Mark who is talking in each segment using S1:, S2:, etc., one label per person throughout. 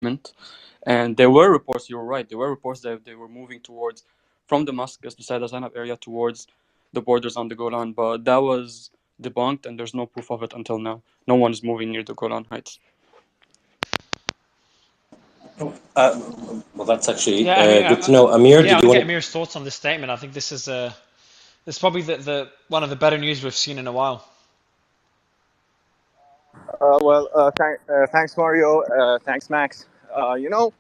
S1: And there were reports, you were right, there were reports that they were moving towards, from Damascus, the Saida Zainab area, towards the borders on the Golan, but that was debunked and there's no proof of it until now. No one is moving near the Golan Heights.
S2: Uh, well, that's actually
S3: Yeah, I mean,
S2: good to know. Amir,
S3: yeah, I
S2: did you
S3: want to get
S2: want to?
S3: Amir's thoughts on this statement. I think this is probably the one of the better news we've seen in a while.
S4: Thanks, Mario. Thanks, Max. You know,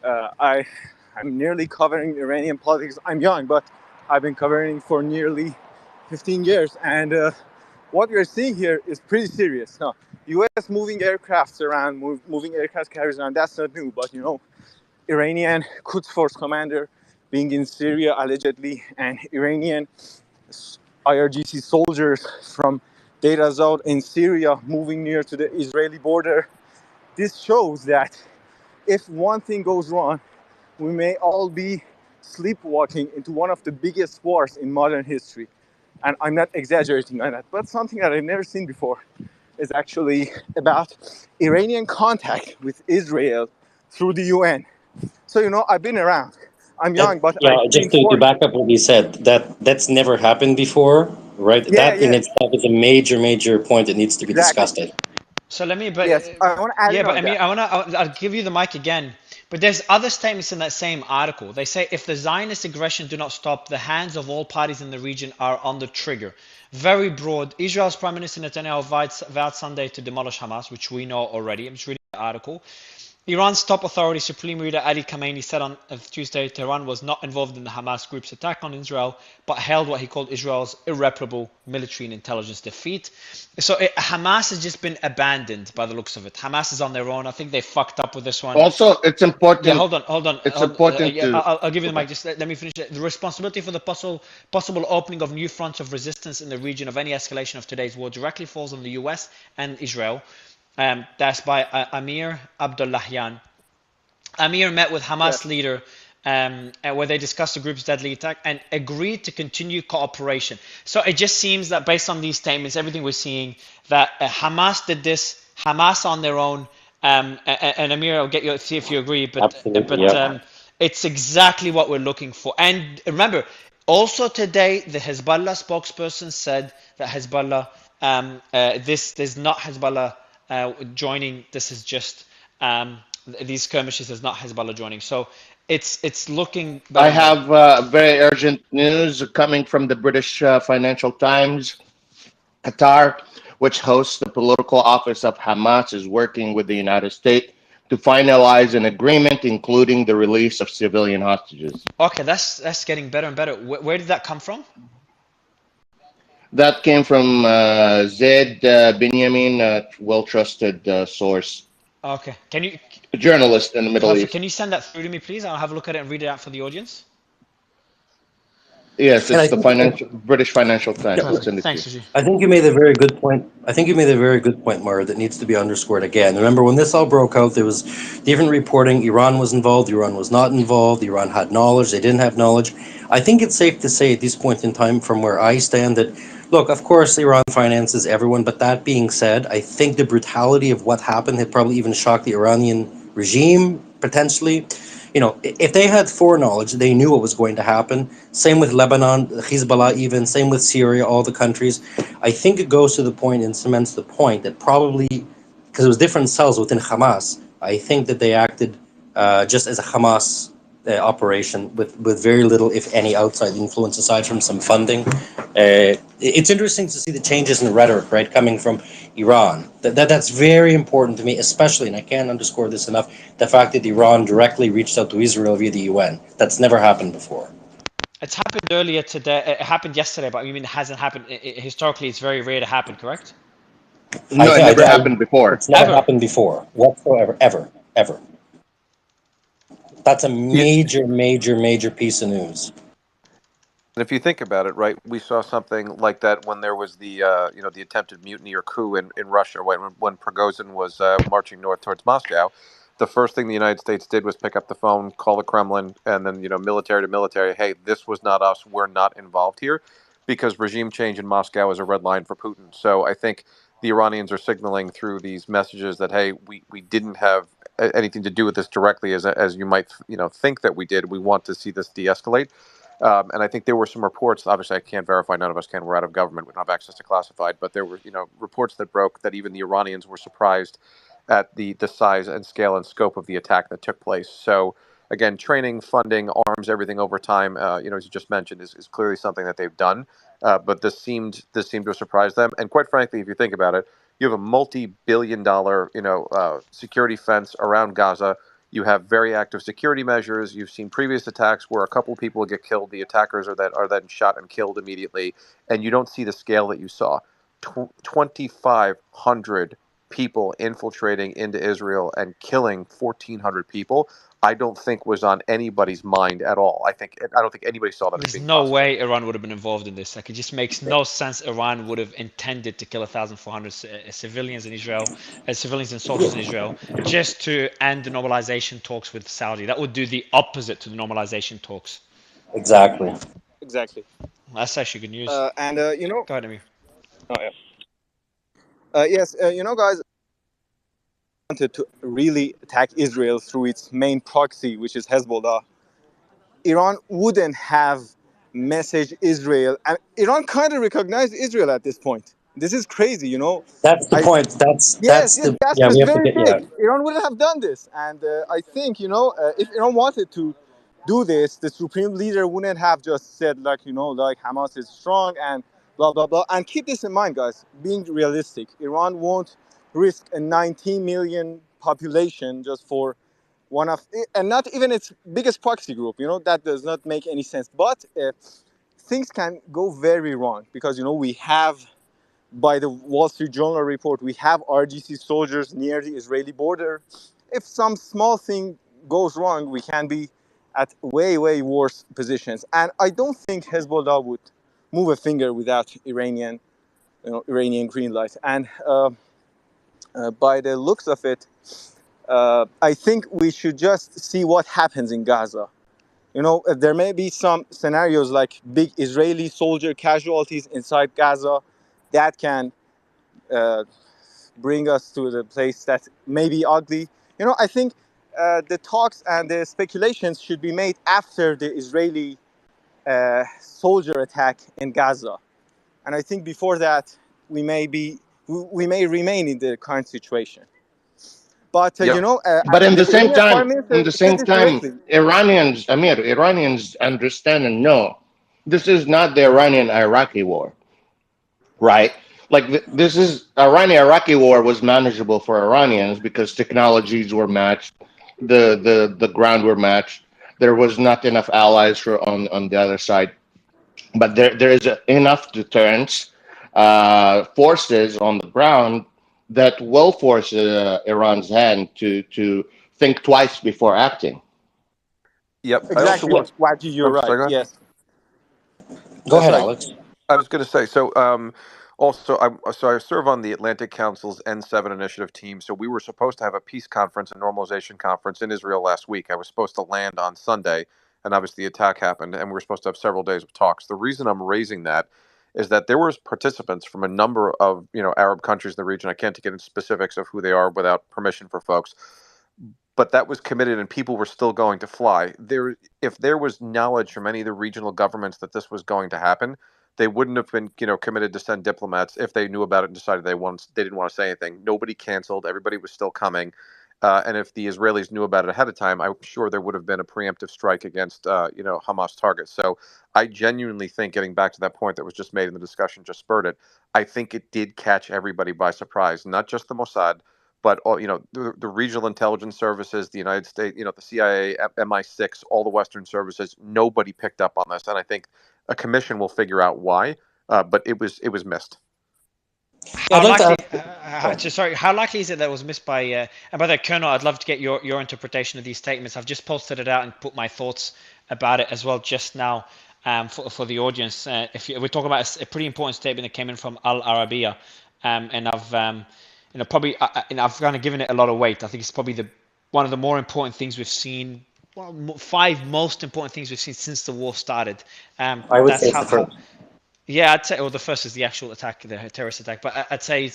S4: I'm nearly covering Iranian politics. I'm young, but I've been covering for nearly 15 years, and what we're seeing here is pretty serious. Now, U.S. moving aircrafts around, moving aircraft carriers around. That's not new, but you know, Iranian Quds Force commander being in Syria allegedly, and Iranian IRGC soldiers from Deir Zor in Syria moving near to the Israeli border. This shows that if one thing goes wrong, we may all be sleepwalking into one of the biggest wars in modern history. And I'm not exaggerating on that, but something that I've never seen before is actually about Iranian contact with Israel through the UN. So, you know, I've been around. I'm young, but
S2: Yeah,
S4: I've been
S2: just to
S4: for.
S2: back up what you said, that's never happened before, right?
S4: Yeah,
S2: That in
S4: yeah,
S2: itself is a major, major point that needs to be
S4: exactly.
S2: discussed.
S3: So let me,
S4: Yes, I want to add
S3: yeah,
S4: in
S3: but
S4: on
S3: Amir,
S4: that.
S3: I'll give you the mic again. But there's other statements in that same article. They say if the Zionist aggression do not stop, the hands of all parties in the region are on the trigger. Very broad. Israel's Prime Minister Netanyahu vowed Sunday to demolish Hamas, which we know already. I'm just reading the article. Iran's top authority, Supreme Leader Ali Khamenei, said on Tuesday Tehran was not involved in the Hamas group's attack on Israel, but hailed what he called Israel's irreparable military and intelligence defeat. So Hamas has just been abandoned by the looks of it. Hamas is on their own. I think they fucked up with this one.
S5: Also, it's
S3: Yeah,
S5: important.
S3: hold on, hold on.
S5: It's important
S3: Yeah,
S5: to.
S3: I'll give you the
S5: Okay.
S3: mic. Just let me finish. The responsibility for the possible opening of new fronts of resistance in the region of any escalation of today's war directly falls on the U.S. and Israel. That's by Amir Abdullahian. Amir met with Hamas
S4: Yes.
S3: leader where they discussed the group's deadly attack and agreed to continue cooperation. So it just seems that based on these statements, everything we're seeing, that Hamas did this, Hamas on their own, and Amir, I'll get you see if you agree,
S2: Absolutely, yeah.
S3: it's exactly what we're looking for. And remember, also today, the Hezbollah spokesperson said that Hezbollah, this is not Hezbollah joining. This is just these skirmishes is not Hezbollah joining. So it's looking
S5: I
S3: better and better.
S5: have very urgent news coming from the British Financial Times. Qatar, which hosts the political office of Hamas, is working with the United States to finalize an agreement, including the release of civilian hostages.
S3: Okay, that's getting better and better. Where did that come from?
S5: That came from Zaid Binyamin, a well-trusted source,
S3: Okay, can you,
S5: a journalist in the Middle
S3: perfect? Can
S5: East.
S3: you send that through to me, please? I'll have a look at it and read it out for the audience.
S5: Yes,
S2: And
S5: it's the financial British Financial
S2: yeah,
S5: Times. I'll
S3: Perfect.
S5: send it to you.
S3: Thanks, Suji.
S2: I think you made a very good point. I think you made a very good point, Mara, that needs to be underscored again. Remember, when this all broke out, there was different reporting. Iran was involved, Iran was not involved, Iran had knowledge, they didn't have knowledge. I think it's safe to say at this point in time, from where I stand, that, look, of course, Iran finances everyone, but that being said, I think the brutality of what happened had probably even shocked the Iranian regime, potentially. If they had foreknowledge, they knew what was going to happen. Same with Lebanon, Hezbollah, even same with Syria, all the countries. I think it goes to the point and cements the point that probably because it was different cells within Hamas, I think that they acted just as a Hamas operation with very little, if any, outside influence aside from some funding. It's interesting to see the changes in the rhetoric, right, coming from Iran. That's very important to me, especially, and I can't underscore this enough, the fact that Iran directly reached out to Israel via the UN. That's never happened before.
S3: It's happened earlier today. It happened yesterday, but I mean, it hasn't happened. Historically, it's very rare to happen. Correct?
S5: No, it never happened before.
S2: It's never
S3: Ever.
S2: happened before whatsoever, ever, ever. That's a
S6: Yeah,
S2: major, major, major piece of news.
S6: and if you think about it, right, we saw something like that when there was the the attempted mutiny or coup in Russia, when Prigozhin was marching north towards Moscow. The first thing the United States did was pick up the phone, call the Kremlin, and then military to military. Hey, this was not us. We're not involved here, because regime change in Moscow is a red line for Putin. So I think the Iranians are signaling through these messages that, hey, we didn't have anything to do with this directly, as you might think that we did. We want to see this de-escalate. And I think there were some reports. Obviously, I can't verify. None of us can. We're out of government. We don't have access to classified. But there were, reports that broke that even the Iranians were surprised at the size and scale and scope of the attack that took place. So again, training, funding, arms, everything over time, as you just mentioned, is clearly something that they've done. But this seemed to surprise them. And quite frankly, if you think about it, you have a multi-billion-dollar, security fence around Gaza. You have very active security measures. You've seen previous attacks where a couple of people get killed. The attackers are then shot and killed immediately, and you don't see the scale that you saw. 2,500 people infiltrating into Israel and killing 1,400 people. I don't think was on anybody's mind at all. I don't think anybody saw that as
S3: There's
S6: being
S3: no
S6: possible.
S3: way Iran would have been involved in this. Like, it just makes no sense. Iran would have intended to kill 1,400 civilians in Israel, civilians and soldiers in Israel, just to end the normalization talks with Saudi. That would do the opposite to the normalization talks.
S2: Exactly.
S4: Exactly.
S3: That's actually good news. Go ahead, Amir.
S4: Oh, yeah. Yes, guys, wanted to really attack Israel through its main proxy, which is Hezbollah, Iran wouldn't have messaged Israel. And Iran kind of recognized Israel at this point. This is crazy,
S2: That's the
S4: I
S2: point.
S4: Yes, yes, the ask
S2: Yeah,
S4: is
S2: we have to
S4: very
S2: get,
S4: big. Iran wouldn't have done this, and I think if Iran wanted to do this, the supreme leader wouldn't have just said like Hamas is strong and blah blah blah. And keep this in mind, guys. Being realistic, Iran won't risk a 19 million population just for one of, and not even its biggest proxy group. That does not make any sense. But things can go very wrong because we have, by the Wall Street Journal report, we have RGC soldiers near the Israeli border. If some small thing goes wrong, we can be at way, way worse positions. And I don't think Hezbollah would move a finger without Iranian green light. And by the looks of it, I think we should just see what happens in Gaza. There may be some scenarios like big Israeli soldier casualties inside Gaza that can bring us to the place that may be ugly. I think the talks and the speculations should be made after the Israeli soldier attack in Gaza. And I think before that, we may remain in the current situation. But
S6: Yep.
S5: But
S4: the Iranian prime minister
S5: in the
S4: said
S5: same
S4: this
S5: time,
S4: directly.
S5: Iranians understand and know this is not the Iranian-Iraqi war, right? Like this is Iranian-Iraqi war was manageable for Iranians because technologies were matched, the ground were matched. There was not enough allies on the other side, but there is enough deterrence forces on the ground that will force Iran's hand to think twice before acting.
S6: Yep. I also
S4: Exactly,
S6: want.
S4: Waji, you're
S6: I'm
S4: right.
S6: sorry. Go ahead.
S4: Yes.
S2: Go ahead,
S6: Sorry.
S2: Alex.
S6: I was going to say, also, I serve on the Atlantic Council's N7 initiative team. So we were supposed to have a peace conference and normalization conference in Israel last week. I was supposed to land on Sunday, and obviously the attack happened, and we were supposed to have several days of talks. The reason I'm raising that is that there was participants from a number of Arab countries in the region. I can't get into specifics of who they are without permission for folks, but that was committed, and people were still going to fly. If there was knowledge from any of the regional governments that this was going to happen, they wouldn't have been, committed to send diplomats if they knew about it and decided they didn't want to say anything. Nobody canceled. Everybody was still coming. And if the Israelis knew about it ahead of time, I'm sure there would have been a preemptive strike against, Hamas targets. So I genuinely think, getting back to that point that was just made in the discussion, just spurred it, I think it did catch everybody by surprise, not just the Mossad, but all, the regional intelligence services, the United States, the CIA, MI6, all the Western services. Nobody picked up on this, and I think a commission will figure out why. But it was missed.
S2: Yeah, I'd like to
S3: How likely is it that was missed by? And by the way, Colonel, I'd love to get your interpretation of these statements. I've just posted it out and put my thoughts about it as well just now for the audience. We're talking about a pretty important statement that came in from Al Arabiya, and I've probably I've kind of given it a lot of weight. I think it's probably one of the more important things we've seen. Well, 5 most important things we've seen since the war started.
S2: I would say it's the first.
S3: Yeah, I'd say, or the first is the actual attack, the terrorist attack. But I'd say,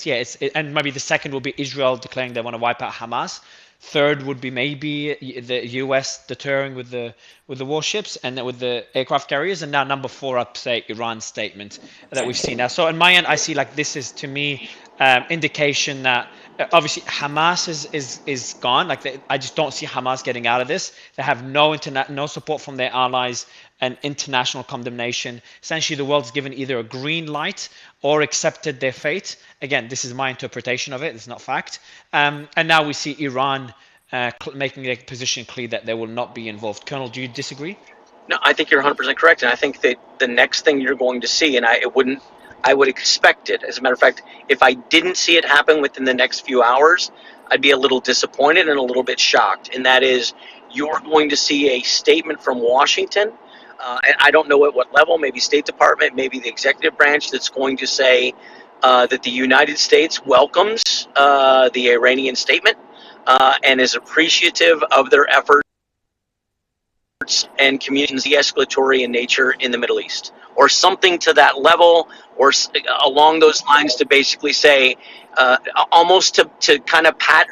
S3: and maybe the second will be Israel declaring they want to wipe out Hamas. Third would be maybe the U.S. deterring with the warships and then with the aircraft carriers. And now number four, I'd say Iran's statement that we've seen now. So on my end, I see like this is to me indication that obviously Hamas is gone. Like I just don't see Hamas getting out of this. They have no support from their allies and international condemnation. Essentially, the world's given either a green light or accepted their fate. Again, this is my interpretation of it. It's not fact. And now we see Iran making their position clear that they will not be involved. Colonel, do you disagree?
S7: No, I think you're 100% correct, and I think that the next thing you're going to see, and I would expect it. As a matter of fact, if I didn't see it happen within the next few hours, I'd be a little disappointed and a little bit shocked. And that is, you're going to see a statement from Washington, and I don't know at what level, maybe State Department, maybe the executive branch, that's going to say that the United States welcomes the Iranian statement and is appreciative of their efforts and communications de-escalatory in nature in the Middle East, or something to that level, or along those lines, to basically say, almost to kind of pat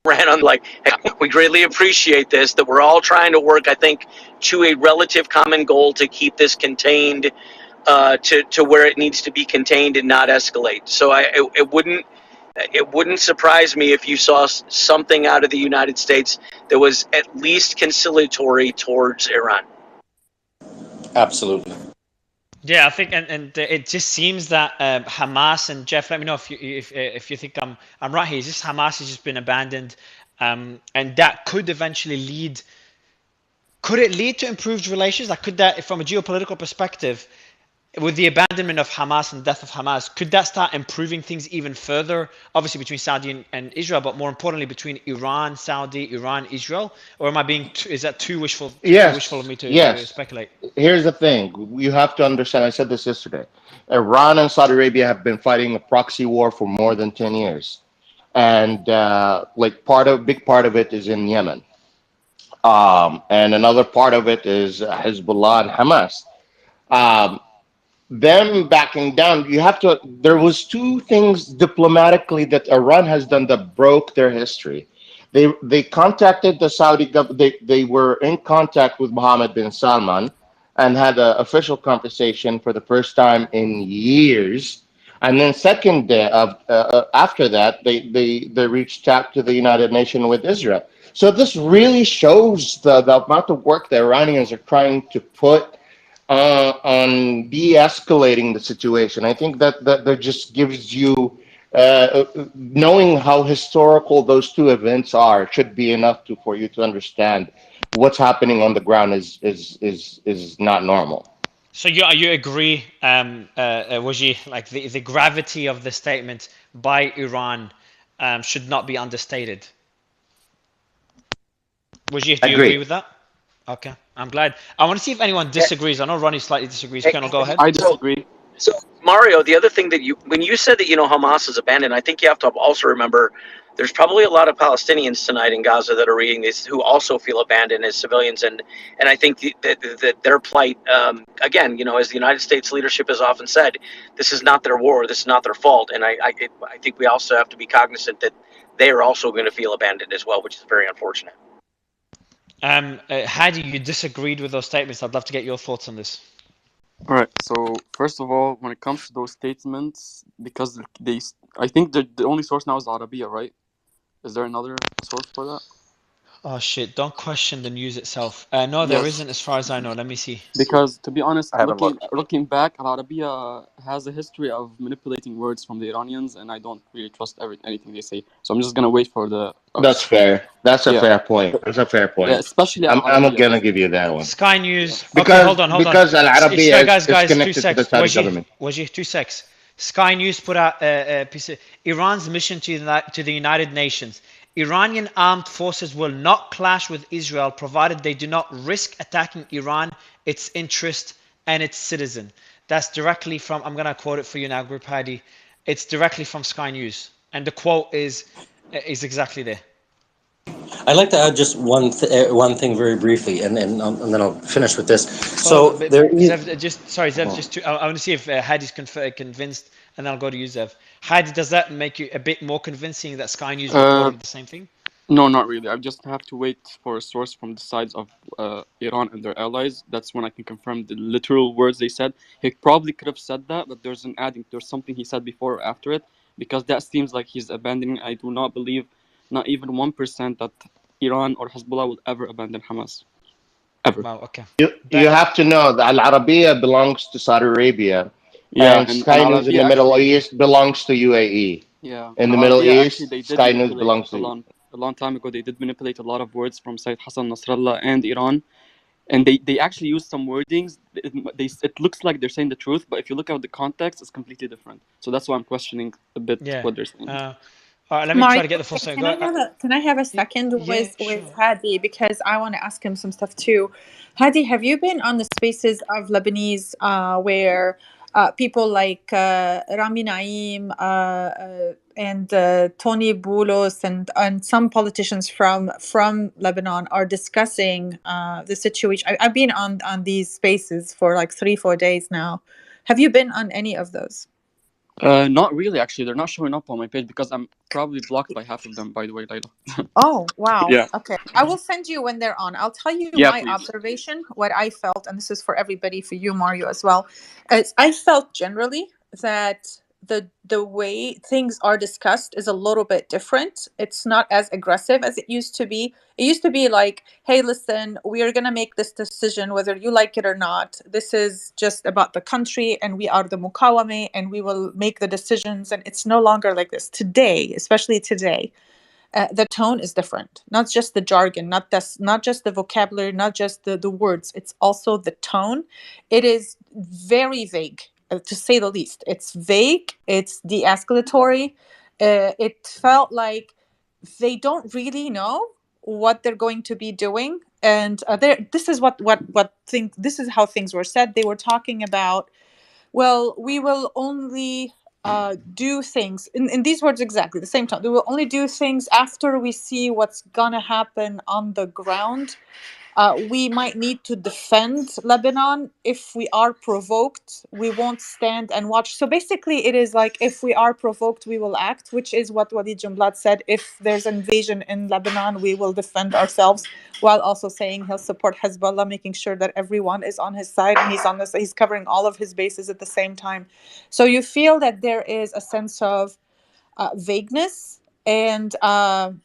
S7: Iran on, like, hey, we greatly appreciate this, that we're all trying to work, I think, to a relative common goal to keep this contained to where it needs to be contained and not escalate. So it wouldn't surprise me if you saw something out of the United States that was at least conciliatory towards Iran.
S2: Absolutely.
S3: Yeah, I think, and it just seems that Hamas, and Jeff, let me know if you think I'm right here. It's just Hamas has just been abandoned, and that could eventually lead. Could it lead to improved relations? Like, could that, from a geopolitical perspective, with the abandonment of Hamas and death of Hamas, could that start improving things even further? Obviously between Saudi and Israel, but more importantly between Iran, Saudi, Iran, Israel. Or am I being? Is that too wishful of me to speculate?
S5: Here's the thing: you have to understand. I said this yesterday. Iran and Saudi Arabia have been fighting a proxy war for more than 10 years, and big part of it is in Yemen, and another part of it is Hezbollah and Hamas. Them backing down, there was two things diplomatically that Iran has done that broke their history. They contacted the Saudi government. They were in contact with Mohammed bin Salman and had an official conversation for the first time in years. And then second day after that, they reached out to the United Nations with Israel. So this really shows the amount of work the Iranians are trying to put on de-escalating the situation. I think that just gives you, knowing how historical those two events are, should be enough for you to understand what's happening on the ground is not normal.
S3: So you agree, Waji, like the gravity of the statement by Iran should not be understated. Waji, do you agree with that? Okay, I'm glad. I want to see if anyone disagrees. I know Ronnie slightly disagrees. Colonel, go ahead.
S1: I disagree.
S7: So Mario, the other thing that when you said that Hamas is abandoned, I think you have to also remember there's probably a lot of Palestinians tonight in Gaza that are reading this who also feel abandoned as civilians, and I think that their plight, again, as the United States leadership has often said, this is not their war, this is not their fault, and I think we also have to be cognizant that they are also going to feel abandoned as well, which is very unfortunate.
S3: Hadi, you disagreed with those statements. I'd love to get your thoughts on this.
S1: All right. So first of all, when it comes to those statements, because I think the only source now is Arabia, right? Is there another source for that?
S3: Oh shit! Don't question the news itself. No, there isn't, as far as I know. Let me see.
S1: Because to be honest, looking back, Al Arabiya has a history of manipulating words from the Iranians, and I don't really trust anything they say. So I'm just gonna wait for the.
S5: That's fair. That's a fair point. That's a fair point.
S1: Yeah, especially
S5: I'm gonna give you that one.
S3: Sky News.
S5: Because,
S3: okay, hold on.
S5: Because Al Arabiya
S3: guys,
S5: is connected to the Saudi government.
S3: Wajih, 2 secs. Sky News put out a piece of Iran's mission to the United Nations. Iranian armed forces will not clash with Israel provided they do not risk attacking Iran, its interest, and its citizen. That's directly from, I'm going to quote it for you now, Group Hadi. It's directly from Sky News. And the quote is exactly there.
S2: I'd like to add just one thing very briefly, and then I'll finish with this.
S3: Hold
S2: So
S3: on, but
S2: there is.
S3: Zev, Zev, just to, I want to see if Hadi's convinced, and then I'll go to you, Zev. Hadi, does that make you a bit more convincing that Sky News
S1: Uh,
S3: reported the same thing?
S1: no, not really. I just have to wait for a source from the sides of Iran and their allies. That's when I can confirm the literal words they said. He probably could have said that, but there's something he said before or after it, because that seems like he's abandoning. I do not believe, not even 1%, that Iran or Hezbollah will ever abandon Hamas. Ever.
S3: Wow, okay.
S5: You have to know that Al Arabiya belongs to Saudi Arabia,
S1: Yeah,
S5: and
S1: and
S5: Sky
S1: Al
S5: News in
S1: Arabiya
S5: the Middle
S1: actually,
S5: East belongs to UAE.
S1: yeah,
S5: In
S1: Al
S5: the Middle
S1: Arabiya actually
S5: East,
S1: they did
S5: Sky News
S1: manipulate
S5: belongs to you.
S1: a long time ago. They did manipulate a lot of words from Sayyid Hassan Nasrallah and Iran, and they actually used some wordings. It looks like they're saying the truth, but if you look at the context, it's completely different. So that's why I'm questioning a bit
S3: Yeah.
S1: what they're saying.
S3: All right, let me try
S8: Mario,
S3: to get the full statement.
S8: can I have a second
S3: Yeah,
S8: with
S3: sure.
S8: Hadi, because I want to ask him some stuff too. Hadi, have you been on the spaces of Lebanese where people like Rami Naim and Tony Boulos and some politicians from Lebanon are discussing the situation? I've been on these spaces for like 3-4 days now. Have you been on any of those?
S1: Not really, actually. They're not showing up on my page because I'm probably blocked by half of them. By the way, Layla.
S8: Oh, wow.
S1: Yeah,
S8: Okay. I will send you when they're on. I'll tell you
S1: yeah,
S8: my
S1: please.
S8: observation, what I felt, and this is for everybody, for you, Mario, as well. I felt generally that the way things are discussed is a little bit different. It's not as aggressive as it used to be. It used to be like, hey, listen, we are going to make this decision whether you like it or not. This is just about the country, and we are the Mukawame, and we will make the decisions. And it's no longer like this. Today, especially today, the tone is different. Not just the jargon, not just the vocabulary, not just the words. It's also the tone. It is very vague, to say the least. It's vague. It's de-escalatory. It felt like they don't really know what they're going to be doing. And this is this is how things were said. They were talking about, well, we will only do things in these words, exactly the same time. We will only do things after we see what's gonna happen on the ground. We might need to defend Lebanon if we are provoked. We won't stand and watch. So basically, it is like, if we are provoked, we will act, which is what Walid Jumblat said. If there's invasion in Lebanon, we will defend ourselves, while also saying he'll support Hezbollah, making sure that everyone is on his side, and he's covering all of his bases at the same time. So you feel that there is a sense of vagueness, and the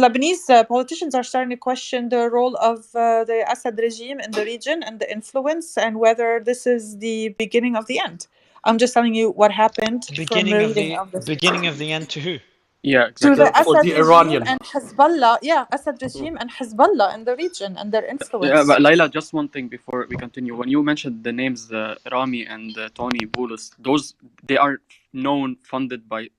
S8: Lebanese politicians are starting to question the role of the Assad regime in the region and the influence, and whether this is the beginning of the end. I'm just telling you what happened from the reading of this.
S3: Beginning of the end to who?
S1: Yeah,
S8: To
S1: exactly.
S8: the
S9: For
S8: Assad
S9: the
S8: regime
S9: Iranian.
S8: and Hezbollah, yeah, Assad regime and Hezbollah in the region and their
S1: Yeah,
S8: influence.
S1: but Laila, just one thing before we continue. When you mentioned the names Rami and Tony Boulos, they are known, funded by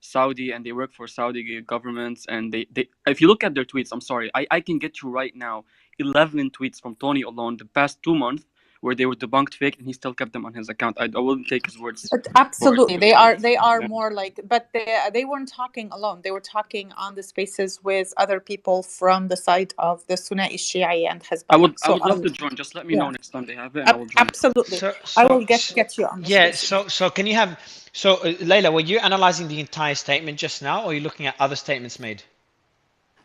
S1: Saudi, and they work for Saudi governments. And they if you look at their tweets, I'm sorry, I can get you right now 11 tweets from Tony alone the past 2 months where they were debunked fake, and he still kept them on his account. I wouldn't take his words for it.
S8: Absolutely, they are
S1: Yeah.
S8: more like, but they weren't talking alone. They were talking on the spaces with other people from the side of the Sunai Shia and Hezbollah.
S1: I
S8: So
S1: would love to join. Just let me know
S8: yeah,
S1: next time they have it, and I will join.
S8: absolutely. I will get you on the
S3: Yeah.
S8: spaces.
S3: So can you have? So Leila, were you analyzing the entire statement just now, or are you looking at other statements made?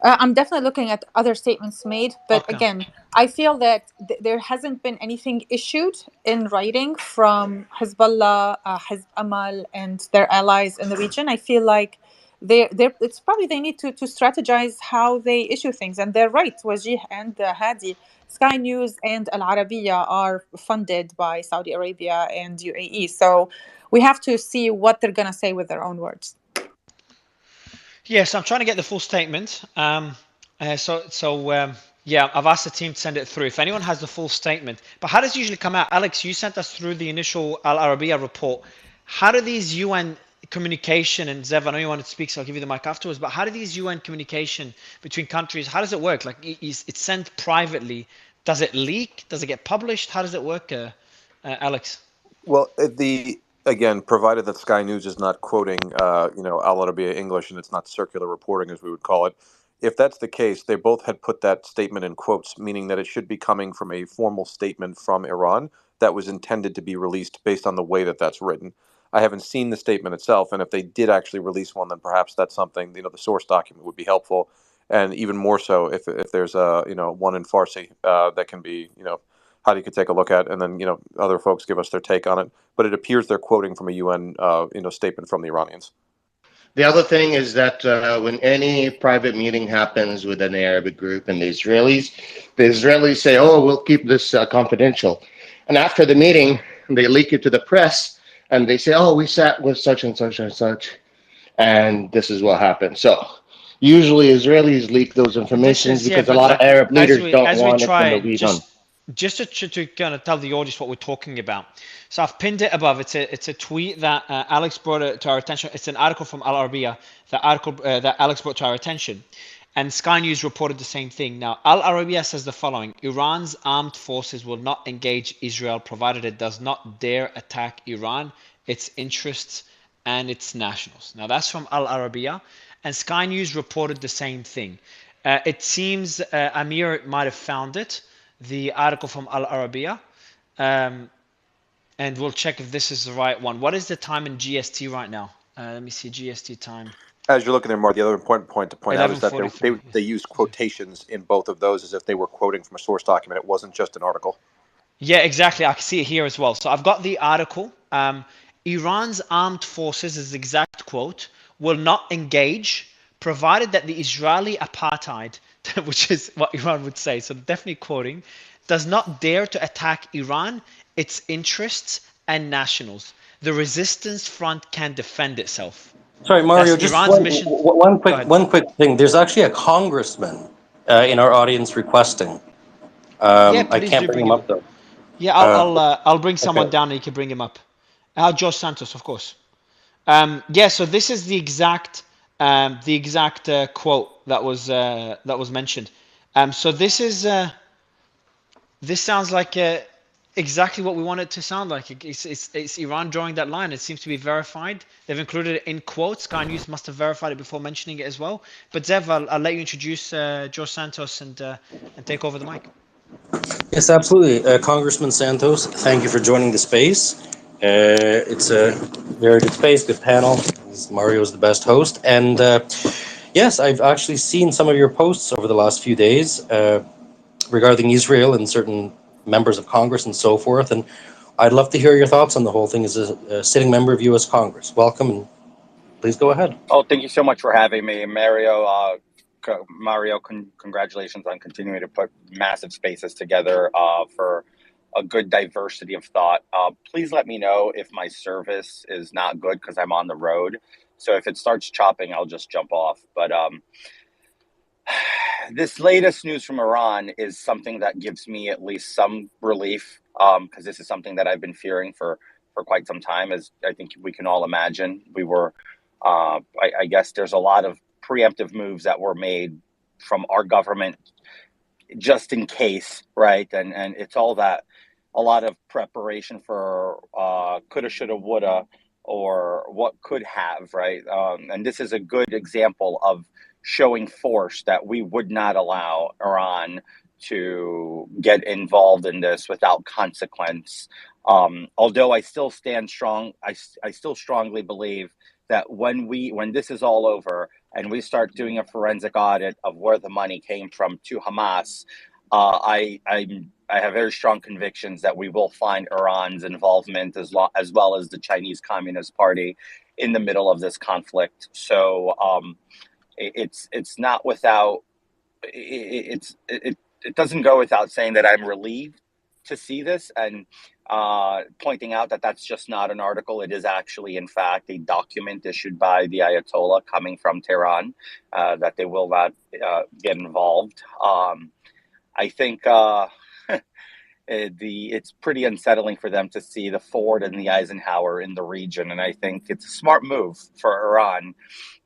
S8: I'm definitely looking at other statements made, but
S3: Okay.
S8: again, I feel that there hasn't been anything issued in writing from Hezbollah, Hezb Amal, and their allies in the region. I feel like it's probably they need to strategize how they issue things, and they're right. Wajih and Hadi, Sky News and Al Arabiya are funded by Saudi Arabia and UAE, so we have to see what they're gonna say with their own words.
S3: Yes, I'm trying to get the full statement. Yeah, I've asked the team to send it through. If anyone has the full statement, but how does it usually come out? Alex, you sent us through the initial Al Arabiya report. How do these UN communication, and Zev, I know you want to speak, so I'll give you the mic afterwards, but how do these UN communication between countries, how does it work? Like, it's sent privately. Does it leak? Does it get published? How does it work, Alex?
S9: Well, the
S6: Again, provided that Sky News is not quoting, Al Arabiya English and it's not circular reporting, as we would call it. If that's the case, they both had put that statement in quotes, meaning that it should be coming from a formal statement from Iran that was intended to be released based on the way that that's written. I haven't seen the statement itself, and if they did actually release one, then perhaps that's something, the source document would be helpful, and even more so if there's a one in Farsi that can be Hadi could take a look at, and then other folks give us their take on it. But it appears they're quoting from a UN statement from the Iranians.
S5: The other thing is that when any private meeting happens with an Arabic group and the Israelis say, "Oh, we'll keep this confidential," and after the meeting, they leak it to the press, and they say, "Oh, we sat with such and such and such, and this is what happened." So usually Israelis leak those
S3: This
S5: informations
S3: is, yeah,
S5: because a
S3: but
S5: lot of
S3: like
S5: Arab
S3: as
S5: leaders
S3: we
S5: don't
S3: as we
S5: want it in the
S3: try
S5: region.
S3: just to kind of tell the audience what we're talking about. So I've pinned it above. It's a tweet that Alex brought it to our attention. It's an article from Al Arabiya, that Alex brought to our attention, and Sky News reported the same thing. Now Al Arabiya says the following: Iran's armed forces will not engage Israel provided it does not dare attack Iran, its interests, and its nationals. Now that's from Al Arabiya, and Sky News reported the same thing. It seems Amir might have found it, the article from Al Arabiya, and we'll check if this is the right one. What is the time in GST right now? Let me see GST time.
S6: As you're looking there, Mark, the other important point to point out is that
S3: 11:43.
S6: they use quotations in both of those as if they were quoting from a source document. It wasn't just an article.
S3: Yeah, exactly. I can see it here as well. So I've got the article. Iran's armed forces, is the exact quote, will not engage provided that the Israeli apartheid, which is what Iran would say, so definitely quoting, does not dare to attack Iran, its interests, and nationals. The resistance front can defend itself.
S2: Sorry, Mario.
S3: That's
S2: Just
S3: Iran's mission. Go ahead.
S2: one quick thing. There's actually a congressman in our audience requesting.
S3: Yeah,
S2: I
S3: please
S2: can't
S3: do
S2: bring
S3: bring
S2: him
S3: him
S2: up
S3: up.
S2: though.
S3: Yeah,
S2: Uh,
S3: I'll bring someone
S2: okay.
S3: down and you can bring him up. George Santos, of course. Yeah, so this is the exact quote that was mentioned. So this sounds like exactly what we want it to sound like. It's Iran drawing that line. It seems to be verified. They've included it in quotes. Sky News must have verified it before mentioning it as well. But Zev, I'll let you introduce George Santos and take over the mic.
S2: Yes, absolutely. Congressman Santos, thank you for joining the space. It's a very good space, good panel. Mario's the best host. And yes, I've actually seen some of your posts over the last few days regarding Israel and certain members of Congress and so forth. And I'd love to hear your thoughts on the whole thing as a sitting member of U.S. Congress. Welcome, and please go ahead.
S9: Oh, thank you so much for having me, Mario. Congratulations on continuing to put massive spaces together for a good diversity of thought. Please let me know if my service is not good because I'm on the road. So if it starts chopping, I'll just jump off. But this latest news from Iran is something that gives me at least some relief because this is something that I've been fearing for quite some time, as I think we can all imagine. We were I guess there's a lot of preemptive moves that were made from our government just in case, right? And it's all that, a lot of preparation for coulda, shoulda, woulda, or what could have, right? And this is a good example of showing force that we would not allow Iran to get involved in this without consequence. Although I still stand strong, I still strongly believe that when this is all over and we start doing a forensic audit of where the money came from to Hamas, I have very strong convictions that we will find Iran's involvement as well as the Chinese Communist Party in the middle of this conflict. So it's not without it doesn't go without saying that I'm relieved to see this and pointing out that that's just not an article. It is actually, in fact, a document issued by the Ayatollah coming from Tehran that they will not get involved. I think it's pretty unsettling for them to see the Ford and the Eisenhower in the region, and I think it's a smart move for Iran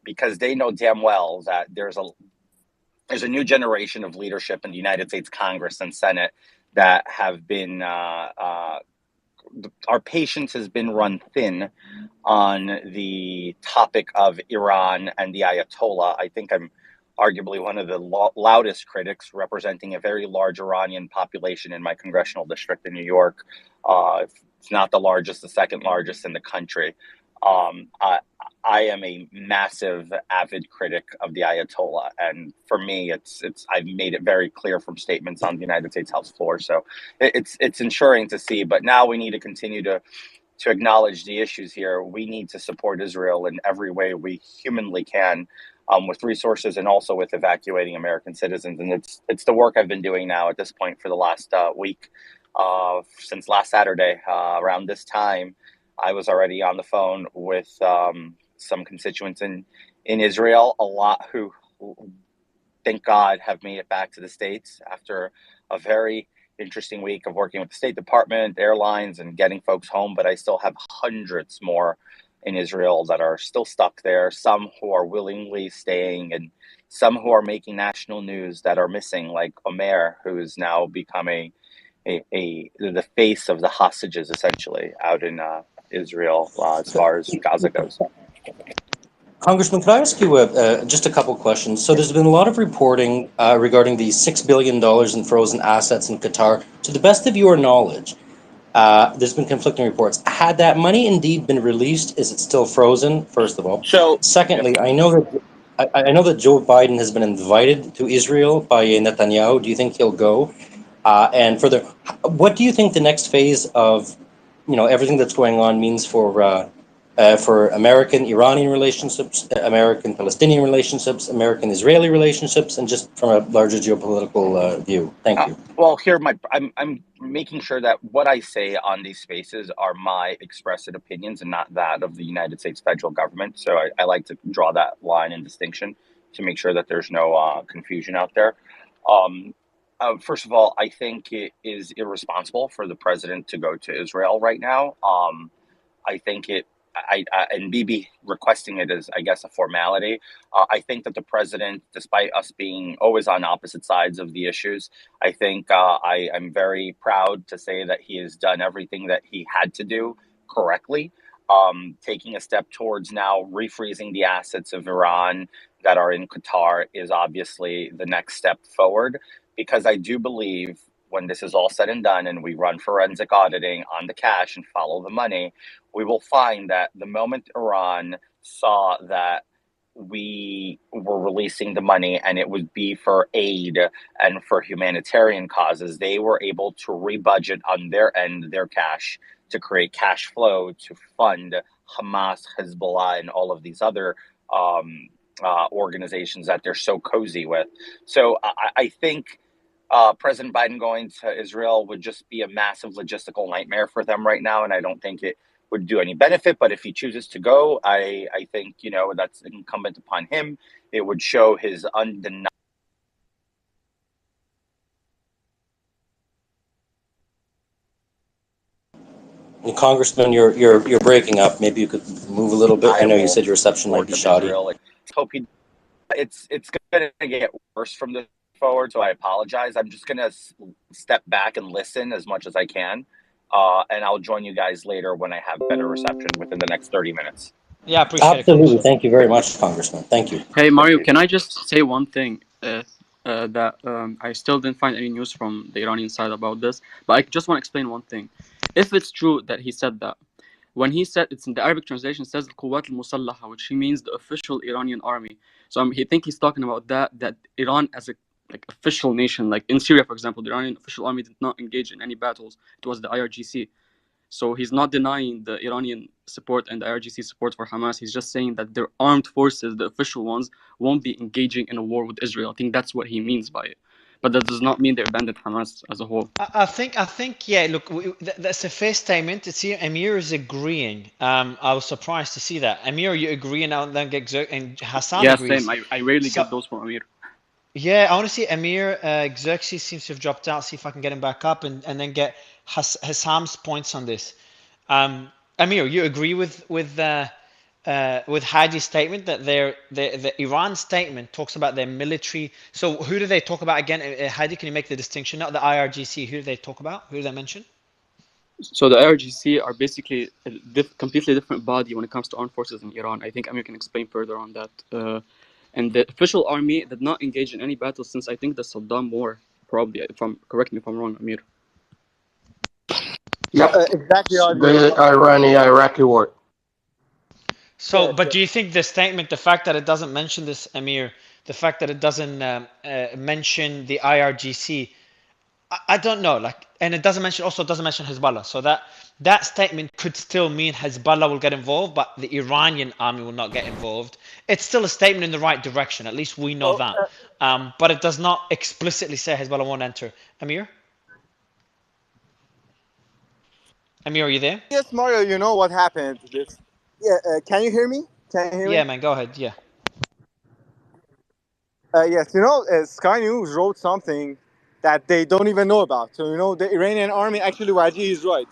S9: because they know damn well that there's a new generation of leadership in the United States Congress and Senate that have been our patience has been run thin on the topic of Iran and the Ayatollah. I think I'm arguably one of the loudest critics, representing a very large Iranian population in my congressional district in New York. It's not the largest, the second largest in the country. I am a massive, avid critic of the Ayatollah, and for me, I've made it very clear from statements on the United States House floor. So it's ensuring to see, but now we need to continue to acknowledge the issues here. We need to support Israel in every way we humanly can, with resources and also with evacuating American citizens. And it's the work I've been doing now at this point for the last week. Since last Saturday, around this time, I was already on the phone with some constituents in Israel, a lot who, thank God, have made it back to the States after a very interesting week of working with the State Department, airlines, and getting folks home. But I still have hundreds more in Israel that are still stuck there, some who are willingly staying, and some who are making national news that are missing, like Omer, who is now becoming the face of the hostages, essentially, out in Israel, as far as Gaza goes.
S2: Congressman, can I ask you just a couple questions? So there's been a lot of reporting regarding the $6 billion in frozen assets in Qatar. To the best of your knowledge, there's been conflicting reports. Had that money indeed been released, is it still frozen, first of all?
S9: So,
S2: secondly, I know that Joe Biden has been invited to Israel by Netanyahu. Do you think he'll go? And further, what do you think the next phase of, everything that's going on means for American-Iranian relationships, American-Palestinian relationships, American-Israeli relationships, and just from a larger geopolitical view? Thank you.
S9: Well, here, I'm making sure that what I say on these spaces are my expressed opinions and not that of the United States federal government. So I like to draw that line and distinction to make sure that there's no confusion out there. First of all, I think it is irresponsible for the president to go to Israel right now. I think and Bibi requesting it is, I guess, a formality. I think that the president, despite us being always on opposite sides of the issues, I think I'm very proud to say that he has done everything that he had to do correctly. Taking a step towards now refreezing the assets of Iran that are in Qatar is obviously the next step forward, because I do believe when this is all said and done and we run forensic auditing on the cash and follow the money, we will find that the moment Iran saw that we were releasing the money and it would be for aid and for humanitarian causes, they were able to rebudget on their end their cash to create cash flow to fund Hamas, HEZBOLLAH, and all of these other organizations that they're so cozy with. So I think President Biden going to Israel would just be a massive logistical nightmare for them right now, and I don't think it would do any benefit. But if he chooses to go, I think, that's incumbent upon him. It would show his undeniable.
S2: Congressman, you're breaking up. Maybe you could move a little bit. I know you said your reception might be shoddy.
S9: Hope it's going to get worse from this forward, so I apologize. I'm just going to step back and listen as much as I can, and I'll join you guys later when I have better reception within the next 30 minutes.
S3: Yeah, I appreciate
S2: Absolutely.
S3: it.
S2: Thank you very much, Congressman. Thank you.
S1: Hey, Mario, can I just say one thing? That I still didn't find any news from the Iranian side about this, but I just want to explain one thing. If it's true that he said that, when he said, it's in the Arabic translation, it says القوات المسلحة, which he means the official Iranian army. So he think he's talking about that Iran as a official nation, like in Syria, for example, the Iranian official army did not engage in any battles. It was the IRGC. So he's not denying the Iranian support and the IRGC support for Hamas. He's just saying that their armed forces, the official ones, won't be engaging in a war with Israel. I think that's what he means by it. But that does not mean they abandoned Hamas as a whole.
S3: I think, yeah. Look, that's a fair statement. It's here. Amir is agreeing. I was surprised to see that. Amir, you agree, and then and Hassan agrees.
S1: Yeah, same. I rarely get those from Amir.
S3: Yeah, I want to see Amir. Xerxes seems to have dropped out. See if I can get him back up, and then get Hassam's points on this. Amir, you agree with Hadi's statement that the Iran statement talks about their military. So who do they talk about again? Hadi, can you make the distinction? Not the IRGC. Who do they talk about? Who do they mention?
S1: So the IRGC are basically a completely different body when it comes to armed forces in Iran. I think Amir can explain further on that. And the official army did not engage in any battles since I think the Saddam War, probably. If I'm correct me if I'm wrong, Amir.
S5: Yep.
S4: Exactly how you're
S5: The Iraqi war.
S3: So,
S4: Yeah,
S3: but
S4: sure.
S3: do you think the statement, the fact that it doesn't mention this, Amir, the fact that it doesn't mention the IRGC, I don't know, like, and it doesn't mention, also doesn't mention Hezbollah. So that statement could still mean Hezbollah will get involved, but the Iranian army will not get involved. It's still a statement in the right direction. At least we know
S4: So,
S3: that. But it does not explicitly say Hezbollah won't enter. Amir? Amir, are you there?
S4: yes, Mario, you know what happened? This. Yeah, can you hear me? Can you hear me?
S3: Yeah, man, go ahead. Yeah.
S4: Yes, Sky News wrote something that they don't even know about. So, the Iranian army, actually, Waji is right.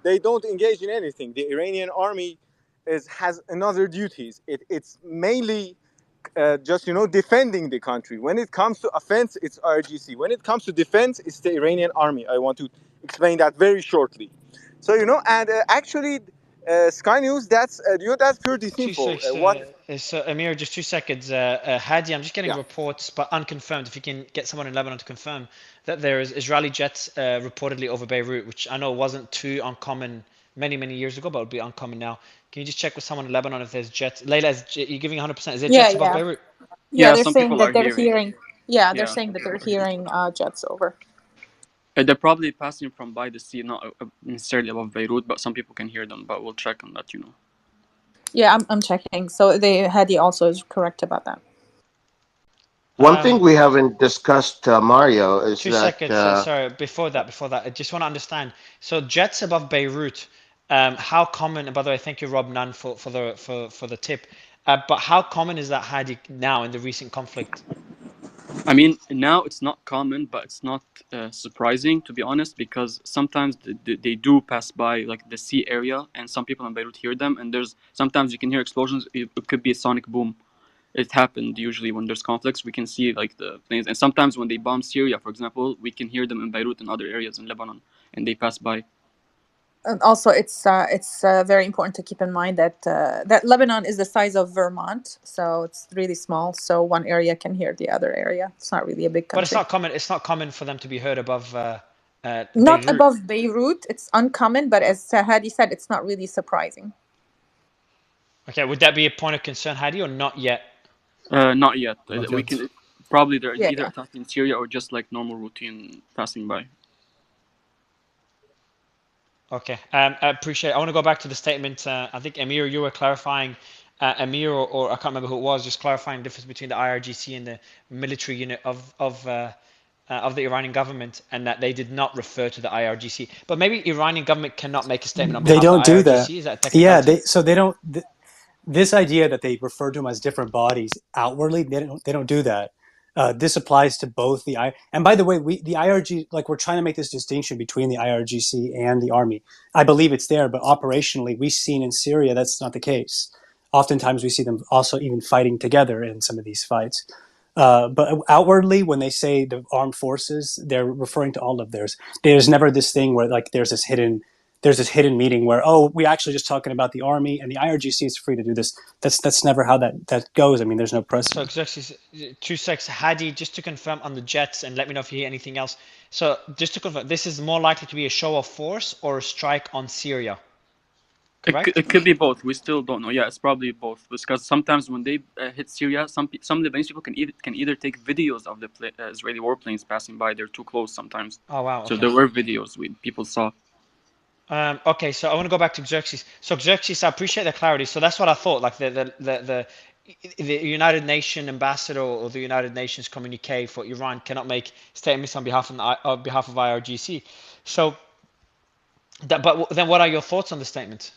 S4: They don't engage in anything. The Iranian army has another duties. It's mainly just, defending the country. When it comes to offense, it's RGC. When it comes to defense, it's the Iranian army. I want to explain that very shortly. So, and actually, Sky News, that's pretty
S3: Two
S4: simple.
S3: seconds,
S4: What
S3: Amir, just 2 seconds. Hadi, I'm just getting
S4: Yeah.
S3: reports, but unconfirmed. If you can get someone in Lebanon to confirm that there is Israeli jets reportedly over Beirut, which I know wasn't too uncommon many, many years ago, but would be uncommon now. Can you just check with someone in Lebanon if there's jets? Layla, you're giving 100%. Is there
S8: Yeah,
S3: jets above
S8: yeah,
S3: Beirut?
S8: yeah.
S1: Yeah,
S8: They're
S1: some
S8: saying
S1: people
S8: that
S1: are
S8: they're
S1: hearing.
S8: hearing. Yeah, they're
S1: Yeah,
S8: saying
S1: some
S8: that they're
S1: people are hearing.
S8: hearing jets over.
S1: They're probably passing from by the sea, not necessarily above Beirut, but some people can hear them. But we'll check and let you know.
S8: Yeah, I'm checking. So Hadi also is correct about that.
S5: One thing
S3: Um,
S5: we haven't discussed, Mario, is
S3: Two
S5: that
S3: seconds. Sorry, before that, I just want to understand. So jets above Beirut, how common? And by the way, thank you, Rob Nunn, for the tip. But how common is that, Hadi, now in the recent conflict?
S1: I mean, now it's not common, but it's not surprising to be honest, because sometimes they do pass by like the sea area, and some people in Beirut hear them. And there's sometimes you can hear explosions. It could be a sonic boom. It happened usually when there's conflicts. We can see like the planes, and sometimes when they bomb Syria, for example, we can hear them in Beirut and other areas in Lebanon, and they pass by.
S8: And also, it's very important to keep in mind that Lebanon is the size of Vermont, so it's really small. So one area can hear the other area. It's not really a big
S3: But it's
S8: country.
S3: not common. It's not common for them to be heard above
S8: Not
S3: Beirut.
S8: above Beirut. It's uncommon, but as Hadi said, it's not really surprising.
S3: Okay, would that be a point of concern, Hadi, or not yet?
S1: Not yet.
S10: Not
S1: We
S10: yet.
S1: can probably they're
S8: Yeah,
S1: either
S8: yeah.
S1: attacking Syria or just like normal routine passing by.
S3: Okay, I appreciate it. I want to go back to the statement. I think Amir, you were clarifying, Amir, or I can't remember who it was, just clarifying the difference between the IRGC and the military unit of the Iranian government, and that they did not refer to the IRGC. But maybe Iranian government cannot make a statement on
S10: They
S3: behalf of the
S10: don't do that.
S3: IRGC. Is that a
S10: Yeah,
S3: technicality?
S10: they don't. This idea that they refer to them as different bodies outwardly, they don't do that. This applies to both the I. And by the way, the IRG, like, we're trying to make this distinction between the IRGC and the army. I believe it's there, but operationally, we've seen in Syria that's not the case. Oftentimes, we see them also even fighting together in some of these fights. But outwardly, when they say the armed forces, they're referring to all of theirs. There's never this thing where like there's this hidden meeting where, oh, we actually just talking about the army and the IRGC is free to do this. That's never how that goes. I mean, there's no
S3: So
S10: precedent.
S3: exactly 2 secs, Hadi, just to confirm on the jets, and let me know if you hear anything else. So just to confirm, this is more likely to be a show of force or a strike on Syria, correct?
S1: It could be both. We still don't know. Yeah, it's probably both because sometimes when they hit Syria, some Lebanese people can either take videos of the Israeli warplanes passing by. They're too close sometimes.
S3: Oh wow,
S1: So
S3: okay.
S1: there were videos people saw.
S3: Okay, so I want to go back to Xerxes. So Xerxes, I appreciate the clarity. So that's what I thought. Like the United Nations ambassador or the United Nations communique for Iran cannot make statements on behalf of IRGC. So but then what are your thoughts on the statement?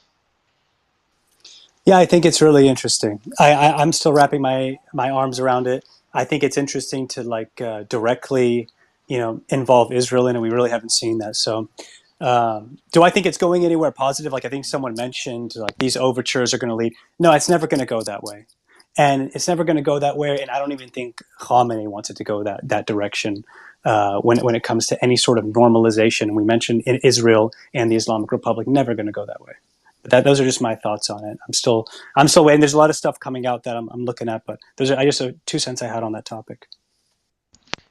S10: Yeah, I think it's really interesting. I'm still wrapping my arms around it. I think it's interesting to like directly, involve Israel in it. We really haven't seen that. So, do I think it's going anywhere positive? Like I think someone mentioned, like these overtures are going to lead. No, it's never going to go that way, and it's never going to go that way. And I don't even think Khamenei wants it to go that direction. when it comes to any sort of normalization. We mentioned in Israel and the Islamic Republic, never going to go that way. But those are just my thoughts on it. I'm still waiting. There's a lot of stuff coming out that I'm looking at, but those are just 2 cents I had on that topic.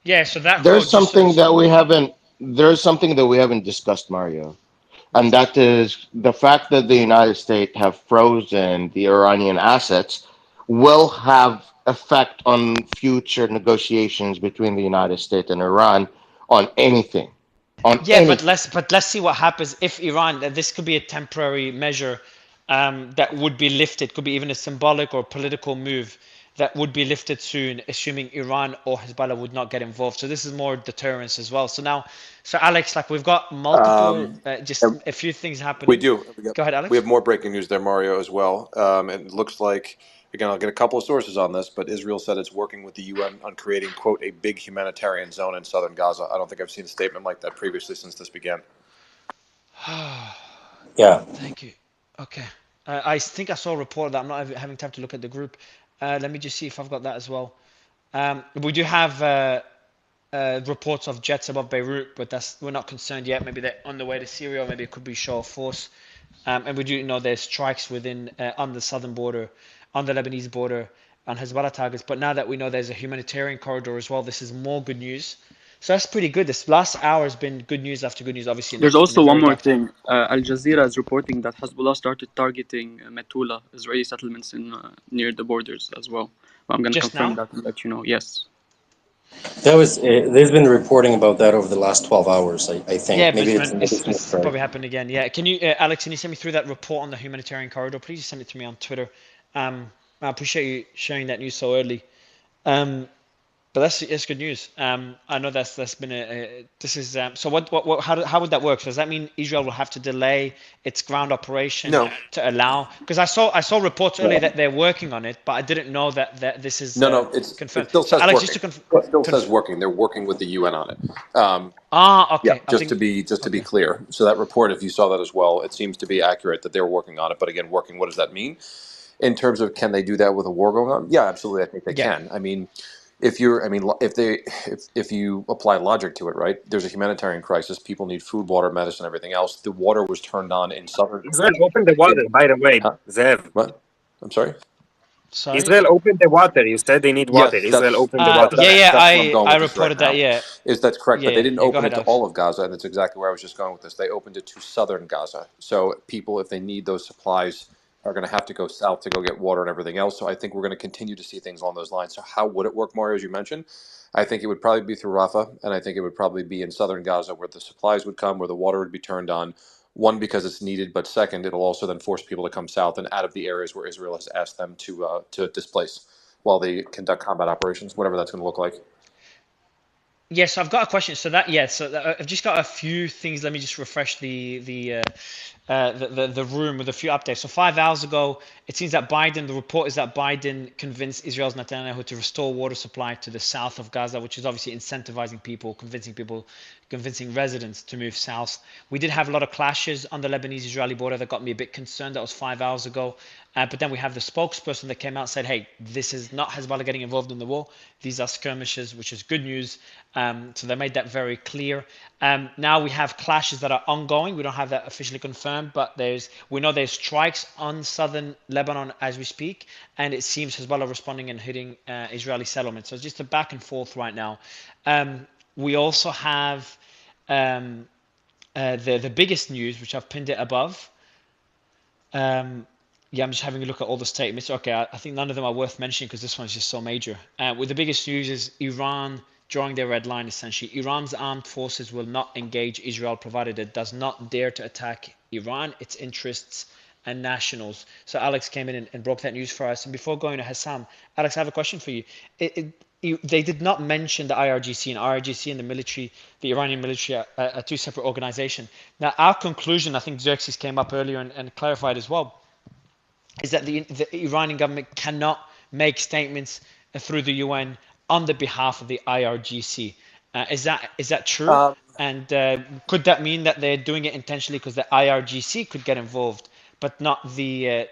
S3: Yeah, so that
S5: There's
S3: quote just
S5: something
S3: says,
S5: that we haven't. There's something that we haven't discussed, Mario, and
S3: what's that?
S5: that is the fact that the United States have frozen the Iranian assets will have effect on future negotiations between the United States and Iran on anything, on
S3: Yeah,
S5: anything.
S3: but let's see what happens if Iran. This could be a temporary measure that would be lifted. Could be even a symbolic or political move that would be lifted soon, assuming Iran or Hezbollah would not get involved. So this is more deterrence as well. So now, so Alex, like we've got multiple, just
S6: And
S3: a few things
S6: we
S3: happening.
S6: do.
S3: Go ahead,
S6: We
S3: Alex.
S6: have more breaking news there, Mario, as well. And it looks like, again, I'll get a couple of sources on this, but Israel said it's working with the UN on creating, quote, a big humanitarian zone in southern Gaza. I don't think I've seen a statement like that previously since this began.
S2: Yeah.
S3: Thank you. Okay. I think I saw a report that I'm not having time to look at the group. Let me just see if I've got that as well. We do have reports of jets above Beirut, but we're not concerned yet. Maybe they're on the way to Syria, or maybe it could be show of force. And we do know there's strikes within on the southern border, on the Lebanese border, on Hezbollah targets. But now that we know there's a humanitarian corridor as well, this is more good news. So that's pretty good. This last hour has been good news after good news, obviously
S1: There's
S3: in a
S1: also one
S3: very
S1: more
S3: dark time.
S1: thing. Al Jazeera is reporting that Hezbollah started targeting Metula, Israeli settlements in near the borders as well. I'm going to
S3: Just
S1: confirm
S3: now?
S1: that and let you know. Yes.
S2: That was. There's been reporting about that over the last 12 hours. I
S3: Yeah,
S2: think
S3: but
S2: maybe it's
S3: it's
S2: misread.
S3: probably happened again. Yeah, can you, Alex? Can you send me through that report on the humanitarian corridor? Please send it to me on Twitter. I appreciate you sharing that news so early. But that's good news. I know that's been this is so what how would that work? So does that mean Israel will have to delay its ground operation
S6: No,
S3: to allow? Because I saw reports earlier that they're working on it, but I didn't know that this is
S6: no.
S3: confirmed.
S6: It still
S3: So
S6: says
S3: Alex, just
S6: working.
S3: to
S6: It still says
S3: conf
S6: working. They're working with the UN on it. Yeah,
S3: okay, I think
S6: just to be
S3: okay.
S6: clear. So that report, if you saw that as well, it seems to be accurate that they're working on it. But again, working, what does that mean? In terms of can they do that with a war going on? Yeah, absolutely. I think they
S3: Yeah.
S6: can. I mean, if you apply logic to it, right? There's a humanitarian crisis. People need food, water, medicine, everything else. The water was turned on in southern.
S11: Israel opened the water,
S6: In,
S11: by the way,
S6: huh?
S11: Zev.
S6: What? I'm sorry.
S3: Sorry.
S11: Israel opened the water. You said they need water.
S6: Yes,
S11: Israel opened the water.
S3: Yeah,
S6: that's where I'm going
S3: I
S6: with this right
S3: reported that.
S6: now.
S3: Yeah,
S6: Is that's correct? But they didn't
S3: yeah. Go
S6: open
S3: ahead,
S6: it to
S3: Alex.
S6: all of Gaza, and that's exactly where I was just going with this. They opened it to southern Gaza, so people, if they need those supplies, are going to have to go south to go get water and everything else. So I think we're going to continue to see things along those lines. So how would it work, Mario? As you mentioned, I think it would probably be through Rafah, and I think it would probably be in southern Gaza where the supplies would come, where the water would be turned on. One, because it's needed, but second, it'll also then force people to come south and out of the areas where Israel has asked them to displace while they conduct combat operations, whatever that's going to look like.
S3: Yes, I've got a question. So I've just got a few things. Let me just refresh the room with a few updates. So 5 hours ago, it seems that the report is that Biden convinced Israel's Netanyahu to restore water supply to the south of Gaza, which is obviously incentivizing people, convincing residents to move south. We did have a lot of clashes on the Lebanese-Israeli border that got me a bit concerned. That was 5 hours ago. But then we have the spokesperson that came out and said, hey, this is not Hezbollah getting involved in the war. These are skirmishes, which is good news. So they made that very clear. Now we have clashes that are ongoing. We don't have that officially confirmed, but we know there's strikes on southern Lebanon as we speak, and it seems Hezbollah responding and hitting Israeli settlements. So it's just a back and forth right now. We also have the biggest news, which I've pinned it above. Yeah, I'm just having a look at all the statements. Okay, I think none of them are worth mentioning because this one's just so major. With the biggest news is Iran drawing their red line, essentially. Iran's armed forces will not engage Israel provided it does not dare to attack Iran, its interests, and nationals. So Alex came in and broke that news for us. And before going to Hassam, Alex, I have a question for you. They did not mention the IRGC, and IRGC and the military, the Iranian military, are two separate organizations. Now, our conclusion, I think Xerxes came up earlier and clarified as well, is that the Iranian government cannot make statements through the UN on the behalf of the IRGC. Is that true? And could that mean that they're doing it intentionally because the IRGC could get involved, but not the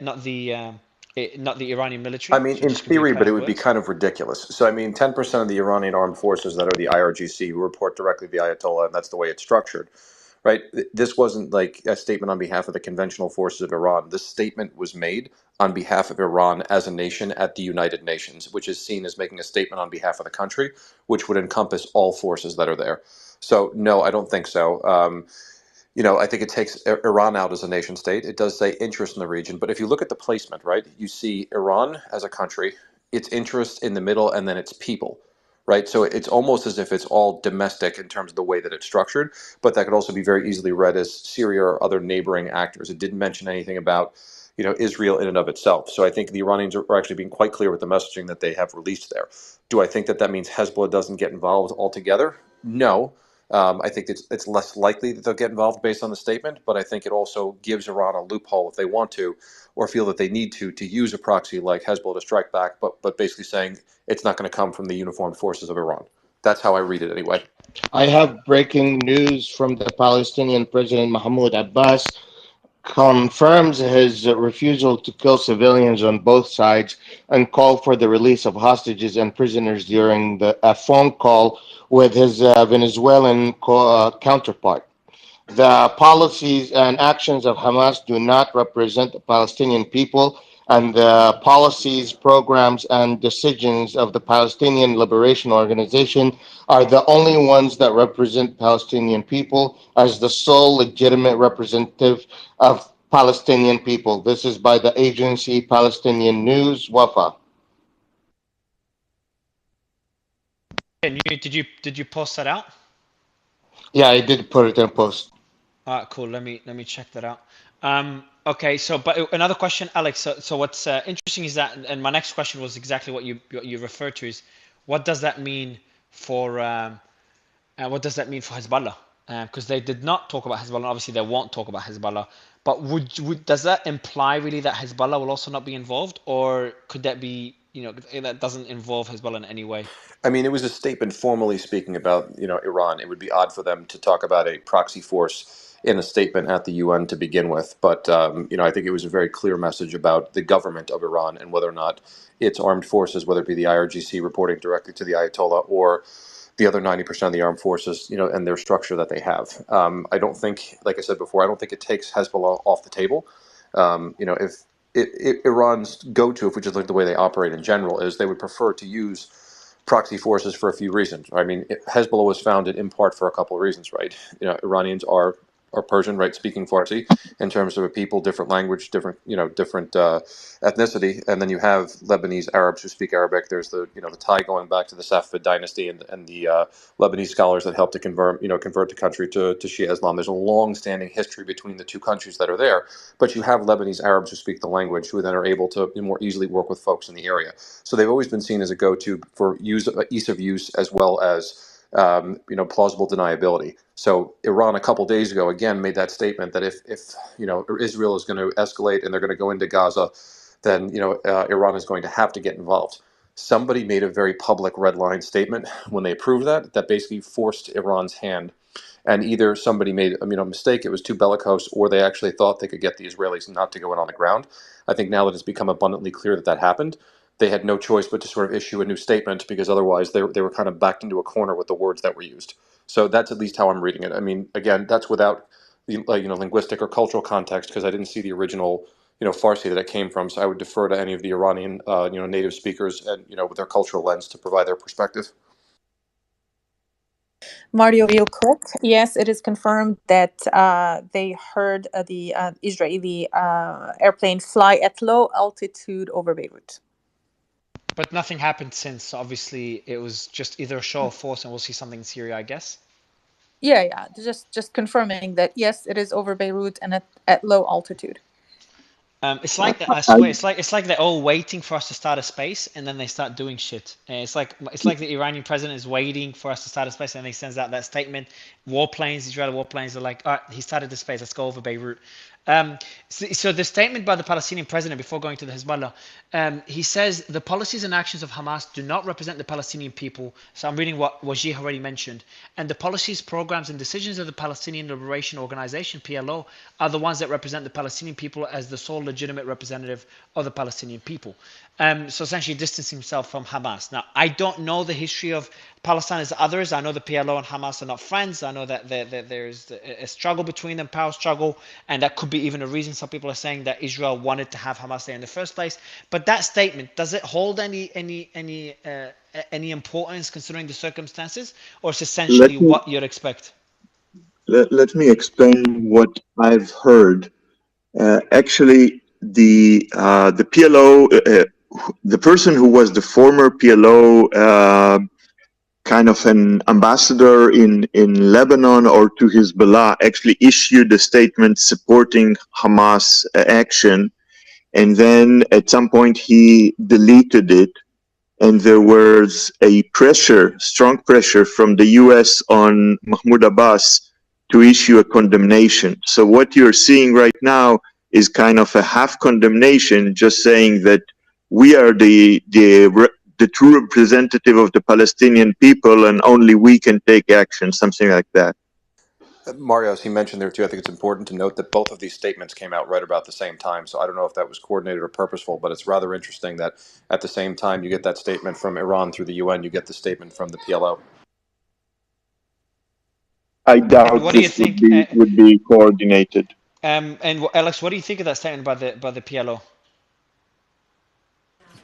S3: not the Iranian military.
S6: I mean,
S3: So
S6: in
S3: just could be
S6: theory, but
S3: petty
S6: it would be
S3: words.
S6: kind of ridiculous. So, I mean, 10% of the Iranian armed forces that are the IRGC who report directly to the Ayatollah, and that's the way it's structured, right? This wasn't like a statement on behalf of the conventional forces of Iran. This statement was made on behalf of Iran as a nation at the United Nations, which is seen as making a statement on behalf of the country, which would encompass all forces that are there. So, no, I don't think so. I think it takes Iran out as a nation state. It does say interest in the region, but if you look at the placement, right, you see Iran as a country, its interest in the middle, and then its people, right? So it's almost as if it's all domestic in terms of the way that it's structured, but that could also be very easily read as Syria or other neighboring actors. It didn't mention anything about, Israel in and of itself. So I think the Iranians are actually being quite clear with the messaging that they have released there. Do I think that that means Hezbollah doesn't get involved altogether? No. I think it's less likely that they'll get involved based on the statement, but I think it also gives Iran a loophole if they want to, or feel that they need to use a proxy like Hezbollah to strike back, but basically saying it's not going to come from the uniformed forces of Iran. That's how I read it anyway.
S5: I have breaking news from the Palestinian President Mahmoud Abbas confirms his refusal to kill civilians on both sides and call for the release of hostages and prisoners during a phone call with his Venezuelan counterpart. The policies and actions of Hamas do not represent the Palestinian people, and the policies, programs, and decisions of the Palestinian Liberation Organization are the only ones that represent Palestinian people as the sole legitimate representative of Palestinian people. This is by the agency Palestinian News, Wafa.
S3: And did you post that out?
S5: Yeah, I did put it in post.
S3: All right, cool. Let me check that out. Okay, so but another question, Alex. So what's interesting is that, and my next question was exactly what you referred to is, what does that mean for what does that mean for Hezbollah? Because they did not talk about Hezbollah. And obviously, they won't talk about Hezbollah. But does that imply really that Hezbollah will also not be involved, or could that be that doesn't involve Hezbollah in any way?
S6: I mean, it was a statement formally speaking about, Iran. It would be odd for them to talk about a proxy force in a statement at the UN to begin with. But, I think it was a very clear message about the government of Iran and whether or not its armed forces, whether it be the IRGC reporting directly to the Ayatollah or the other 90% of the armed forces, and their structure that they have. I don't think, like I said before, I don't think it takes Hezbollah off the table. If Iran's go-to, if we just look at the way they operate in general, is they would prefer to use proxy forces for a few reasons. I mean, Hezbollah was founded in part for a couple of reasons, right? Iranians are Persian, right, speaking Farsi in terms of a people, different language, different ethnicity, and then you have Lebanese Arabs who speak Arabic. There's the tie going back to the Safavid dynasty and the Lebanese scholars that helped to convert the country to Shia Islam. There's a long-standing history between the two countries that are there, but you have Lebanese Arabs who speak the language who then are able to more easily work with folks in the area. So they've always been seen as a go-to for ease of use as well as plausible deniability. So Iran a couple days ago again made that statement that if Israel is going to escalate and they're going to go into Gaza, then Iran is going to have to get involved. Somebody made a very public red line statement when they approved that basically forced Iran's hand. And either somebody made a mistake, it was too bellicose, or they actually thought they could get the Israelis not to go in on the ground. I think now that it's become abundantly clear that that happened, they had no choice but to sort of issue a new statement because otherwise they were kind of backed into a corner with the words that were used. So that's at least how I'm reading it. I mean, again, that's without the linguistic or cultural context because I didn't see the original Farsi that it came from. So I would defer to any of the Iranian native speakers and with their cultural lens to provide their perspective.
S8: Mario, real quick. Yes, it is confirmed that they heard the Israeli airplane fly at low altitude over Beirut.
S3: But nothing happened since. Obviously, it was just either a show of force, and we'll see something in Syria, I guess.
S8: Yeah. Just confirming that yes, it is over Beirut and at low altitude.
S3: It's like I swear, it's like they're all waiting for us to start a space, and then they start doing shit. And it's like the Iranian president is waiting for us to start a space, and then he sends out that statement. Israeli warplanes are like, all right, he started the space. Let's go over Beirut. So the statement by the Palestinian president before going to the Hezbollah, he says the policies and actions of Hamas do not represent the Palestinian people. So I'm reading what Wajih already mentioned. And the policies, programs, and decisions of the Palestinian Liberation Organization, PLO, are the ones that represent the Palestinian people as the sole legitimate representative of the Palestinian people. So essentially distancing himself from Hamas. Now, I don't know the history of Palestine as others. I know the PLO and Hamas are not friends. I know that there's a struggle between them, power struggle, and that could be even a reason some people are saying that Israel wanted to have Hamas there in the first place. But that statement, does it hold any importance considering the circumstances, or it's essentially
S12: Let me
S3: what you'd expect?
S12: let me explain what I've heard. Actually, the PLO, the person who was the former PLO kind of an ambassador in Lebanon or to Hezbollah, actually issued a statement supporting Hamas action, and then at some point he deleted it, and there was a pressure, strong pressure from the US on Mahmoud Abbas to issue a condemnation. So what you're seeing right now is kind of a half condemnation, just saying that we are the true representative of the Palestinian people and only we can take action, something like that.
S6: Mario, as he mentioned there too, I think it's important to note that both of these statements came out right about the same time. So I don't know if that was coordinated or purposeful, but it's rather interesting that at the same time you get that statement from Iran through the UN, you get the statement from the PLO.
S12: I
S3: And
S12: doubt
S3: what do you
S12: this
S3: think?
S12: would be coordinated.
S3: And Alex, what do you think of that statement by the PLO?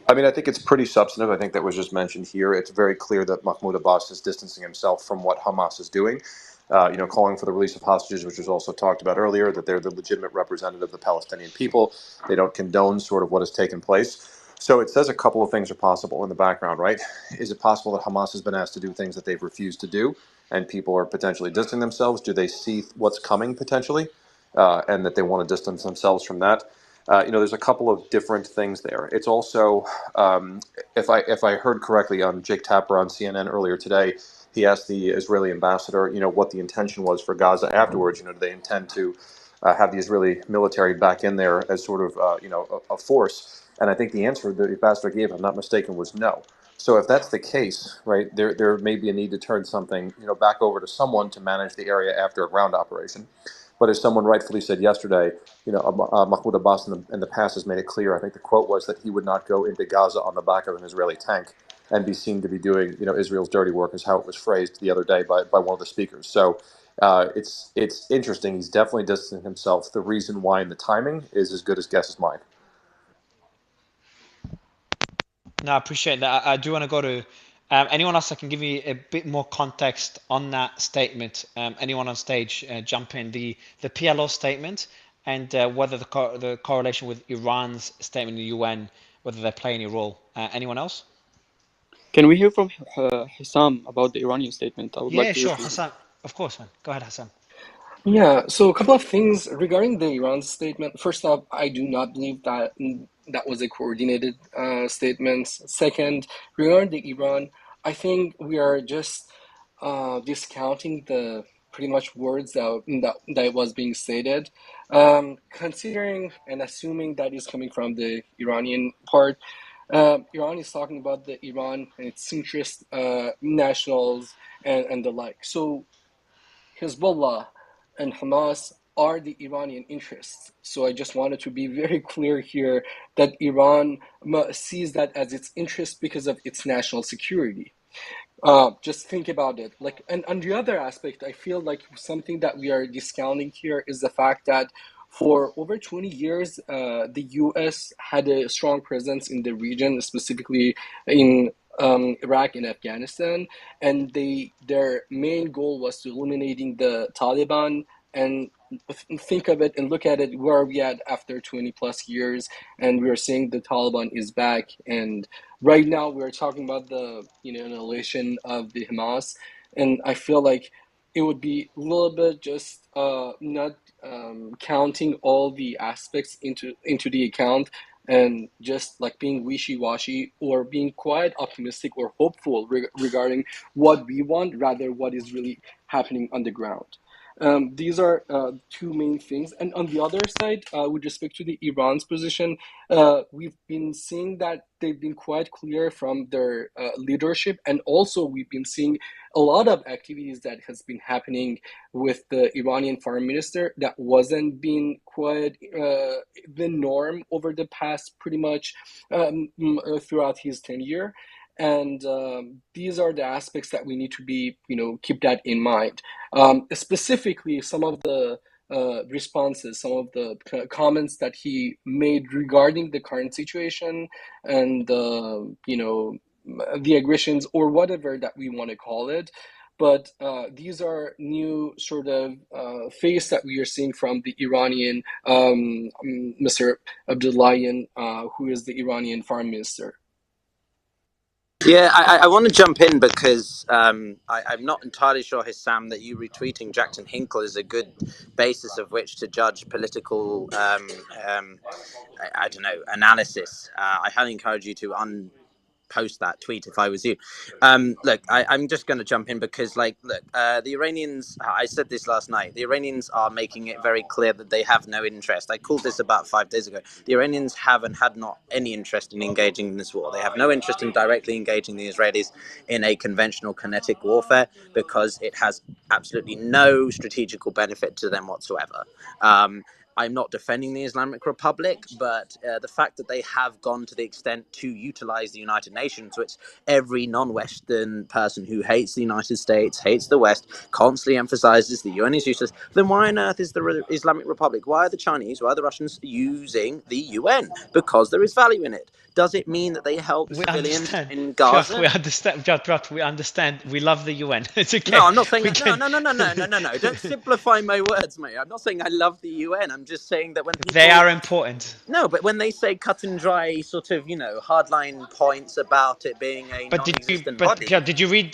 S6: I mean, I think it's pretty substantive. I think that was just mentioned here. It's very clear that Mahmoud Abbas is distancing himself from what Hamas is doing. Calling for the release of hostages, which was also talked about earlier, that they're the legitimate representative of the Palestinian people. They don't condone sort of what has taken place. So it says a couple of things are possible in the background, right? Is it possible that Hamas has been asked to do things that they've refused to do, and people are potentially distancing themselves? Do they see what's coming potentially, and that they want to distance themselves from that? There's a couple of different things there. It's also, if I heard correctly on Jake Tapper on CNN earlier today, he asked the Israeli ambassador, what the intention was for Gaza afterwards. Do they intend to have the Israeli military back in there as sort of, a force? And I think the answer the ambassador gave, if I'm not mistaken, was no. So if that's the case, right, there may be a need to turn something, back over to someone to manage the area after a ground operation. But as someone rightfully said yesterday, Mahmoud Abbas in the past has made it clear. I think the quote was that he would not go into Gaza on the back of an Israeli tank and be seen to be doing, Israel's dirty work, is how it was phrased the other day by one of the speakers. So it's interesting. He's definitely distancing himself. The reason why and the timing is as good as guess as mine.
S3: No, I appreciate that. I do want to go to anyone else that can give me a bit more context on that statement. Anyone on stage, jump in. The PLO statement and whether the correlation with Iran's statement in the UN, whether they play any role. Anyone else?
S1: Can we hear from Hissam about the Iranian statement? I would like
S3: Yeah,
S1: to hear
S3: sure,
S1: from him.
S3: Hassan. Of course, man. Go ahead, Hassan.
S13: Yeah, so a couple of things regarding the Iran statement. First off, I do not believe that that was a coordinated statement. Second, regarding the Iran, I think we are just discounting the pretty much words that was being stated. Considering and assuming that is coming from the Iranian part, Iran is talking about the Iran and its interest, nationals, and the like. So Hezbollah and Hamas are the Iranian interests. So I just wanted to be very clear here that Iran sees that as its interest because of its national security. Just think about it. And on the other aspect, I feel like something that we are discounting here is the fact that for over 20 years, the U.S. had a strong presence in the region, specifically in Iraq and Afghanistan, and their main goal was to eliminating the Taliban. And think of it and look at it, where are we at after 20 plus years, and we are seeing the Taliban is back, and right now we're talking about the annihilation of the Hamas, and I feel like it would be a little bit just not counting all the aspects into the account, and just like being wishy-washy or being quite optimistic or hopeful regarding what we want rather what is really happening on the ground. These are two main things. And on the other side, with respect to the Iran's position, we've been seeing that they've been quite clear from their leadership, and also we've been seeing a lot of activities that has been happening with the Iranian foreign minister that wasn't being quite the norm over the past pretty much throughout his tenure. And these are the aspects that we need to be, keep that in mind. Specifically, some of the responses, some of the comments that he made regarding the current situation and the aggressions or whatever that we want to call it. But these are new sort of face that we are seeing from the Iranian Mr. Abdullahian, who is the Iranian foreign minister.
S14: Yeah, I want to jump in because I'm not entirely sure, Hissam, that you retweeting Jackson Hinkle is a good basis of which to judge political, I don't know, analysis. I highly encourage you to post that tweet if I was you. Look, I'm just going to jump in because, the Iranians, I said this last night, the Iranians are making it very clear that they have no interest. I called this about 5 days ago. The Iranians have and had not any interest in engaging in this war. They have no interest in directly engaging the Israelis in a conventional kinetic warfare because it has absolutely no strategical benefit to them whatsoever. I'm not defending the Islamic Republic, but the fact that they have gone to the extent to utilize the United Nations, which every non-Western person who hates the United States, hates the West, constantly emphasizes the UN is useless, then why on earth is the Islamic Republic, why are the Chinese, why are the Russians using the UN? Because there is value in it. Does it mean that they help civilians in Gaza?
S3: We understand. We understand. We love the UN. It's okay.
S14: No, I'm not saying that. No. Don't simplify my words, mate. I'm not saying I love the UN. I'm just saying that when people...
S3: They are important.
S14: No, but when they say cut and dry sort of, hardline points about it being a non-existent body...
S3: Did you read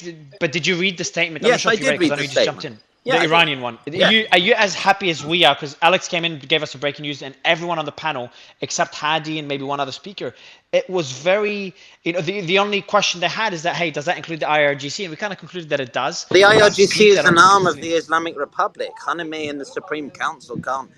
S3: the statement?
S14: Yes, I did read the statement.
S3: The Iranian one.
S14: Yeah.
S3: Are you as happy as we are? Because Alex came in and gave us some breaking news, and everyone on the panel, except Hadi and maybe one other speaker, it was very, the only question they had is that, hey, does that include the IRGC? And we kind of concluded that it does.
S14: The IRGC is an arm of the Islamic Republic. Khamenei and the Supreme Council can't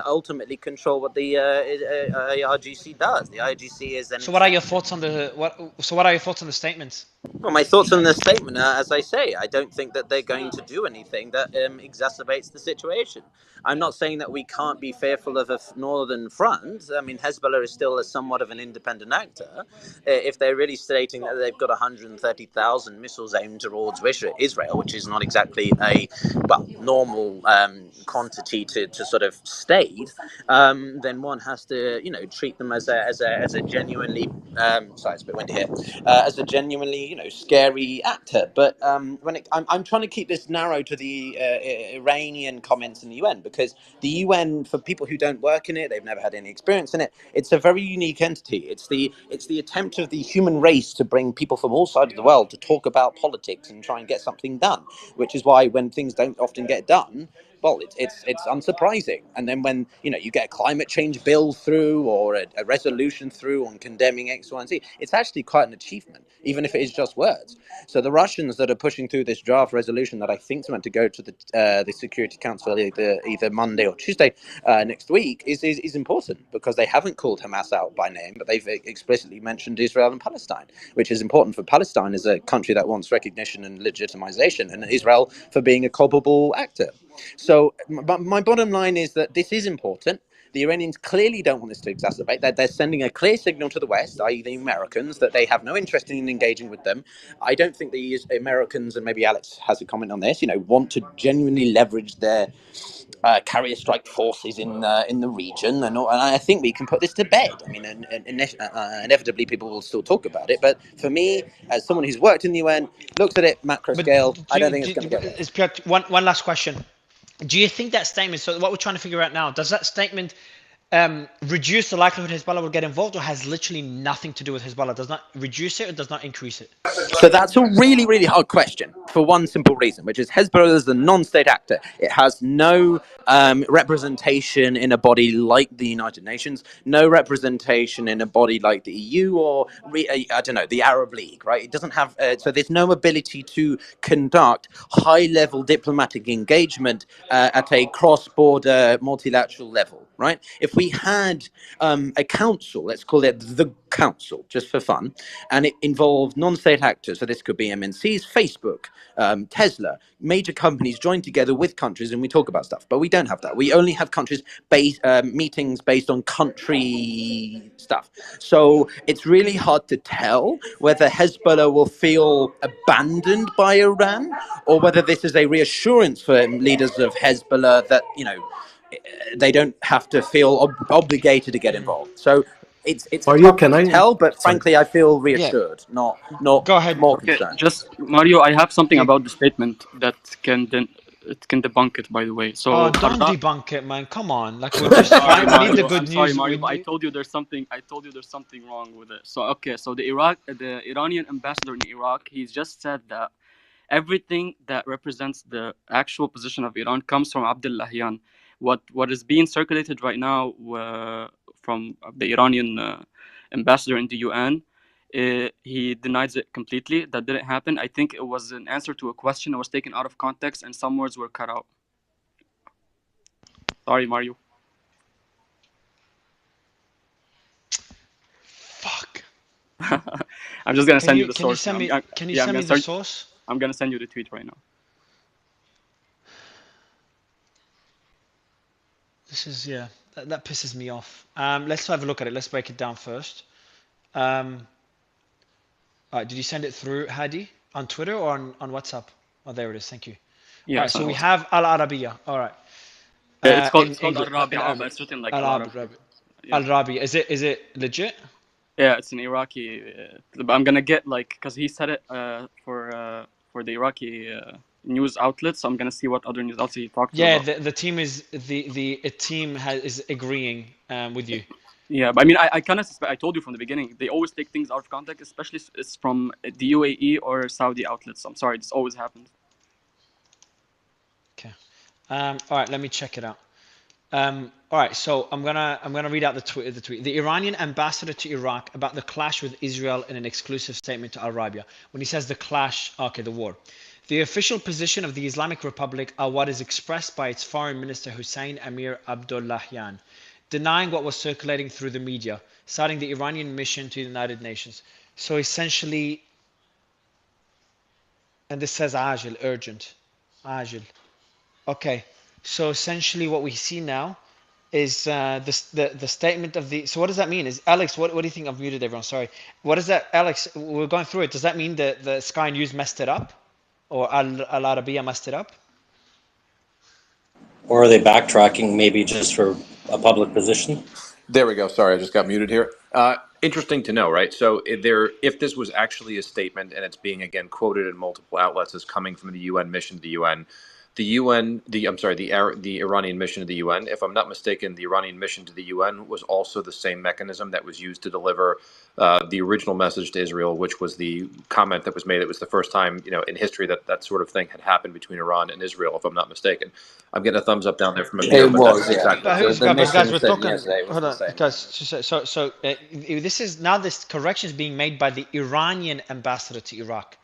S14: ultimately control what the IRGC does. The IRGC is...
S3: So what are your thoughts on the statements?
S14: Well, my thoughts on the statement are, as I say, I don't think that they're going to do anything that exacerbates the situation. I'm not saying that we can't be fearful of a northern front. I mean, Hezbollah is still somewhat of an independent actor. If they're really stating that they've got 130,000 missiles aimed towards Israel, which is not exactly a normal quantity to sort of state, then one has to treat them as a genuinely sorry, it's a bit windy here, as a genuinely scary actor. But I'm trying to keep this narrow to the Iranian comments in the UN, because the UN, for people who don't work in it, they've never had any experience in it, it's a very unique entity. It's the attempt of the human race to bring people from all sides of the world to talk about politics and try and get something done, which is why when things don't often get done, well, it's unsurprising. And then when you get a climate change bill through or a resolution through on condemning X, Y, and Z, it's actually quite an achievement, even if it is just words. So the Russians that are pushing through this draft resolution that I think is meant to go to the Security Council either Monday or Tuesday next week is important, because they haven't called Hamas out by name, but they've explicitly mentioned Israel and Palestine, which is important for Palestine as a country that wants recognition and legitimization, and Israel for being a culpable actor. So my bottom line is that this is important. The Iranians clearly don't want this to exacerbate. They're sending a clear signal to the West, i.e. the Americans, that they have no interest in engaging with them. I don't think the Americans, and maybe Alex has a comment on this, want to genuinely leverage their carrier strike forces in the region. And I think we can put this to bed. I mean, inevitably people will still talk about it. But for me, as someone who's worked in the UN, looks at it macro scale, I don't think it's going to get there.
S3: One last question. Do you think that statement, so what we're trying to figure out now, does that statement reduce the likelihood Hezbollah will get involved, or has literally nothing to do with Hezbollah? Does not reduce it or does not increase it?
S14: So that's a really, really hard question for one simple reason, which is Hezbollah is a non-state actor. It has no representation in a body like the United Nations, no representation in a body like the EU or, I don't know, the Arab League, right? It doesn't have, so there's no ability to conduct high-level diplomatic engagement at a cross-border multilateral level, right? If we had a council, let's call it the council, just for fun, and it involved non-state actors, so this could be MNCs, Facebook, Tesla, major companies joined together with countries, and we talk about stuff. But we don't have that. We only have countries meetings based on country stuff. So it's really hard to tell whether Hezbollah will feel abandoned by Iran, or whether this is a reassurance for leaders of Hezbollah that, you know, they don't have to feel obligated to get involved. So it's
S2: Mario,
S14: tough
S2: can
S14: to
S2: I?
S14: tell, but
S2: Sorry.
S14: frankly, I feel
S3: Yeah.
S14: reassured, not
S3: Go ahead.
S14: more
S1: Okay,
S14: concerned.
S1: just Mario, I have something
S3: Yeah.
S1: about the statement that it can debunk it. By the way, so
S3: Oh, don't
S1: Arda-
S3: debunk it, man. Come on. Like, we're just trying. We need the good
S1: I'm sorry,
S3: news.
S1: Mario, but I told you there's something. I told you there's something wrong with it. So okay, so the Iranian ambassador in Iraq, he's just said that everything that represents the actual position of Iran comes from Abdullahian. What is being circulated right now from the Iranian ambassador in the UN, he denies it completely. That didn't happen. I think it was an answer to a question that was taken out of context and some words were cut out. Sorry, Mario.
S3: Fuck.
S1: I'm just gonna send you the
S3: Can you
S1: source.
S3: send me? Can you
S1: Yeah,
S3: send me the source?
S1: I'm gonna send you the tweet right now.
S3: This is that pisses me off. Let's have a look at it. Let's break it down first. All right, did you send it through Hadi on Twitter or on WhatsApp? Oh, there it is. Thank you.
S1: Yeah,
S3: all right, so we have Al Arabiya. All right.
S1: It's called Al Rabi'a, but it's written like
S3: Al
S1: Arabic.
S3: Al Rabi'a. Is it legit?
S1: Yeah, it's an Iraqi. But I'm gonna get because he said it for the Iraqi news outlets. So I'm gonna see what other news outlets he talked to.
S3: Yeah, the team is the team is agreeing with you.
S1: Yeah, but I mean, I kind of suspect. I told you from the beginning. They always take things out of context, especially it's from the UAE or Saudi outlets. I'm sorry, this always happens.
S3: Okay. All right, let me check it out. All right, so I'm gonna read out the tweet. The Iranian ambassador to Iraq about the clash with Israel in an exclusive statement to Al Arabiya. When he says the clash, okay, the war. The official position of the Islamic Republic are what is expressed by its foreign minister Hussein Amir Abdollahian, denying what was circulating through the media, citing the Iranian mission to the United Nations. So essentially, and this says Ajil, urgent, Ajil. Okay, so essentially what we see now is the statement of the. So what does that mean? Is Alex? What do you think? I've muted everyone. Sorry. What is that, Alex? We're going through it. Does that mean that the Sky News messed it up, or Al Arabiya messed it up?
S2: Or are they backtracking maybe just for a public position?
S6: There we go. Sorry, I just got muted here. Interesting to know, right? So if this was actually a statement and it's being again quoted in multiple outlets as coming from the UN mission to the UN, the Iranian mission to the UN, if I'm not mistaken, the Iranian mission to the UN was also the same mechanism that was used to deliver the original message to Israel, which was the comment that was made. It was the first time, in history that sort of thing had happened between Iran and Israel, if I'm not mistaken. I'm getting a thumbs up down there from Amir,
S14: It
S6: but
S14: was,
S6: that's
S14: yeah.
S6: exactly.
S3: Guys, we're talking.
S14: Yesterday was
S3: Hold
S14: the
S3: on,
S14: same.
S3: guys. So this is now this correction is being made by the Iranian ambassador to Iraq.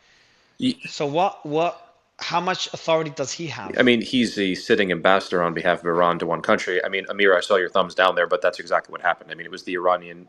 S3: So what? How much authority does he have?
S6: I mean, he's the sitting ambassador on behalf of Iran to one country. I mean, Amir, I saw your thumbs down there, but that's exactly what happened. I mean, it was the Iranian,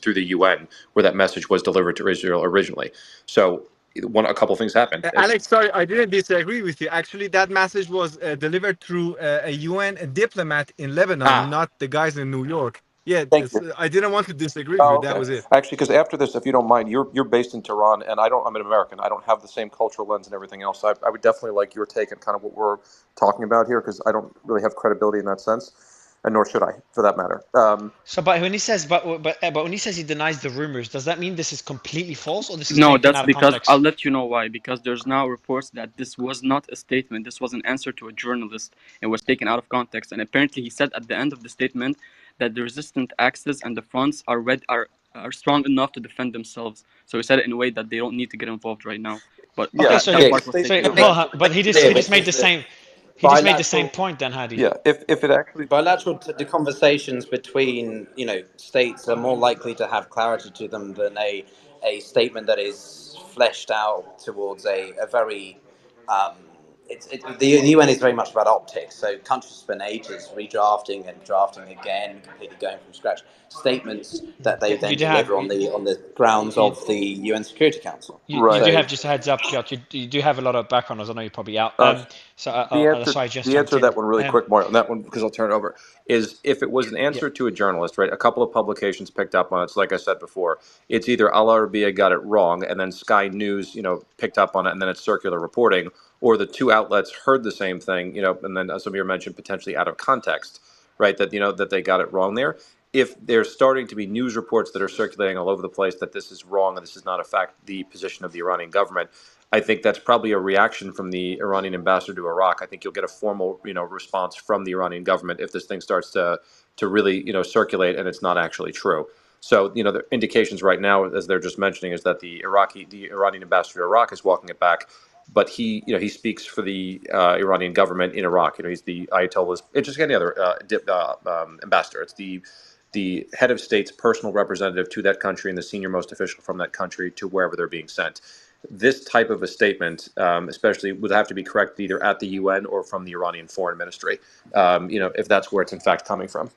S6: through the UN, where that message was delivered to Israel originally. So a couple things happened.
S4: Alex, sorry, I didn't disagree with you. Actually, that message was delivered through a UN diplomat in Lebanon, not the guys in New York. Yeah,
S6: Thank you.
S4: I didn't want to disagree with
S6: Oh,
S4: you.
S6: okay.
S4: That was it.
S6: Actually, because after this, if you don't mind, you're based in Tehran, and I'm an American. I don't have the same cultural lens and everything else. I would definitely like your take on kind of what we're talking about here, because I don't really have credibility in that sense, and nor should I, for that matter.
S3: But when he says when he says he denies the rumors, does that mean this is completely false, or this is
S1: No,
S3: taken
S1: that's
S3: out of
S1: because
S3: context?
S1: I'll let you know why. Because there's now reports that this was not a statement. This was an answer to a journalist. It was taken out of context, and apparently he said at the end of the statement that the resistant axis and the fronts are strong enough to defend themselves. So he said it in a way that they don't need to get involved right now. But
S3: Okay,
S6: Yeah,
S3: so
S1: that
S6: yeah.
S1: part was taken out.
S3: well, but he just made the same. He just made the same
S14: Bilateral,
S3: point then, Hadi.
S6: Yeah, if it actually,
S14: the conversations between states are more likely to have clarity to them than a statement that is fleshed out towards a very the UN is very much about optics. So countries spend ages redrafting and drafting again, completely going from scratch statements that they then
S3: You do have
S14: deliver on the grounds
S3: you,
S14: of the UN Security Council.
S3: you do
S6: right.
S3: have, just a heads up, Piotr. You do have a lot of background noise. I know you're probably out.
S6: Uh,
S3: So
S6: the
S3: that's
S6: answer
S3: why I just
S6: the
S3: jumped
S6: answer to
S3: in.
S6: that one really quick, Mark, on that one, because I'll turn it over, is if it was an
S3: Yeah.
S6: answer to a journalist, right? A couple of publications picked up on it. So like I said before, it's either Al Arabiya got it wrong, and then Sky News, picked up on it, and then it's circular reporting, or the two outlets heard the same thing, and then as Samir mentioned, potentially out of context, right? That that they got it wrong there. If there's starting to be news reports that are circulating all over the place that this is wrong and this is not, in fact, the position of the Iranian government, I think that's probably a reaction from the Iranian ambassador to Iraq. I think you'll get a formal, response from the Iranian government if this thing starts to really, circulate and it's not actually true. So, the indications right now, as they're just mentioning, is that the Iranian ambassador to Iraq is walking it back, but he speaks for the Iranian government in Iraq. He's the Ayatollah's, it's just any other ambassador. It's the head of state's personal representative to that country and the senior most official from that country to wherever they're being sent. This type of a statement, especially, would have to be correct either at the UN or from the Iranian Foreign Ministry, if that's where it's in fact coming from.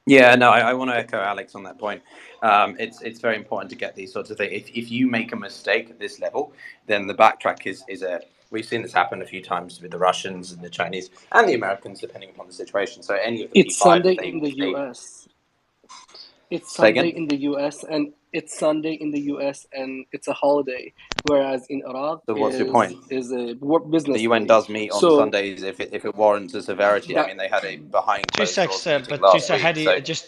S14: Yeah, no, I want to echo Alex on that point. It's very important to get these sorts of things. If you make a mistake at this level, then the backtrack is a. We've seen this happen a few times with the Russians and the Chinese and the Americans, depending upon the situation. So any of the
S13: It's
S14: P5,
S13: Sunday
S14: if
S13: in the
S14: they
S13: US. It's
S14: say
S13: Sunday
S14: again.
S13: in the US and it's Sunday in the US and it's a holiday, whereas in Iraq
S14: So what's your point?
S13: is a
S14: The
S13: business
S14: UN
S13: day.
S14: does meet on
S13: So
S14: Sundays if it warrants a severity. I
S13: that
S14: mean, they had a behind
S3: Two
S14: closed
S3: secs,
S14: doors meeting
S3: but two
S14: last
S3: sec,
S14: week. So
S3: Hadi, just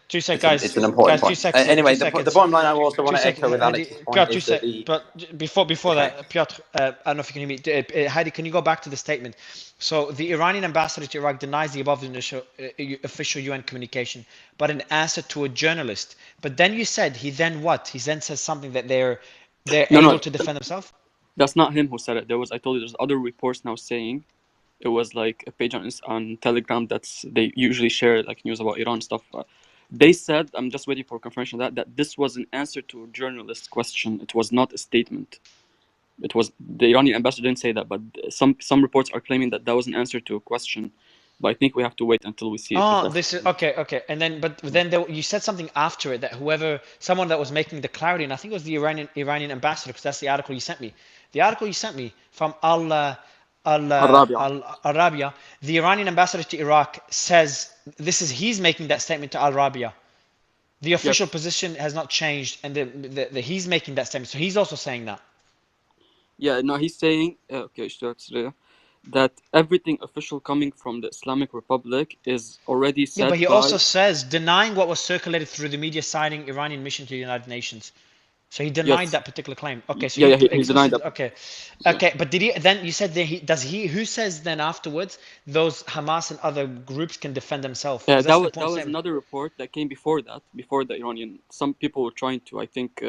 S3: 2 sec,
S14: it's an important
S3: guys, 2
S14: point.
S3: secs,
S14: Anyway,
S3: 2
S14: the
S3: seconds,
S14: bottom line I also want
S3: two
S14: to
S3: sec,
S14: echo with
S3: Hadi,
S14: Alex's point
S3: Piotr, 2
S14: is that
S3: sec,
S14: the
S3: but before
S14: okay.
S3: that, Piotr, I don't know if you can hear me. Hadi, can you go back to the statement? So the Iranian ambassador to Iraq denies the above initial official UN communication, but in answer to a journalist. But then you said he then what? He then says something that they're
S1: No,
S3: able
S1: no,
S3: to defend themselves.
S1: that's not him who said it. I told you, there's other reports now saying it was like a page on Telegram they usually share like news about Iran stuff. They said, I'm just waiting for confirmation of that this was an answer to a journalist's question. It was not a statement. It was the Iranian ambassador didn't say that, but some reports are claiming that was an answer to a question. But I think we have to wait until we see if
S3: Oh,
S1: that's
S3: this is okay. And then, but then you said something after it that someone that was making the clarity, and I think it was the Iranian ambassador, because that's the article you sent me. The article you sent me from
S1: Arabia.
S3: Al Arabiya, the Iranian ambassador to Iraq says he's making that statement to Al Arabiya. The official
S1: Yes.
S3: position has not changed, and he's making that statement, so he's also saying that.
S1: Yeah. No, he's saying okay, that everything official coming from the Islamic Republic is already
S3: Yeah,
S1: said
S3: but he
S1: by.
S3: also says denying what was circulated through the media citing Iranian mission to the United Nations. So he denied
S1: Yes.
S3: that particular claim. Okay, so
S1: Yeah,
S3: you
S1: yeah. He denied
S3: explicitly
S1: that.
S3: okay,
S1: Yeah.
S3: okay. But did he then? You said that who says then afterwards those Hamas and other groups can defend themselves? Because that's an
S1: That
S3: important
S1: was
S3: statement.
S1: another report that came before that, before the Iranian. Some people were trying to, I think,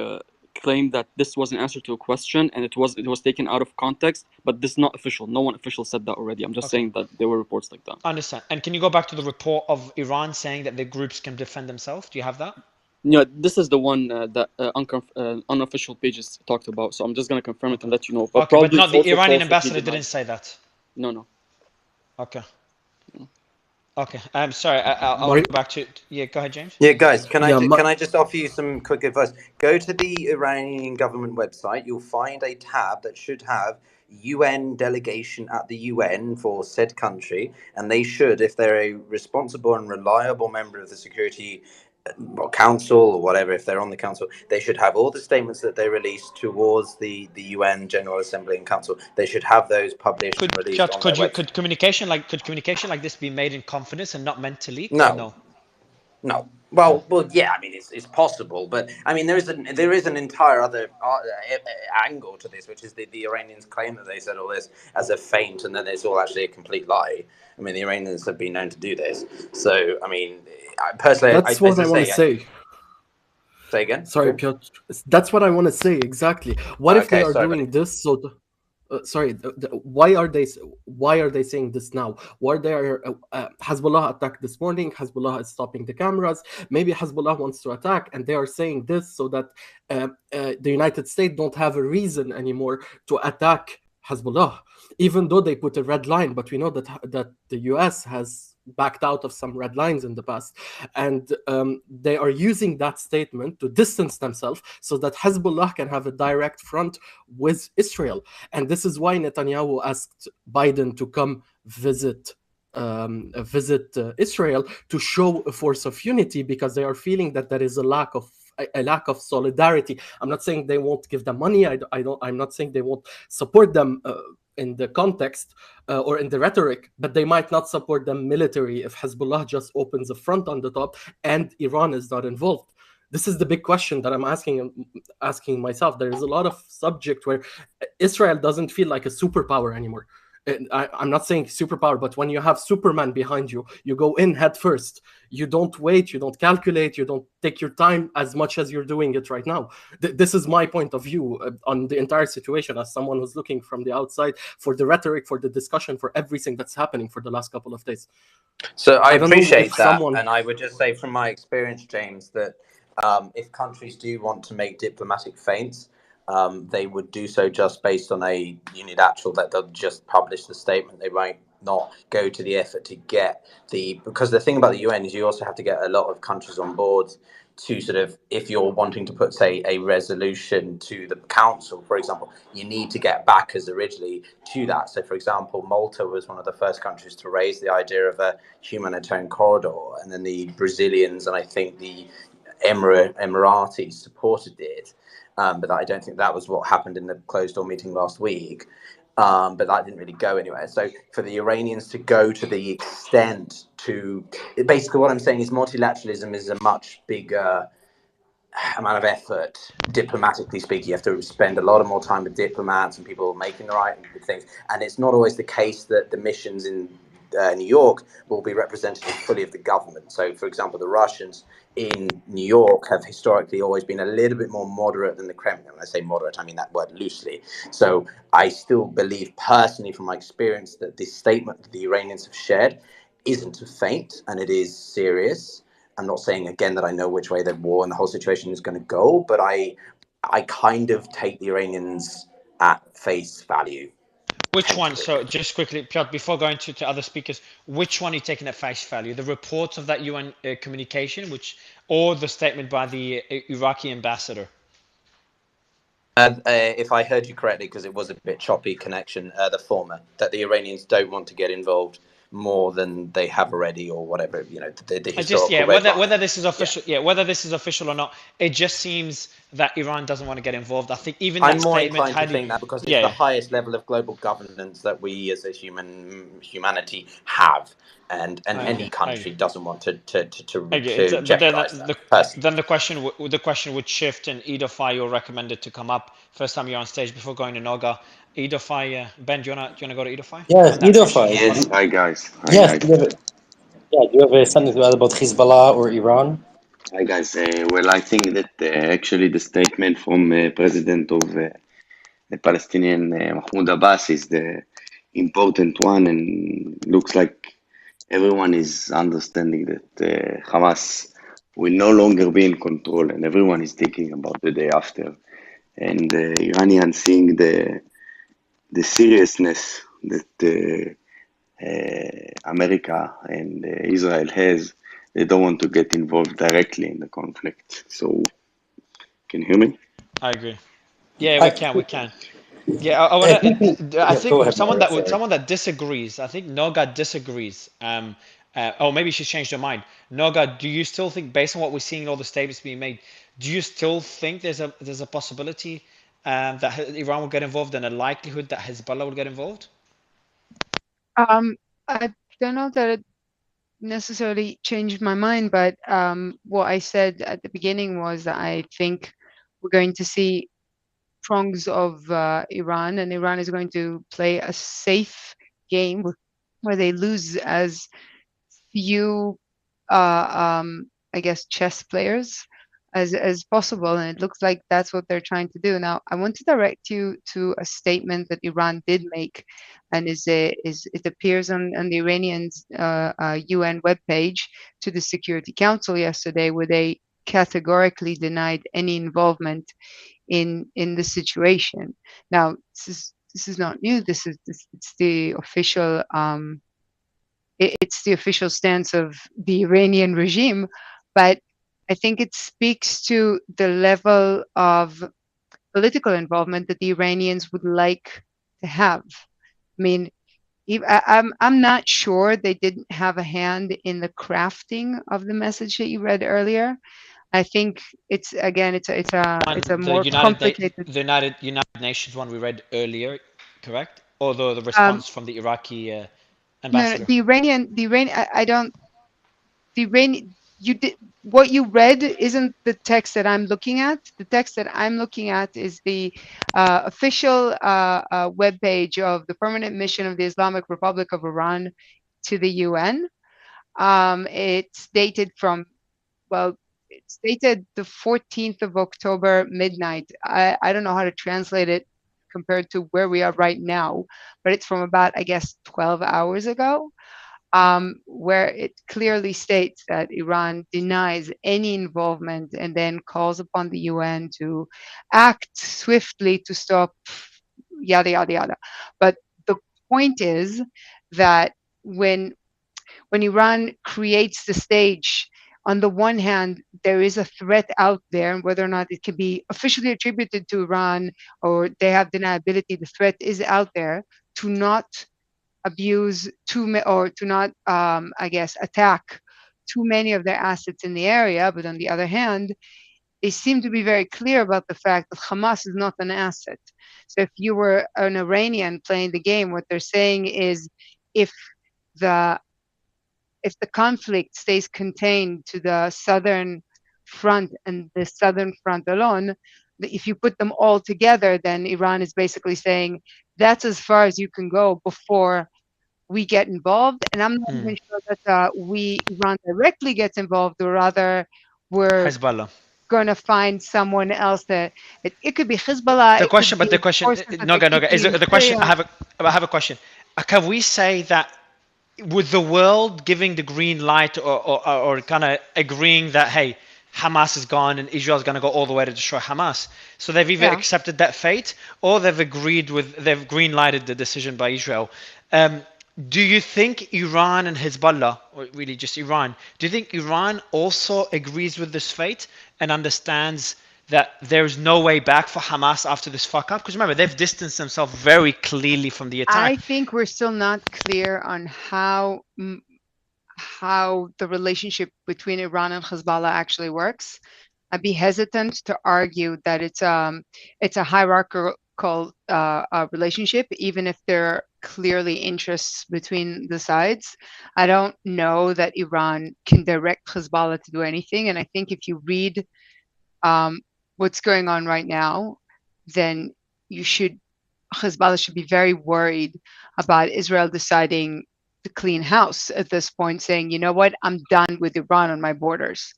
S1: claim that this was an answer to a question, and it was taken out of context. But this is not official. No one official said that already. I'm just
S3: Okay,
S1: saying that there were reports like that.
S3: I understand. And can you go back to the report of Iran saying that the groups can defend themselves? Do you have that?
S1: Yeah, this is the one that unofficial pages talked about. So I'm just gonna confirm it
S3: Okay.
S1: and let you know. But
S3: Okay, but
S1: probably
S3: not
S1: it's
S3: the
S1: also
S3: Iranian
S1: false if he
S3: ambassador
S1: denied
S3: didn't
S1: it.
S3: say that.
S1: No, no.
S3: Okay. Okay. I'm sorry. I'll
S10: Mario,
S3: go back to yeah. Go ahead, James.
S14: Yeah, guys,
S10: yeah,
S14: can I just offer you some quick advice? Go to the Iranian government website. You'll find a tab that should have UN delegation at the UN for said country, and they should, if they're a responsible and reliable member of the Security Council or whatever, if they're on the council, they should have all the statements that they release towards the UN General Assembly and Council. They should have those published and released on their website.
S3: Could communication like this be made in confidence and not meant to leak, or
S14: No,
S3: no?
S14: no. Well, yeah. I mean, it's possible, but I mean, there is an entire other angle to this, which is the Iranians claim that they said all this as a feint, and then it's all actually a complete lie. I mean, the Iranians have been known to do this. So, I mean, personally,
S15: That's what
S14: as
S15: I
S14: I
S15: want to
S14: say,
S15: say.
S14: say again.
S15: Sorry,
S14: Cool.
S15: Piotr. That's what I want to say exactly. What if they
S14: Okay,
S15: are
S14: sorry, buddy.
S15: doing this? So, sorry. Why are they saying this now? Why they are Hezbollah attacked this morning? Hezbollah is stopping the cameras. Maybe Hezbollah wants to attack, and they are saying this so that the United States don't have a reason anymore to attack Hezbollah, even though they put a red line. But we know that the U.S. has backed out of some red lines in the past, and they are using that statement to distance themselves so that Hezbollah can have a direct front with Israel. And this is why Netanyahu asked Biden to come visit Israel to show a force of unity, because they are feeling that there is a lack of solidarity. I'm not saying they won't give them money. I'm not saying they won't support them in the context or in the rhetoric, but they might not support them military if Hezbollah just opens a front on the top and Iran is not involved. This is the big question that I'm asking myself. There is a lot of subject where Israel doesn't feel like a superpower anymore. I'm not saying superpower, but when you have Superman behind you, you go in head first. You don't wait, you don't calculate, you don't take your time as much as you're doing it right now. This is my point of view on the entire situation as someone who's looking from the outside for the rhetoric, for the discussion, for everything that's happening for the last couple of days.
S14: So I
S15: don't know if
S14: appreciate that,
S15: someone.
S14: and I would just say from my experience, James, that if countries do want to make diplomatic feints, they would do so just based on a unilateral, that they'll just publish the statement. They won't not go to the effort to get because the thing about the UN is you also have to get a lot of countries on board to sort of, if you're wanting to put, say, a resolution to the council, for example, you need to get backers originally to that. So, for example, Malta was one of the first countries to raise the idea of a humanitarian corridor, and then the Brazilians and I think the Emiratis supported it. But I don't think that was what happened in the closed door meeting last week. But that didn't really go anywhere. So for the Iranians to go to the extent to, basically what I'm saying is multilateralism is a much bigger amount of effort, diplomatically speaking. You have to spend a lot of more time with diplomats and people making the right things. And it's not always the case that the missions in New York will be representative fully of the government. So, for example, the Russians in New York have historically always been a little bit more moderate than the Kremlin. When I say moderate, I mean that word loosely. So I still believe personally from my experience that this statement that the Iranians have shared isn't a feint, and it is serious. I'm not saying again that I know which way the war and the whole situation is going to go, but I kind of take the Iranians at face value.
S3: Which one? So just quickly, Piotr, before going to other speakers, which one are you taking at face value? The reports of that UN communication, or the statement by the Iraqi ambassador?
S14: If I heard you correctly, because it was a bit choppy connection, the former, that the Iranians don't want to get involved more than they have already, or whatever, the historical
S3: whether this is official, whether this is official or not, it just seems that Iran doesn't want to get involved. I think even
S14: I'm
S3: that
S14: more
S3: statement,
S14: inclined to think that because it's the highest level of global governance that we as a humanity have, and any country doesn't want to jeopardize that.
S3: Then the question would shift, and Edify, you're recommended to come up first time you're on stage before going to Noga. Edify, Ben, do you wanna go to Edify?
S2: Yes, Edify.
S16: Yes, hi guys.
S2: Yes, do you have something to add about Hezbollah or Iran?
S16: Hi guys. Well, I think that actually the statement from President of the Palestinian Mahmoud Abbas is the important one, and looks like everyone is understanding that Hamas will no longer be in control, and everyone is thinking about the day after. And Iranians seeing the seriousness that America and Israel has, they don't want to get involved directly in the conflict. So, can you hear me?
S3: I agree. Yeah, we can. Yeah, I think someone that disagrees. I think Noga disagrees. Oh, maybe she's changed her mind. Noga, do you still think, based on what we're seeing, all the statements being made, do you still think there's a possibility that Iran will get involved, and a likelihood that Hezbollah will get involved?
S17: I don't know that necessarily changed my mind, but what I said at the beginning was that I think we're going to see prongs of Iran, and Iran is going to play a safe game where they lose as few, I guess, chess players as possible, and it looks like that's what they're trying to do. Now, I want to direct you to a statement that Iran did make, and is it appears on the Iranian UN webpage to the Security Council yesterday, where they categorically denied any involvement in the situation. Now, this is not new. It's the official it's the official stance of the Iranian regime, but I think it speaks to the level of political involvement that the Iranians would like to have. I mean, I'm not sure they didn't have a hand in the crafting of the message that you read earlier. I think it's again, it's a more complicated.
S3: The United Nations one we read earlier, correct? Or the
S17: Um,
S3: response from the Iraqi
S17: no,
S3: ambassador.
S17: the Iranian. I don't. The Iranian. You did what you read isn't the text that I'm looking at. The text that I'm looking at is the official webpage of the Permanent Mission of the Islamic Republic of Iran to the UN. It's dated from, well, it's dated the 14th of October, midnight. I don't know how to translate it compared to where we are right now, but it's from about, I guess, 12 hours ago, where it clearly states that Iran denies any involvement and then calls upon the UN to act swiftly to stop yada, yada, yada. But the point is that when Iran creates the stage, on the one hand, there is a threat out there, and whether or not it can be officially attributed to Iran or they have deniability, the threat is out there to not abuse or to not, I guess, attack too many of their assets in the area. But on the other hand, they seem to be very clear about the fact that Hamas is not an asset. So if you were an Iranian playing the game, what they're saying is if the conflict stays contained to the southern front and the southern front alone, if you put them all together, then Iran is basically saying that's as far as you can go before we get involved. And I'm not even sure that Iran directly gets involved, or rather, we're
S3: Hezbollah.
S17: going to find someone else that it could be Hezbollah,
S3: The
S17: it could
S3: question, but
S17: be
S3: the question,
S17: forces that they
S3: Noga, is
S17: keeping in
S3: the question?
S17: Syria.
S3: I have a question. Can we say that with the world giving the green light, or kind of agreeing that hey, Hamas is gone and Israel is going to go all the way to destroy Hamas, so they've either
S17: Yeah.
S3: accepted that fate or they've green lighted the decision by Israel. Do you think Iran and Hezbollah, or really just Iran, do you think Iran also agrees with this fate and understands that there's no way back for Hamas after this fuck up? Because remember, they've distanced themselves very clearly from the attack.
S17: I think we're still not clear on how the relationship between Iran and Hezbollah actually works. I'd be hesitant to argue that it's a hierarchical relationship, even if there are clearly interests between the sides. I don't know that Iran can direct Hezbollah to do anything, and I think if you read what's going on right now, then Hezbollah should be very worried about Israel deciding to clean house at this point, saying, you know what, I'm done with Iran on my borders.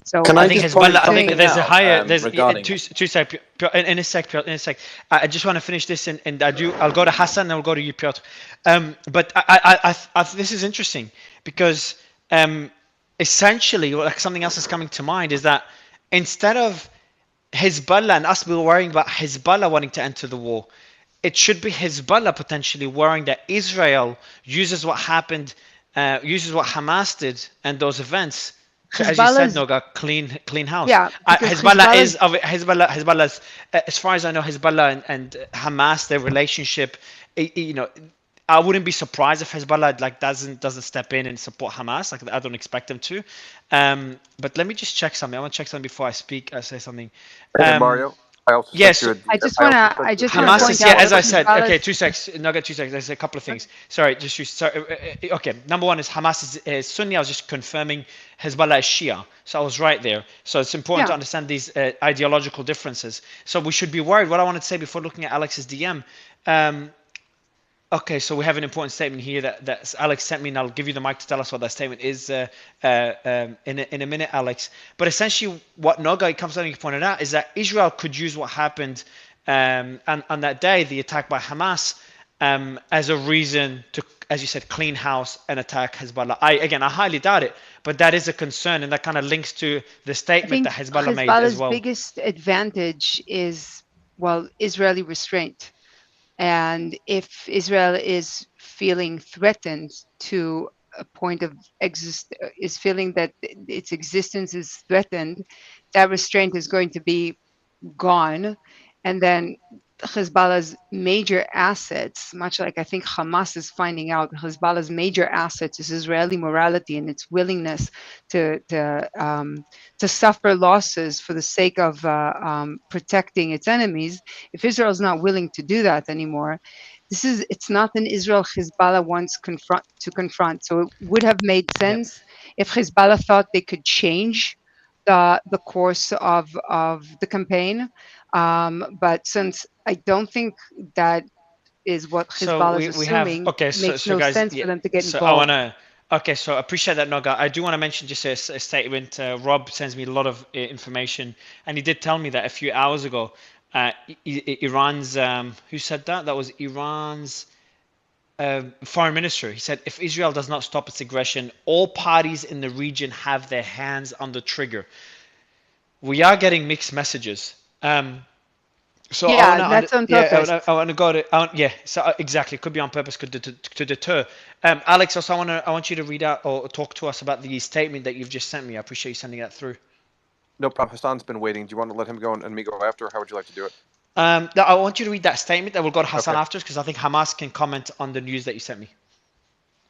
S17: So
S14: Can
S3: I
S14: I
S3: think
S14: just point
S3: Hezbollah. I think
S14: something
S3: there's a
S14: out
S3: higher. There's
S14: regarding
S3: two sec. In a sec. In a sec. I just want to finish this, and I'll go to Hassan, and I'll go to you, Piotr. But this is interesting because essentially, like something else is coming to mind is that instead of Hezbollah and us worrying about Hezbollah wanting to enter the war, it should be Hezbollah potentially worrying that Israel uses what happened, uses what Hamas did and those events to, as you said, Noga, clean house.
S17: Yeah,
S3: Hezbollah's, as far as I know, Hezbollah and Hamas, their relationship, I wouldn't be surprised if Hezbollah doesn't step in and support Hamas. Like, I don't expect them to. But let me just check something. I want to check something before I say something.
S6: Hey, Mario. I also
S3: Yes.
S6: sent you.
S17: I just
S6: I
S17: want
S6: also
S17: to
S6: sent
S17: I
S6: you a
S17: just want to
S3: Hamas
S6: screenshot
S3: is,
S17: point
S3: yeah,
S17: out
S3: as
S17: that
S3: I said,
S17: Hezbollah.
S3: okay, 2 seconds, no, get 2 seconds. There's a couple of things. Sorry, sorry, okay, number one is Hamas is Sunni. I was just confirming Hezbollah is Shia. So I was right there. So it's important to
S17: Yeah,
S3: understand these ideological differences. So we should be worried. What I wanted to say before looking at Alex's DM, um, okay, so we have an important statement here that Alex sent me, and I'll give you the mic to tell us what that statement is in a minute, Alex. But essentially, what Nogai comes down and pointed out is that Israel could use what happened on that day, the attack by Hamas, as a reason to, as you said, clean house and attack Hezbollah. I highly doubt it, but that is a concern, and that kind of links to the
S17: I
S3: statement
S17: think
S3: that Hezbollah made as
S17: Hezbollah's
S3: well.
S17: biggest advantage is, well, Israeli restraint. And if Israel is feeling threatened to a point of is feeling that its existence is threatened, that restraint is going to be gone. And then Hezbollah's major assets, much like I think Hamas is finding out, Hezbollah's major assets is Israeli morality and its willingness to suffer losses for the sake of protecting its enemies. If Israel is not willing to do that anymore, it's not an Israel Hezbollah wants to confront. So it would have made
S3: Yep.
S17: sense if Hezbollah thought they could change the course of the campaign. But since I don't think that is what
S3: So
S17: Hezbollah is
S3: we have,
S17: assuming,
S3: okay,
S17: it makes
S3: so
S17: no
S3: guys,
S17: sense
S3: yeah,
S17: for them to get
S3: so I
S17: involved.
S3: wanna, okay, so I appreciate that, Noga. I do want to mention just a statement. Rob sends me a lot of information, and he did tell me that a few hours ago, Iran's who said that? That was Iran's foreign minister. He said, if Israel does not stop its aggression, all parties in the region have their hands on the trigger. We are getting mixed messages. So I
S17: Yeah,
S3: wanna,
S17: that's on
S3: yeah,
S17: purpose.
S3: I wanna go to, yeah. So exactly, could be on purpose, could to deter. Alex, also I want you to read out or talk to us about the statement that you've just sent me. I appreciate you sending that through.
S6: No problem. Hassan's been waiting. Do you want to let him go and me go after? Or how would you like to do it?
S3: I want you to read that statement. That will go to Hassan
S6: Okay.
S3: after, because I think Hamas can comment on the news that you sent me.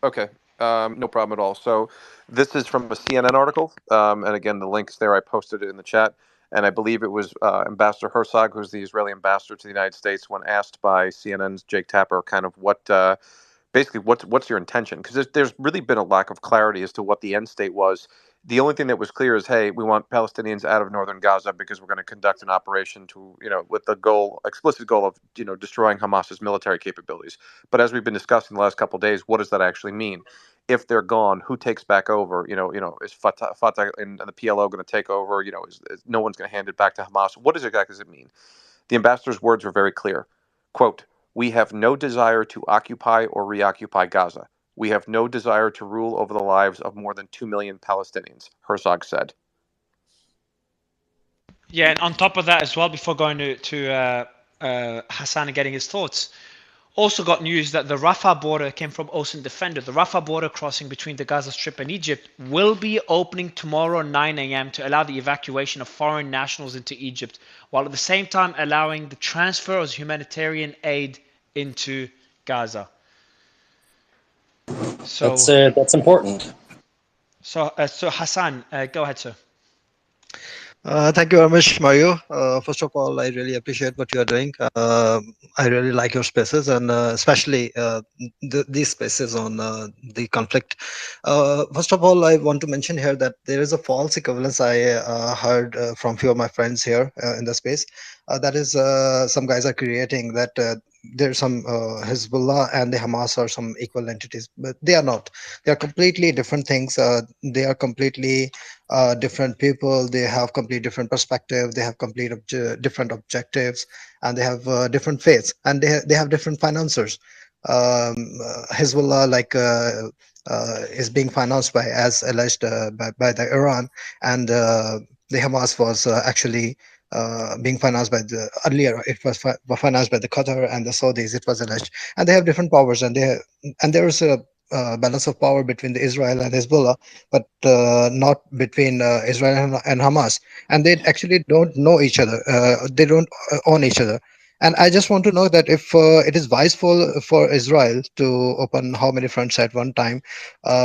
S6: Okay. No problem at all. So this is from a CNN article, and again, the link's there. I posted it in the chat, and I believe it was Ambassador Herzog, who's the Israeli ambassador to the United States, when asked by CNN's Jake Tapper, kind of basically what's your intention? Because there's really been a lack of clarity as to what the end state was. The only thing that was clear is, hey, we want Palestinians out of northern Gaza because we're going to conduct an operation to, with the explicit goal of, destroying Hamas's military capabilities. But as we've been discussing the last couple of days, what does that actually mean? If they're gone, who takes back over? Is Fatah and the PLO going to take over? Is no one's going to hand it back to Hamas? What exactly does it mean? The ambassador's words were very clear. Quote, we have no desire to occupy or reoccupy Gaza. We have no desire to rule over the lives of more than 2 million Palestinians, Herzog said.
S3: Yeah, and on top of that as well, before going to Hassan and getting his thoughts, also got news that the Rafah border came from Ocean Defender. The Rafah border crossing between the Gaza Strip and Egypt will be opening tomorrow 9 a.m. to allow the evacuation of foreign nationals into Egypt, while at the same time allowing the transfer of humanitarian aid into Gaza. So
S2: That's important.
S3: So Hassan, go ahead, sir.
S18: Thank you very much, Mario. First of all, I really appreciate what you are doing. I really like your spaces, and especially these spaces on the conflict. First of all, I want to mention here that there is a false equivalence I heard from few of my friends here in the space. That is, some guys are creating that there's some Hezbollah and the Hamas are some equal entities, but they are not. They are completely different things. They are completely different people. They have complete different perspective. They have complete different objectives, and they have different faiths, and they have different financiers. Hezbollah, is being financed by, as alleged, by the Iran, and the Hamas was actually being financed by earlier it was financed by the Qatar and the Saudis, it was alleged, and they have different powers, and there is a balance of power between the Israel and Hezbollah, but not between Israel and Hamas, and they actually don't know each other. They don't own each other, And I just want to know that if it is wise for Israel to open how many fronts at one time,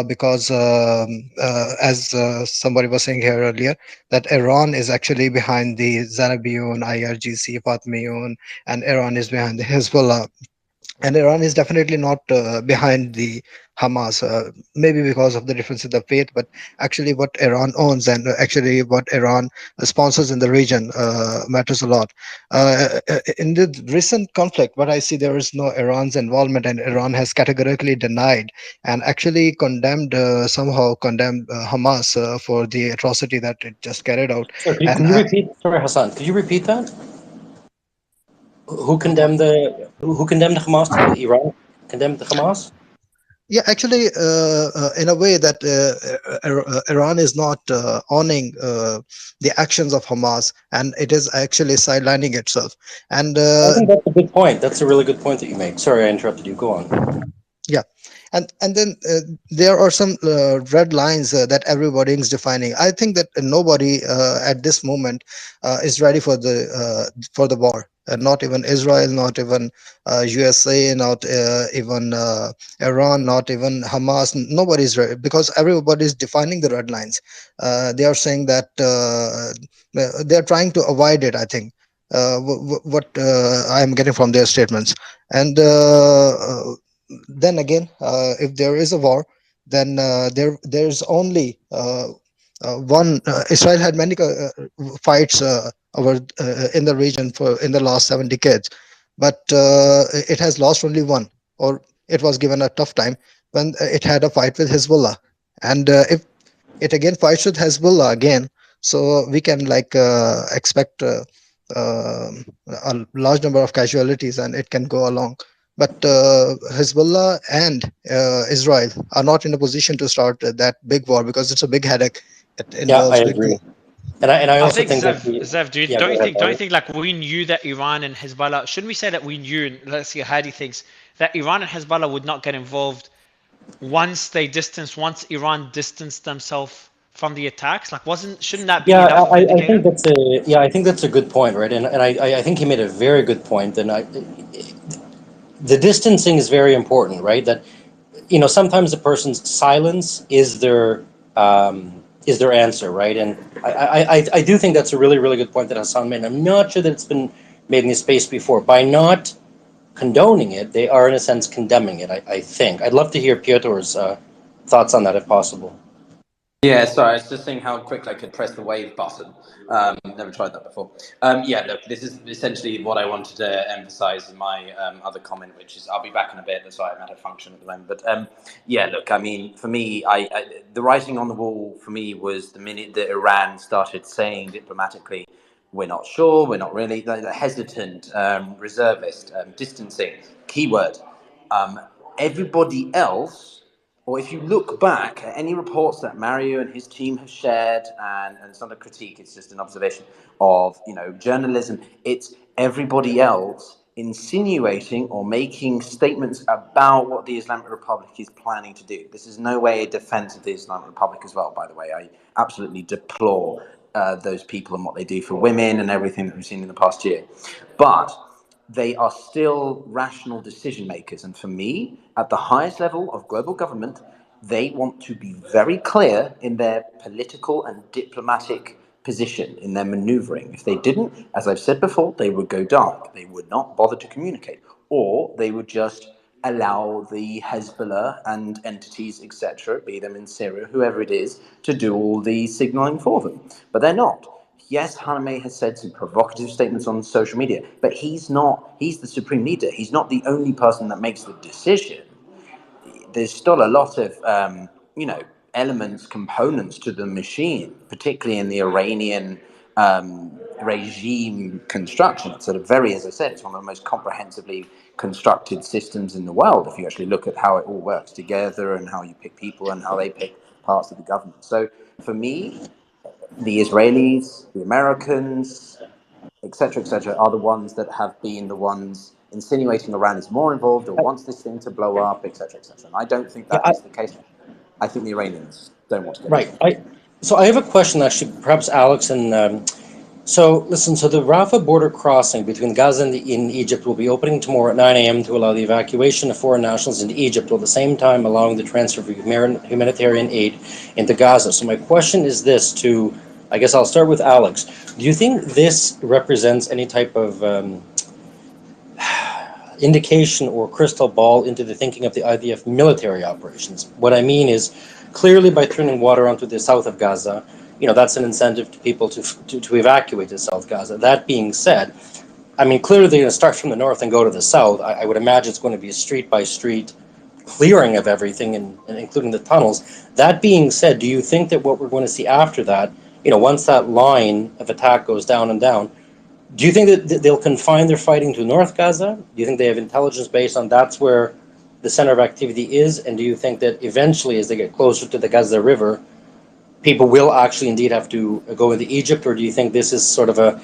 S18: because as somebody was saying here earlier, that Iran is actually behind the Zanabiyun, IRGC, Fatmiyun, and Iran is behind the Hezbollah. And Iran is definitely not behind the Hamas, maybe because of the difference in the faith, but actually what Iran owns and actually what Iran sponsors in the region matters a lot. In the recent conflict, what I see, there is no Iran's involvement, and Iran has categorically denied and actually condemned, somehow condemned Hamas for the atrocity that it just carried out.
S2: Sorry,
S18: And
S2: could you repeat? Sorry, Hassan. Could you repeat that? Who condemned Hamas? Iran condemned the Hamas?
S18: yeah, actually, in a way that Iran is not owning the actions of Hamas, and it is actually sidelining itself. And
S2: I think that's a good point. That's a really good point that you make. Sorry, I interrupted you. Go on.
S18: yeah, and then there are some red lines that everybody is defining. I think that nobody at this moment is ready for the war. Not even Israel, not even USA, not even Iran, not even Hamas. Nobody is ready because everybody is defining the red lines. They are saying that they are trying to avoid it. I think what I am getting from their statements, and then again, if there is a war, then there's only one. Israel had many fights over in the region for in the last 7 decades, but it has lost only one, or it was given a tough time when it had a fight with Hezbollah, and if it again fights with Hezbollah again, so we can like expect a large number of casualties, and it can go along. But Hezbollah and Israel are not in a position to start that big war because it's a big headache. It
S2: Yeah, I
S18: involves big.
S2: agree. And I
S3: I
S2: also
S3: think
S2: think that
S3: Zev,
S2: yeah,
S3: don't
S2: go
S3: you
S2: ahead,
S3: think? Don't you
S2: Barry.
S3: think like we knew that Iran and Hezbollah? Shouldn't we say that we knew? And let's see, Hadi thinks that Iran and Hezbollah would not get involved once Iran distanced themselves from the attacks. Like, wasn't shouldn't that be
S2: Yeah,
S3: enough of
S2: I think
S3: indicator?
S2: I think that's a good point, right? And I think he made a very good point. And the distancing is very important, right? That sometimes a person's silence is their answer, right? And I do think that's a really really good point that Hassan made. I'm not sure that it's been made in this space before. By not condoning it, they are in a sense condemning it. I think. I'd love to hear Piotr's thoughts on that if possible.
S14: Yeah, sorry, I was just seeing how quick I could press the wave button. Never tried that before. Yeah, look, this is essentially what I wanted to emphasize in my other comment, which is I'll be back in a bit. That's why I'm at a function at the moment. But yeah, look, I mean, for me, the writing on the wall for me was the minute that Iran started saying diplomatically, we're not sure, we're not really hesitant, reservist, distancing, keyword. Um, Everybody else, or if you look back at any reports that Mario and his team have shared, and it's not a critique, it's just an observation of journalism. It's everybody else insinuating or making statements about what the Islamic Republic is planning to do. This is no way a defense of the Islamic Republic as well, by the way. I absolutely deplore those people and what they do for women and everything that we've seen in the past year. But they are still rational decision makers. And for me, at the highest level of global government, they want to be very clear in their political and diplomatic position, in their maneuvering. If they didn't, as I've said before, they would go dark. They would not bother to communicate, or they would just allow the Hezbollah and entities, etc., be them in Syria, whoever it is, to do all the signaling for them. But they're not. Yes, Haname has said some provocative statements on social media, but he's the supreme leader. He's not the only person that makes the decision. There's still a lot of, elements, components to the machine, particularly in the Iranian regime construction. It's sort of very, as I said, it's one of the most comprehensively constructed systems in the world. If you actually look at how it all works together and how you pick people and how they pick parts of the government. So for me, the Israelis, the Americans, etc., are the ones that have been the ones insinuating Iran is more involved or wants this thing to blow up, etc. And I don't think
S2: Yeah,
S14: that is the case. I think the Iranians don't want to get
S2: right.
S14: involved.
S2: So I have a question actually, perhaps Alex and So, listen, so the Rafah border crossing between Gaza and in Egypt will be opening tomorrow at 9 a.m. to allow the evacuation of foreign nationals into Egypt, while at the same time allowing the transfer of humanitarian aid into Gaza. So, my question is this to, I guess I'll start with Alex. Do you think this represents any type of indication or crystal ball into the thinking of the IDF military operations? What I mean is, clearly by turning water onto the south of Gaza, that's an incentive to people to evacuate to South Gaza. That being said, I mean, clearly they're going to start from the north and go to the south. I would imagine it's going to be a street by street clearing of everything, and including the tunnels. That being said, do you think that what we're going to see after that, once that line of attack goes down and down, do you think that they'll confine their fighting to North Gaza? Do you think they have intelligence based on that's where the center of activity is? And do you think that eventually, as they get closer to the Gaza River, people will actually indeed have to go into Egypt? Or do you think this is sort of a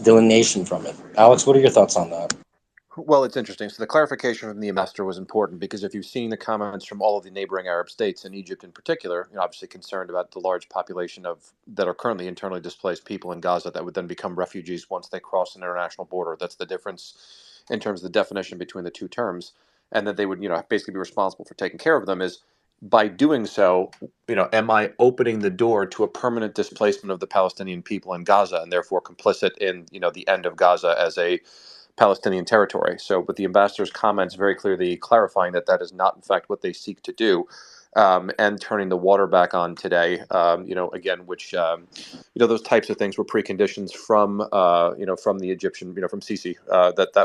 S2: delineation from it? Alex, what are your thoughts on that?
S6: Well, it's interesting. So the clarification from the ambassador was important because if you've seen the comments from all of the neighboring Arab states and Egypt in particular, obviously concerned about the large population of that are currently internally displaced people in Gaza that would then become refugees once they cross an international border. That's the difference in terms of the definition between the two terms, and that they would, basically be responsible for taking care of them. Is by doing so, am I opening the door to a permanent displacement of the Palestinian people in Gaza and therefore complicit in, the end of Gaza as a Palestinian territory? So, with the ambassador's comments very clearly clarifying that that is not, in fact, what they seek to do, and turning the water back on today, again, which, those types of things were preconditions from, from the Egyptian, from Sisi,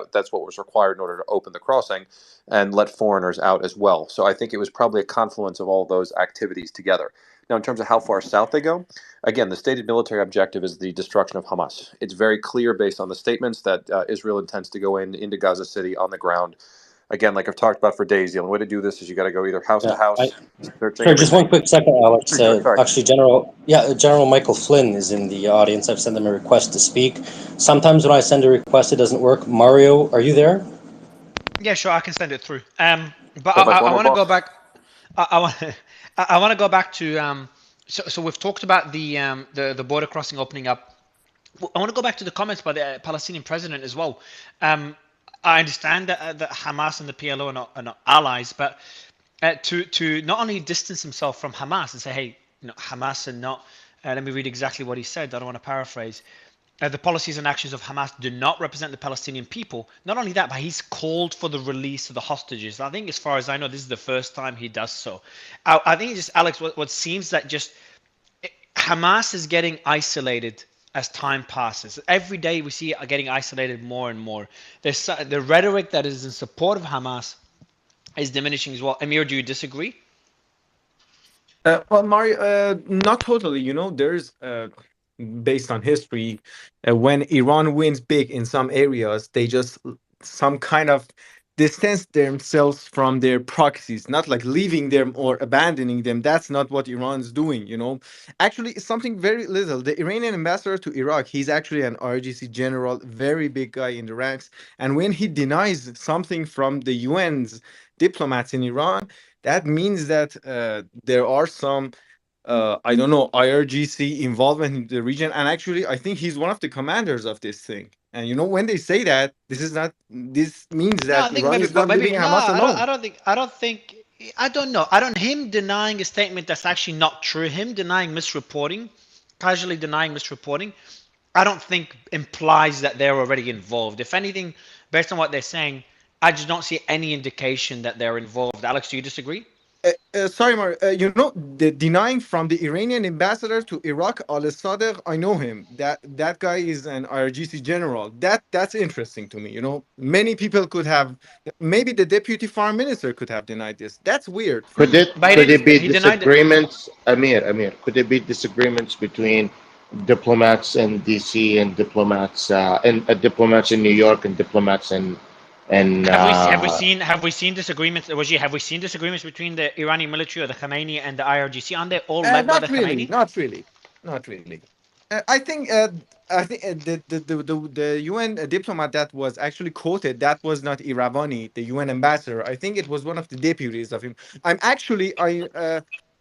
S6: that's what was required in order to open the crossing and let foreigners out as well. So, I think it was probably a confluence of all those activities together. Now, in terms of how far south they go, again, the stated military objective is the destruction of Hamas. It's very clear based on the statements that Israel intends to go into Gaza City on the ground. Again, like I've talked about for days, the only way to do this is you got to go either house to
S2: Yeah,
S6: house, searching
S2: sorry, just
S6: everything.
S2: one quick second, Alex.
S6: Sorry.
S2: Actually, General Michael Flynn is in the audience. I've sent him a request to speak. Sometimes when I send a request, it doesn't work. Mario, are you there?
S3: Yeah, sure, I can send it through. But
S6: But my
S3: I
S6: former
S3: want to go
S6: boss.
S3: back. I want I want to go back to so we've talked about the border crossing opening up. I want to go back to the comments by the Palestinian president as well. I understand that Hamas and the PLO are not allies, but to not only distance himself from Hamas and say, hey, Hamas are not. Let me read exactly what he said. I don't want to paraphrase. The policies and actions of Hamas do not represent the Palestinian people. Not only that, but he's called for the release of the hostages. I think, as far as I know, this is the first time he does so. I think just, Alex, what seems that just Hamas is getting isolated as time passes. Every day we see it getting isolated more and more. There's the rhetoric that is in support of Hamas is diminishing as well. Amir, do you disagree?
S19: Well, Mario, not totally. There's based on history, when Iran wins big in some areas, they just some kind of distance themselves from their proxies, not like leaving them or abandoning them. That's not what Iran's doing. Actually, it's something very little. The Iranian ambassador to Iraq, he's actually an RGC general, very big guy in the ranks. And when he denies something from the UN's diplomats in Iran, that means that there are some I don't know, IRGC involvement in the region. And actually, I think he's one of the commanders of this thing. And when they say that, this means
S3: No, I
S19: that
S3: think
S19: Iran
S3: maybe,
S19: is
S3: but
S19: not
S3: maybe
S19: leaving
S3: no.
S19: Hamas alone.
S3: I don't think. I don't know. I don't. Him denying a statement that's actually not true. Him denying misreporting, casually denying misreporting. I don't think implies that they're already involved. If anything, based on what they're saying, I just don't see any indication that they're involved. Alex, do you disagree?
S19: Sorry, Mar, the denying from the Iranian ambassador to Iraq, Al Sadiq, I know him. That guy is an IRGC general. That's interesting to me. Many people could have, maybe the deputy foreign minister could have denied this. That's weird for
S5: Could
S19: me.
S5: it
S3: But he
S5: could it
S3: didn't.
S5: be
S3: He denied it.
S5: disagreements, Amir? Could it be disagreements between diplomats in DC and diplomats in New York and diplomats in
S3: Have we seen disagreements? Have we seen disagreements between the Iranian military or the Khamenei and the IRGC? Aren't they all led by the
S19: Not really,
S3: Khamenei?
S19: not really, not really. I think the UN diplomat that was actually quoted, that was not Iravani, the UN ambassador. I think it was one of the deputies of him. I'm actually I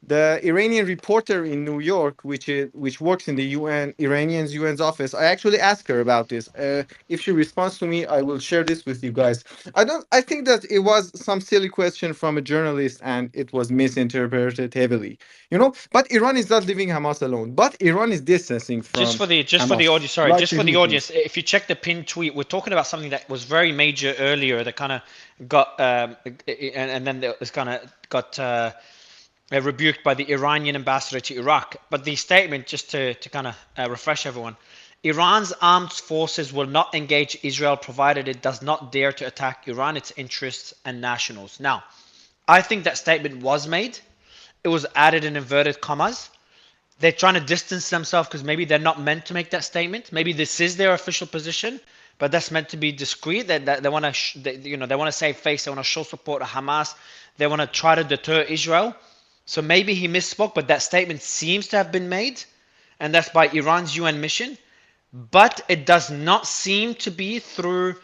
S19: The Iranian reporter in New York, which works in the UN UN's office, I actually asked her about this. If she responds to me, I will share this with you guys. I think that it was some silly question from a journalist and it was misinterpreted heavily. But Iran is not leaving Hamas alone. But Iran is distancing
S3: Just
S19: from
S3: for the
S19: Hamas,
S3: audience, sorry,
S19: like
S3: just
S19: the
S3: for the
S19: Houthis.
S3: audience, if you check the pinned tweet, we're talking about something that was very major earlier that kind of got and then it was kind of got rebuked by the Iranian ambassador to Iraq. But the statement, just to kind of refresh everyone, Iran's armed forces will not engage Israel provided it does not dare to attack Iran, its interests and nationals. Now, I think that statement was made. It was added in inverted commas. They're trying to distance themselves because maybe they're not meant to make that statement. Maybe this is their official position, but that's meant to be discreet. They want to, they want to save face. They want to show support to Hamas. They want to try to deter Israel. So maybe he misspoke, but that statement seems to have been made, and that's by Iran's UN mission. But it does not seem to be through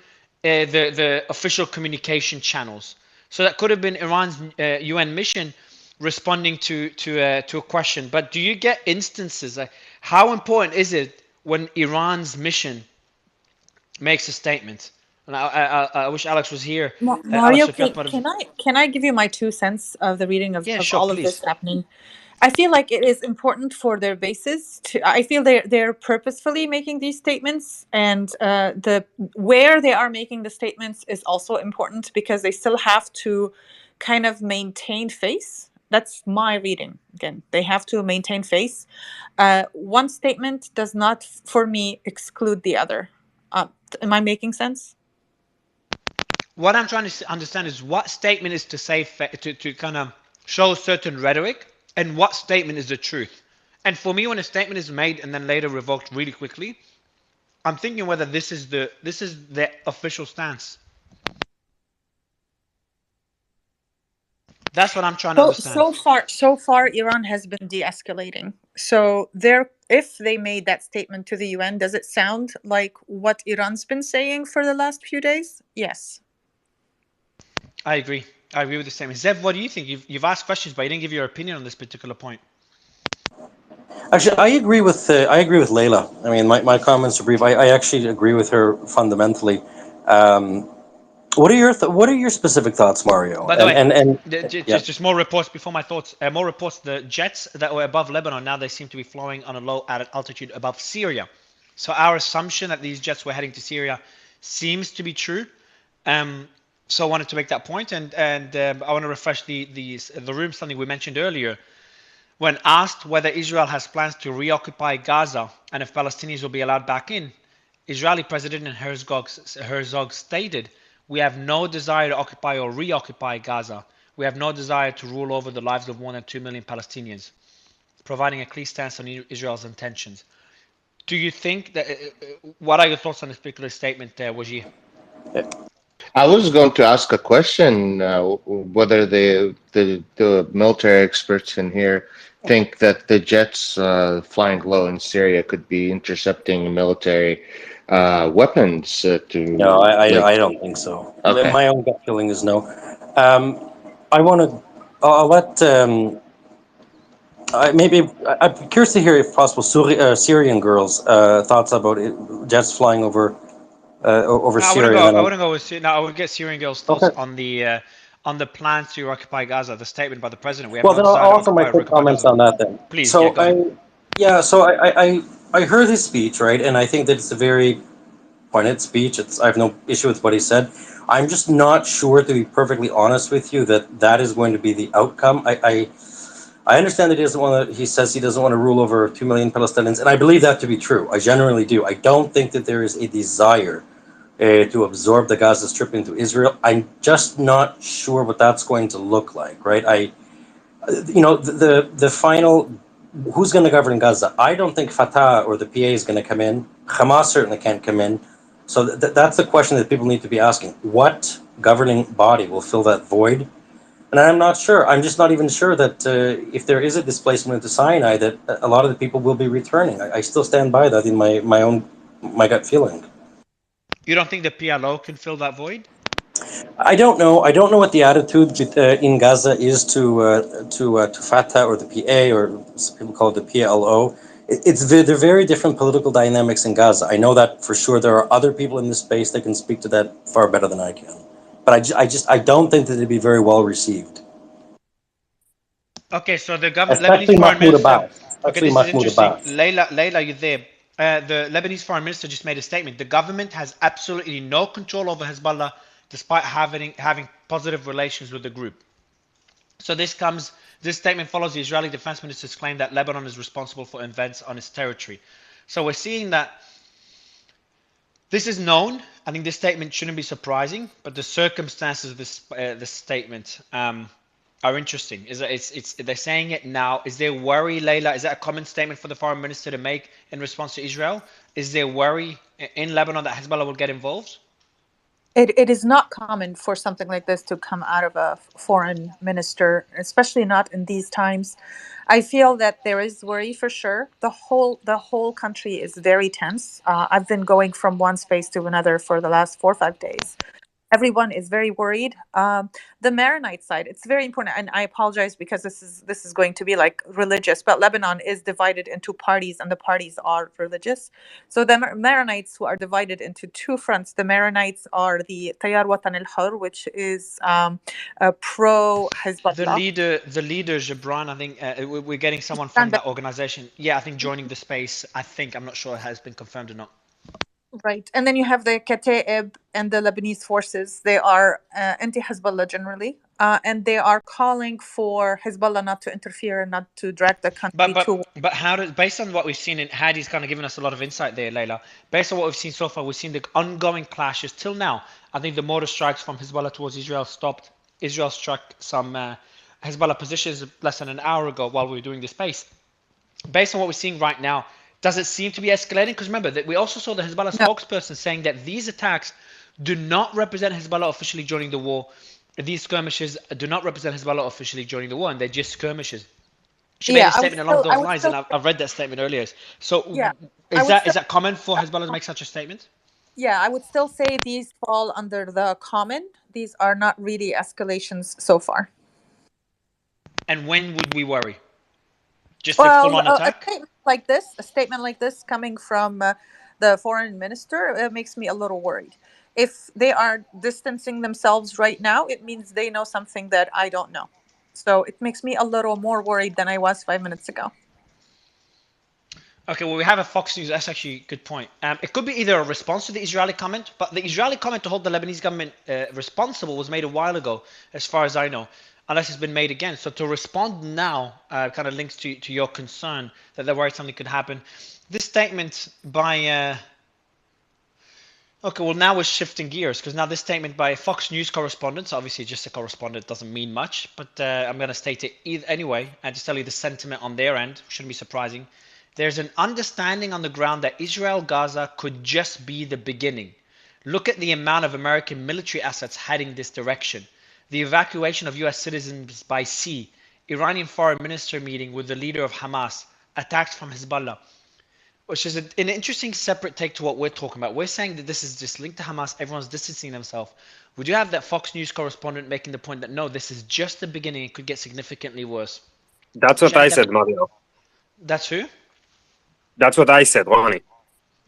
S3: the official communication channels. So that could have been Iran's UN mission responding to a question. But do you get instances? How important is it when Iran's mission makes a statement? And I wish Alex was here. Alex,
S8: Mario,
S3: if you
S8: can I give you my 2 cents of the reading
S3: yeah,
S8: of
S3: sure,
S8: all of this
S3: please.
S8: happening? I feel like it is important for their bases to. I feel they're purposefully making these statements, and the where they are making the statements is also important because they still have to kind of maintain face. That's my reading. Again, they have to maintain face. One statement does not, for me, exclude the other. Am I making sense?
S3: What I'm trying to understand is what statement is to say to kind of show certain rhetoric, and what statement is the truth. And for me, when a statement is made and then later revoked really quickly, I'm thinking whether this is the official stance. That's what I'm trying to understand.
S8: So far, Iran has been de-escalating. So if they made that statement to the UN, does it sound like what Iran's been saying for the last few days? Yes.
S3: I agree. I agree with the statement. Zev, what do you think? You've asked questions, but you didn't give your opinion on this particular point.
S2: Actually, I agree with Layla. I mean, my comments are brief. I actually agree with her fundamentally. What are your specific thoughts, Mario?
S3: By the way,
S2: Yeah.
S3: just more reports before my thoughts. More reports. The jets that were above Lebanon now they seem to be flying on a low altitude above Syria. So our assumption that these jets were heading to Syria seems to be true. So I wanted to make that point, and I want to refresh the room. Something we mentioned earlier. When asked whether Israel has plans to reoccupy Gaza and if Palestinians will be allowed back in, Israeli President Herzog stated, "We have no desire to occupy or reoccupy Gaza. We have no desire to rule over the lives of more than 2 million Palestinians," providing a clear stance on Israel's intentions. Do you think that? What are your thoughts on this particular statement, Wajih?
S5: I was going to ask a question, whether the military experts in here think that the jets flying low in Syria could be intercepting military weapons
S2: No,
S5: to like.
S2: I don't think so.
S5: Okay.
S2: My own gut feeling is no. I want to. I'll let. I'm curious to hear, if possible, Syrian girls' thoughts about jets flying over
S3: No, I wouldn't
S2: Syria.
S3: go.
S2: And then
S3: I wouldn't go with. No, I would get Syrian girls' thoughts
S2: okay.
S3: on the plans to occupy Gaza. The statement by the president: "We have
S2: Well,
S3: no
S2: then I'll
S3: desire to
S2: offer my
S3: occupy or
S2: quick
S3: reoccupy
S2: comments
S3: Gaza."
S2: on that then.
S3: Please, yeah,
S2: So
S3: go ahead.
S2: I heard his speech, right, and I think that it's a very pointed speech. I have no issue with what he said. I'm just not sure, to be perfectly honest with you, that is going to be the outcome. I understand that he doesn't want to. He says he doesn't want to rule over 2 million Palestinians, and I believe that to be true. I generally do. I don't think that there is a desire to absorb the Gaza Strip into Israel. I'm just not sure what that's going to look like, right? The final, who's going to govern Gaza? I don't think Fatah or the PA is going to come in. Hamas certainly can't come in. So that's the question that people need to be asking. What governing body will fill that void? And I'm not sure. I'm just not even sure that if there is a displacement into Sinai, that a lot of the people will be returning. I still stand by that in my gut feeling.
S3: You don't think the PLO can fill that void?
S2: I don't know. I don't know what the attitude in Gaza is to Fatah or the PA, or some people call it the PLO. They're very different political dynamics in Gaza. I know that for sure. There are other people in this space that can speak to that far better than I can. But I don't think that it'd be very well received.
S3: Okay, so the Lebanese
S2: Especially
S3: foreign
S2: Mahmoud
S3: minister.
S2: Abbas.
S3: Okay,
S2: Especially
S3: this is
S2: Mahmoud
S3: interesting.
S2: Abbas.
S3: Layla, you there? The Lebanese foreign minister just made a statement. The government has absolutely no control over Hezbollah, despite having positive relations with the group. So this statement follows the Israeli defense minister's claim that Lebanon is responsible for events on its territory. So we're seeing that this is known. I think this statement shouldn't be surprising, but the circumstances of this statement are interesting. Is that it's they're saying it now? Is there worry, Layla? Is that a common statement for the foreign minister to make in response to Israel? Is there worry in Lebanon that Hezbollah will get involved?
S8: It is not common for something like this to come out of a foreign minister, especially not in these times. I feel that there is worry for sure. The whole country is very tense. I've been going from one space to another for the last 4 or 5 days. Everyone is very worried. The Maronite side, it's very important, and I apologize because this is going to be like religious, but Lebanon is divided into parties, and the parties are religious. So the Maronites, who are divided into two fronts, the Maronites are the Tayar Watan al Hur, which is pro Hezbollah.
S3: The leader, Gibran, I think we're getting someone from that organization. Yeah, I think joining the space. I think I'm not sure it has been confirmed or not.
S8: Right. And then you have the Kataib and the Lebanese forces. They are anti-Hezbollah generally. And they are calling for Hezbollah not to interfere and not to drag the country to...
S3: But how does, based on what we've seen, and Hadi's kind of given us a lot of insight there, Layla. Based on what we've seen so far, we've seen the ongoing clashes till now. I think the mortar strikes from Hezbollah towards Israel stopped. Israel struck some Hezbollah positions less than an hour ago while we were doing this space. Based on what we're seeing right now, does it seem to be escalating? Because remember that we also saw the Hezbollah spokesperson saying that these attacks do not represent Hezbollah officially joining the war. These skirmishes do not represent Hezbollah officially joining the war, and they're just skirmishes. She made a statement along those lines, and I've read that statement earlier. So is that common for Hezbollah to make such a statement?
S8: Yeah, I would still say these fall under the common. These are not really escalations so far.
S3: And when would we worry? Just a full-on attack?
S8: A statement like this coming from the foreign minister makes me a little worried. If they are distancing themselves right now, it means they know something that I don't know. So it makes me a little more worried than I was 5 minutes ago.
S3: Okay, well, we have a Fox News. That's actually a good point. It could be either a response to the Israeli comment, but the Israeli comment to hold the Lebanese government responsible was made a while ago, as far as I know, unless it's been made again. So to respond now kind of links to your concern that they're worried something could happen. This statement by... Okay, well, now we're shifting gears, because now this statement by a Fox News correspondent, obviously just a correspondent doesn't mean much, but I'm going to state it anyway and just tell you the sentiment on their end. Shouldn't be surprising. There's an understanding on the ground that Israel-Gaza could just be the beginning. Look at the amount of American military assets heading this direction. The evacuation of US citizens by sea, Iranian foreign minister meeting with the leader of Hamas, attacks from Hezbollah, which is an interesting separate take to what we're talking about. We're saying that this is just linked to Hamas, everyone's distancing themselves. Would you have that Fox News correspondent making the point that no, this is just the beginning, it could get significantly worse?
S11: That's what I said, Mario.
S3: That's who?
S11: That's what I said, Ronnie.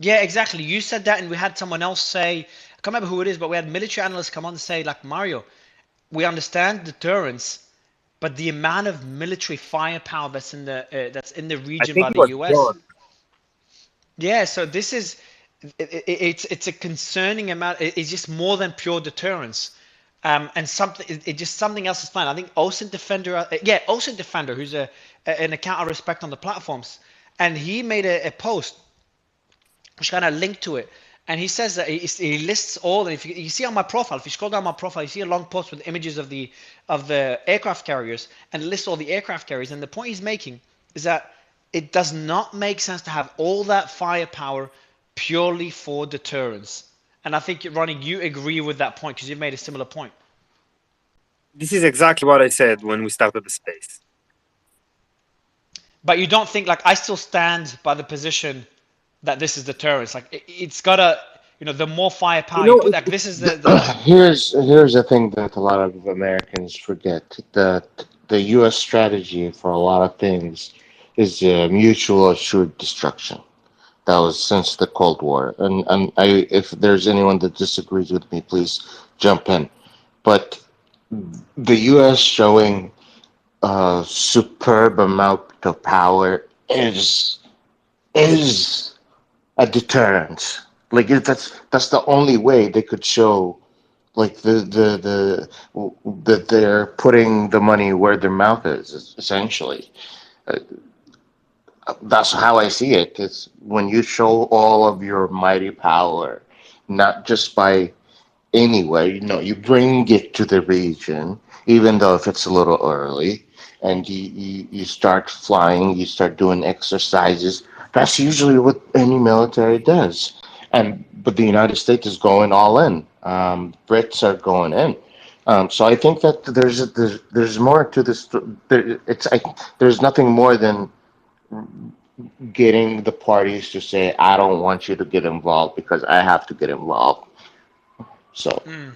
S3: Yeah, exactly. You said that, and we had someone else say, I can't remember who it is, but we had military analysts come on and say, like, Mario, we understand deterrence, but the amount of military firepower that's in the region by the US. John. Yeah, so this is it's a concerning amount. It's just more than pure deterrence, and something else is fine. I think OSINT Defender, who's an account I respect on the platforms, and he made a post which kind of linked to it, and he says that he lists all. And if you see on my profile, if you scroll down my profile, you see a long post with images of the aircraft carriers, and it lists all the aircraft carriers. And the point he's making is that it does not make sense to have all that firepower purely for deterrence. And I think, Ronnie, you agree with that point because you've made a similar point.
S11: This is exactly what I said when we started the space.
S3: But you don't think, like, I still stand by the position that this is deterrence. Like, it's gotta, the more firepower
S5: You
S3: you
S5: know,
S3: put, like this is the
S5: here's the thing that a lot of Americans forget, that the U.S. strategy for a lot of things is mutual assured destruction. That was since the Cold War, and if there's anyone that disagrees with me, please jump in. But the U.S. showing a superb amount of power is a deterrent. Like that's the only way they could show like that they're putting the money where their mouth is, essentially. Uh, that's how I see it. It's when you show all of your mighty power, not just by anyway, you bring it to the region, even though if it's a little early, and you start flying, you start doing exercises. That's usually what any military does. But the United States is going all in. Brits are going in. So I think that there's more to this. There's nothing more than getting the parties to say, I don't want you to get involved because I have to get involved. So.
S3: mm.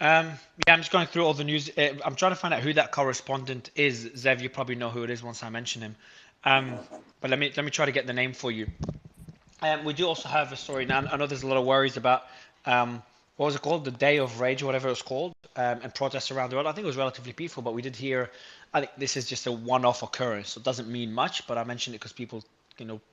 S3: Yeah, I'm just going through all the news. I'm trying to find out who that correspondent is. Zev, you probably know who it is once I mention him. But let me try to get the name for you. We do also have a story now. I know there's a lot of worries about what was it called, the Day of Rage or whatever it was called, and protests around the world. I think it was relatively peaceful, but we did hear. I think this is just a one-off occurrence, so it doesn't mean much. But I mentioned it because people,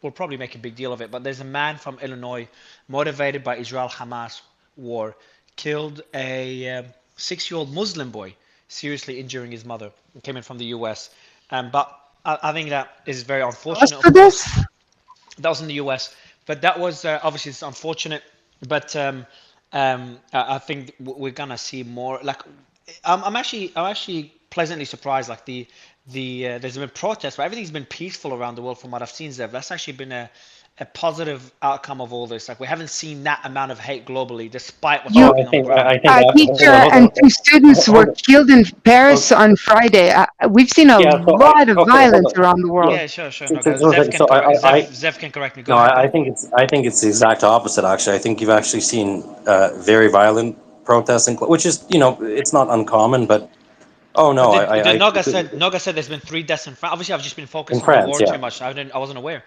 S3: will probably make a big deal of it. But there's a man from Illinois, motivated by Israel-Hamas war, killed a 6-year-old Muslim boy, seriously injuring his mother. He came in from the U.S. But I think that is very
S17: Asked
S3: unfortunate,
S17: for
S3: of course.
S17: this?
S3: That was in the US, but that was obviously it's unfortunate. But I think we're gonna see more. Like, I'm actually pleasantly surprised. Like the there's been protests, but everything's been peaceful around the world from what I've seen. Zev, that's actually been a positive outcome of all this. Like, we haven't seen that amount of hate globally, despite what's
S17: You,
S2: Oh, I
S3: happening on the
S2: think
S3: ground.
S2: I think
S17: a
S2: hold
S17: teacher
S2: on, hold
S17: and
S2: on,
S17: 2 students
S2: hold
S17: were
S2: on.
S17: killed in Paris
S2: Okay,
S17: on Friday. We've seen a
S2: yeah. So I
S17: lot of
S2: okay, hold
S17: violence
S2: on.
S17: around the
S2: Yeah.
S17: world.
S3: Yeah, sure.
S2: So,
S3: No,
S2: so,
S3: guys,
S2: so, so
S3: Zev can correct me. Go
S2: no,
S3: ahead,
S2: I
S3: Ben.
S2: think it's the exact opposite. Actually, I think you've actually seen very violent protesting, which is it's not uncommon, but oh
S3: But
S2: no,
S3: did
S2: I
S3: Noga said there's been 3 deaths in France. Obviously, I've just been
S2: in
S3: focused on the
S2: France,
S3: war too
S2: yeah.
S3: much. I wasn't aware.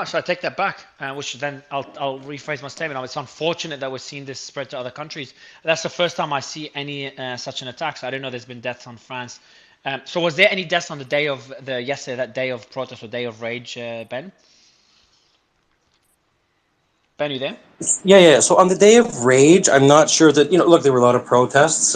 S3: So I take that back, which then I'll rephrase my statement. It's unfortunate that we're seeing this spread to other countries. That's the first time I see any such an attack. So I didn't know there's been deaths on France. So was there any deaths on the day of yesterday, that day of protest or day of rage, Ben? Ben, you there?
S2: Yeah. So on the day of rage, I'm not sure that Look, there were a lot of protests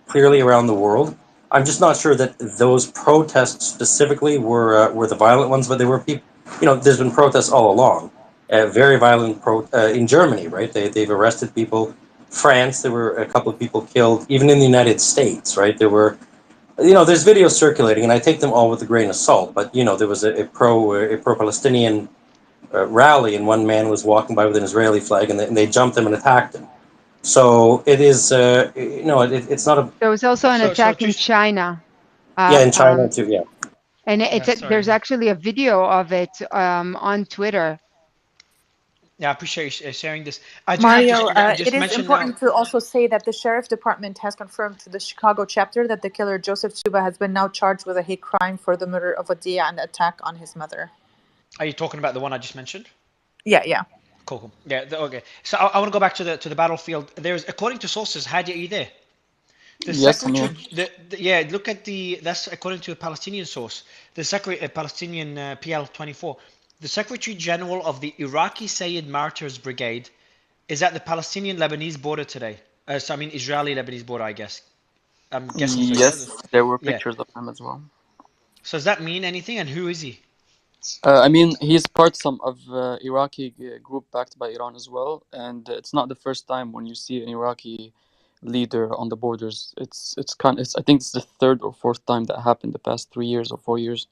S2: clearly around the world. I'm just not sure that those protests specifically were the violent ones, but there were people. There's been protests all along. Very violent in Germany, right? They've arrested people. France, there were a couple of people killed. Even in the United States, right? There were. There's videos circulating, and I take them all with a grain of salt. But there was a pro Palestinian rally, and one man was walking by with an Israeli flag, and they jumped him and attacked him. So it is, it's not a.
S17: There was also an
S3: So
S17: attack in
S3: just
S17: China.
S2: Yeah,
S17: Uh,
S2: in China
S17: um,
S2: too. Yeah,
S17: and
S3: yeah,
S17: there's
S3: sorry.
S17: actually a video of it on Twitter.
S3: Yeah, I appreciate you sharing this. I do have
S8: Mario,
S3: just
S8: it is
S3: mention now.
S8: important to also say that the sheriff department has confirmed to the Chicago chapter that the killer Joseph Suba has been now charged with a hate crime for the murder of Adia and the attack on his mother.
S3: Are you talking about the one I just mentioned?
S8: Yeah.
S3: Cool. Yeah. Okay. So I want to go back to the battlefield. There's, according to sources, Hadi, are you there? The
S1: Yes, I'm here.
S3: secretary, yeah, look at that's according to a Palestinian source. The secretary, a Palestinian PL24, the Secretary General of the Iraqi Sayyid Martyrs Brigade is at the Palestinian Lebanese border today. So I mean Israeli Lebanese border, I guess. I'm guessing so. Yeah.
S1: Yes, there were
S3: Yeah.
S1: pictures of him as well.
S3: So does that mean anything? And who is he?
S1: I mean, he's part some of Iraqi group backed by Iran as well, and it's not the first time when you see an Iraqi leader on the borders. I think it's the third or fourth time that happened the past 3 years or 4 years.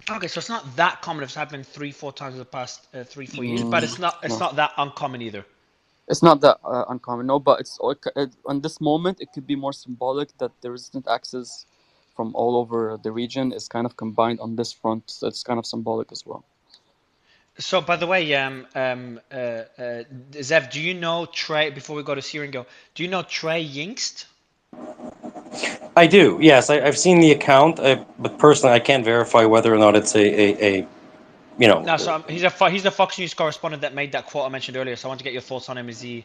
S3: Okay, so it's not that common. It's happened 3, 4 times in the past 3, 4 years, but
S1: Mm,
S3: it's
S1: no,
S3: not that uncommon either.
S1: it's not that uncommon. No, but on this moment it could be more symbolic that the resistant axis from all over the region is kind of combined on this front. So it's kind of symbolic as well.
S3: So, by the way, Zev, do you know Trey? Before we go to Syria and go, do you know Trey Yingst?
S2: I do, yes. I've seen the account, but personally, I can't verify whether or not it's a you know.
S3: No, so he's the Fox News correspondent that made that quote I mentioned earlier. So I want to get your thoughts on him. Is he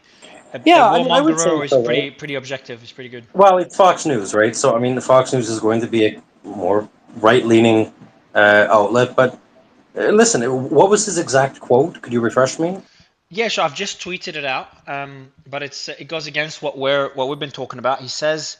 S3: a
S2: Yeah, I mean, I would
S3: warmonger
S2: say
S3: or is
S2: so,
S3: he
S2: right?
S3: pretty objective? He's pretty good.
S2: Well, it's Fox News, right? So, I mean, the Fox News is going to be a more right-leaning outlet. But listen, what was his exact quote? Could you refresh me?
S3: Yeah, sure. I've just tweeted it out, but it goes against what we've been talking about. He says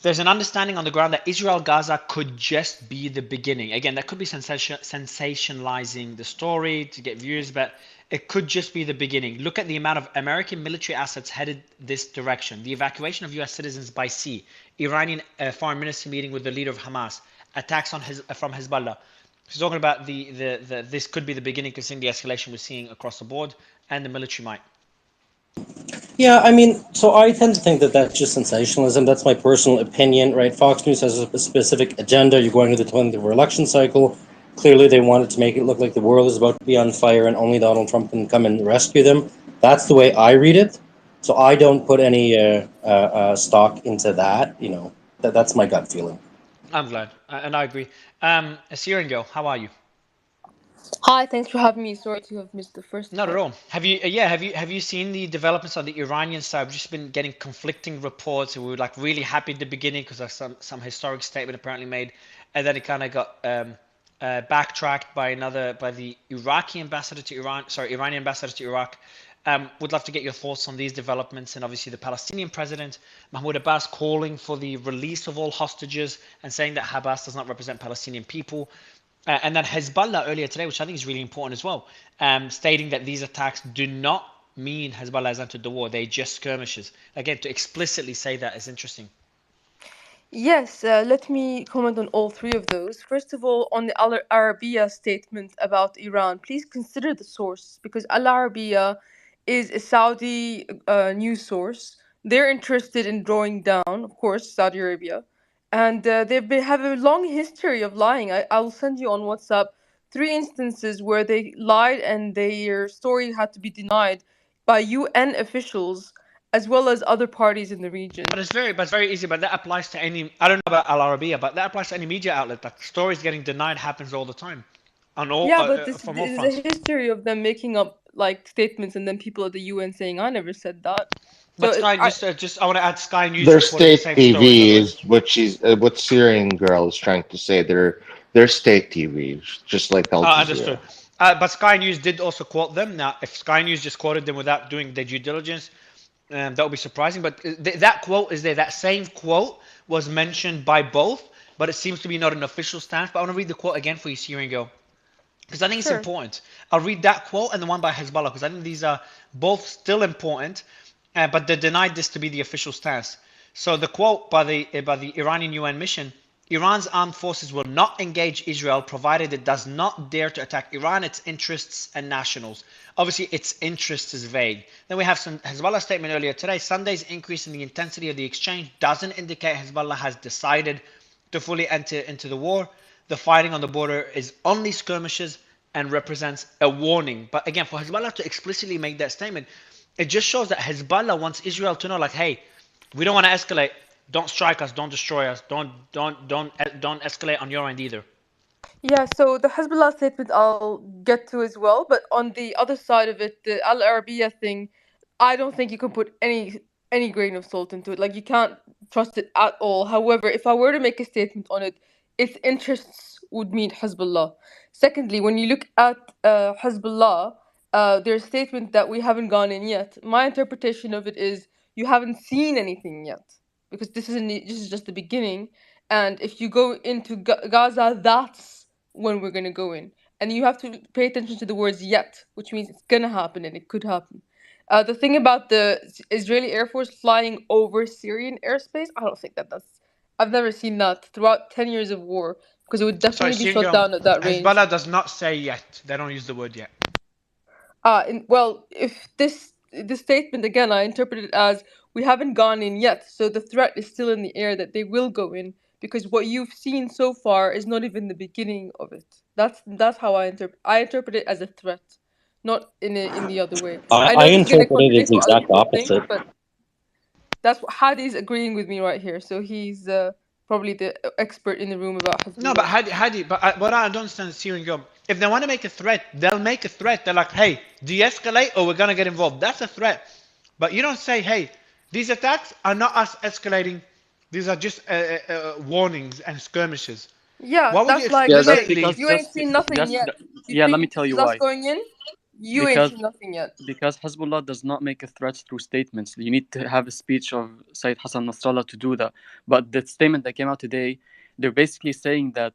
S3: there's an understanding on the ground that Israel Gaza could just be the beginning. Again, that could be sensationalizing the story to get views, but it could just be the beginning. Look at the amount of American military assets headed this direction. The evacuation of U.S. citizens by sea, Iranian foreign minister meeting with the leader of Hamas, attacks from Hezbollah. He's talking about this could be the beginning, considering the escalation we're seeing across the board and the military might.
S2: Yeah, I mean, so I tend to think that that's just sensationalism. That's my personal opinion, right? Fox News has a specific agenda. You're going to the 20th election cycle. Clearly, they wanted to make it look like the world is about to be on fire and only Donald Trump can come and rescue them. That's the way I read it. So I don't put any stock into that. You know, that's my gut feeling.
S3: I'm glad, and I agree. Syrian girl, how are you?
S20: Hi, thanks for having me. Sorry to have missed the first
S3: Not at
S20: part.
S3: all. Have you seen the developments on the Iranian side? We've just been getting conflicting reports, and we were like really happy at the beginning because there's some historic statement apparently made, and then it kind of got backtracked by the Iraqi ambassador to Iran. Sorry, Iranian ambassador to Iraq. Would love to get your thoughts on these developments, and obviously the Palestinian president Mahmoud Abbas calling for the release of all hostages and saying that Hamas does not represent Palestinian people. And then Hezbollah earlier today, which I think is really important as well, stating that these attacks do not mean Hezbollah has entered the war. They're just skirmishes. Again, to explicitly say that is interesting.
S20: Yes, let me comment on all three of those. First of all, on the Al Arabiya statement about Iran, please consider the source because Al Arabiya is a Saudi news source. They're interested in drawing down, of course, Saudi Arabia, and have a long history of lying. I'll send you on WhatsApp three instances where they lied and their story had to be denied by UN officials as well as other parties in the region.
S3: But it's very easy. But that applies to any. I don't know about Al Arabiya, but that applies to any media outlet. That stories getting denied happens all the time, on all
S20: Yeah, but this
S3: from all
S20: is a
S3: fronts.
S20: history of them making up like statements and then people at the UN saying, "I never said that." So
S3: But Sky,
S20: I
S3: just I want to add Sky News
S5: Their
S3: reported the
S5: state
S3: same story. In other
S5: TV
S3: words,
S5: is what Syrian girl is trying to say. Their state TV, just like Al
S3: understood.
S5: Jazeera.
S3: But Sky News did also quote them. Now, if Sky News just quoted them without doing their due diligence, that would be surprising. But that quote is there. That same quote was mentioned by both, but it seems to be not an official stance. But I want to read the quote again for you, Syrian girl, because I think it's
S20: sure.
S3: important. I'll read that quote and the one by Hezbollah because I think these are both still important, but they denied this to be the official stance. So the quote by the Iranian UN mission: Iran's armed forces will not engage Israel provided it does not dare to attack Iran, its interests and nationals. Obviously, its interests is vague. Then we have some Hezbollah statement earlier today. Sunday's increase in the intensity of the exchange doesn't indicate Hezbollah has decided to fully enter into the war. The fighting on the border is only skirmishes and represents a warning. But again, for Hezbollah to explicitly make that statement, it just shows that Hezbollah wants Israel to know, like, hey, we don't want to escalate. Don't strike us. Don't destroy us. Don't escalate on your end either.
S20: Yeah, so the Hezbollah statement I'll get to as well, but on the other side of it, the Al Arabiya thing, I don't think you can put any grain of salt into it. Like you can't trust it at all. However, if I were to make a statement on it, its interests would mean Hezbollah. Secondly, when you look at Hezbollah, their statement that we haven't gone in yet. My interpretation of it is you haven't seen anything yet because this is just the beginning. And if you go into Gaza, that's when we're gonna go in. And you have to pay attention to the words yet, which means it's gonna happen and it could happen. The thing about the Israeli Air Force flying over Syrian airspace, I don't think that's. I've never seen that throughout 10 years of war because it would
S3: Sorry,
S20: definitely be shot
S3: Syrian,
S20: down at that range.
S3: Hezbollah does not say yet. They don't use the word yet.
S20: Well, if this statement again, I interpret it as we haven't gone in yet. So the threat is still in the air that they will go in, because what you've seen so far is not even the beginning of it. That's how I interpret it as a threat, not in the other way. I
S2: I
S20: know this is going to
S2: interpret it as
S20: contradict
S2: the
S20: what other
S2: exact
S20: people think,
S2: opposite.
S20: but that's what Hadi's agreeing with me right here. So he's probably the expert in the room about
S3: No, but
S20: Hezbollah.
S3: Hadi, what I don't understand is hearing you. If they want to make a threat, they'll make a threat. They're like, hey, de-escalate or we're going to get involved. That's a threat. But you don't say, hey, these attacks are not us escalating. These are just warnings and skirmishes.
S20: Yeah,
S3: Why would you
S20: that's like
S1: Yeah, that's
S20: saying
S3: explicitly...
S1: because
S20: you ain't
S1: just
S20: seen nothing
S1: that's
S20: yet. You
S1: yeah. Let me
S20: think
S1: tell
S20: this
S1: you
S20: is us
S1: why.
S20: going in? You ain't
S1: Because
S20: seen nothing yet.
S1: Hezbollah does not make a threat through statements. You need to have a speech of Sayyid Hassan Nasrallah to do that. But the statement that came out today, they're basically saying that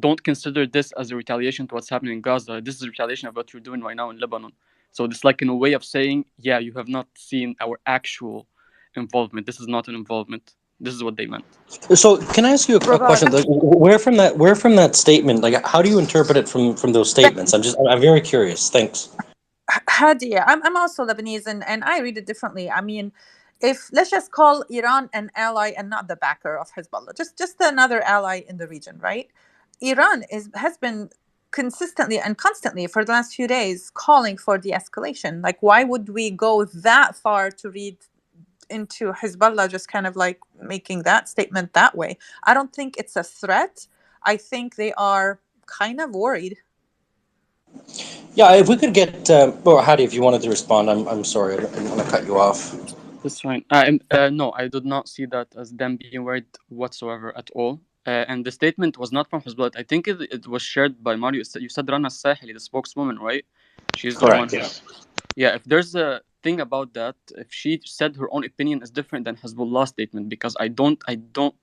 S1: don't consider this as a retaliation to what's happening in Gaza. This is a retaliation of what you're doing right now in Lebanon. So it's like in a way of saying, yeah, you have not seen our actual involvement. This is not an involvement. This is what they meant.
S2: So can I ask you a
S8: Robert,
S2: question? Like, where from that statement? Like, how do you interpret it from those statements? I'm very curious. Thanks.
S8: Hadi, I'm also Lebanese, and I read it differently. I mean, if let's just call Iran an ally and not the backer of Hezbollah, just another ally in the region, right? Iran has been consistently and constantly for the last few days calling for de-escalation. Like, why would we go that far to read into Hezbollah just kind of like making that statement that way? I don't think it's a threat. I think they are kind of worried.
S2: Yeah, if we could get, or Hadi, if you wanted to respond, I'm sorry, I didn't want to cut you off.
S1: That's fine. No, I did not see that as them being worried whatsoever at all. And the statement was not from Hezbollah. I think it was shared by Mario. You said Rana Sahili, the spokeswoman, right? She's the one
S2: Correct.
S1: who.
S2: Yeah.
S1: Yeah, if there's a thing about that, if she said her own opinion is different than Hezbollah's statement, because I don't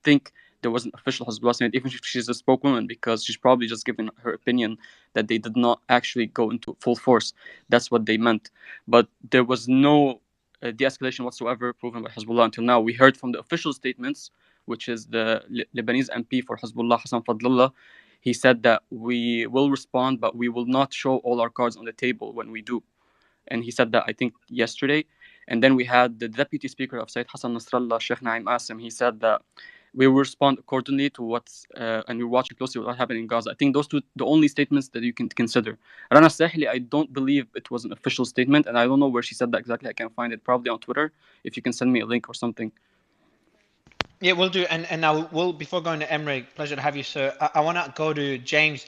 S1: think there was an official Hezbollah statement, even if she's a spokeswoman, because she's probably just given her opinion that they did not actually go into full force. That's what they meant. But there was no de-escalation whatsoever proven by Hezbollah until now. We heard from the official statements, which is the Lebanese MP for Hezbollah, Hassan Fadlallah. He said that we will respond, but we will not show all our cards on the table when we do. And he said that, I think, yesterday. And then we had the deputy speaker of Sayyid Hassan Nasrallah, Sheikh Naim Asim. He said that we will respond accordingly to what's and we're watching closely what happened in Gaza. I think those two the only statements that you can consider. Rana Sahili, I don't believe it was an official statement, and I don't know where she said that exactly. I can find it probably on Twitter. If you can send me a link or something.
S3: Yeah, we'll do. And now we'll, before going to Emre, pleasure to have you, sir. I want to go to James.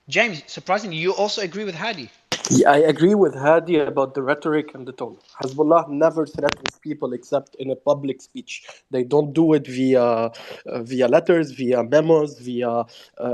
S3: James, surprisingly, you also agree with Hadi.
S15: Yeah, I agree with Hadi about the rhetoric and the tone. Hezbollah never threatens people except in a public speech. They don't do it via letters, via memos, via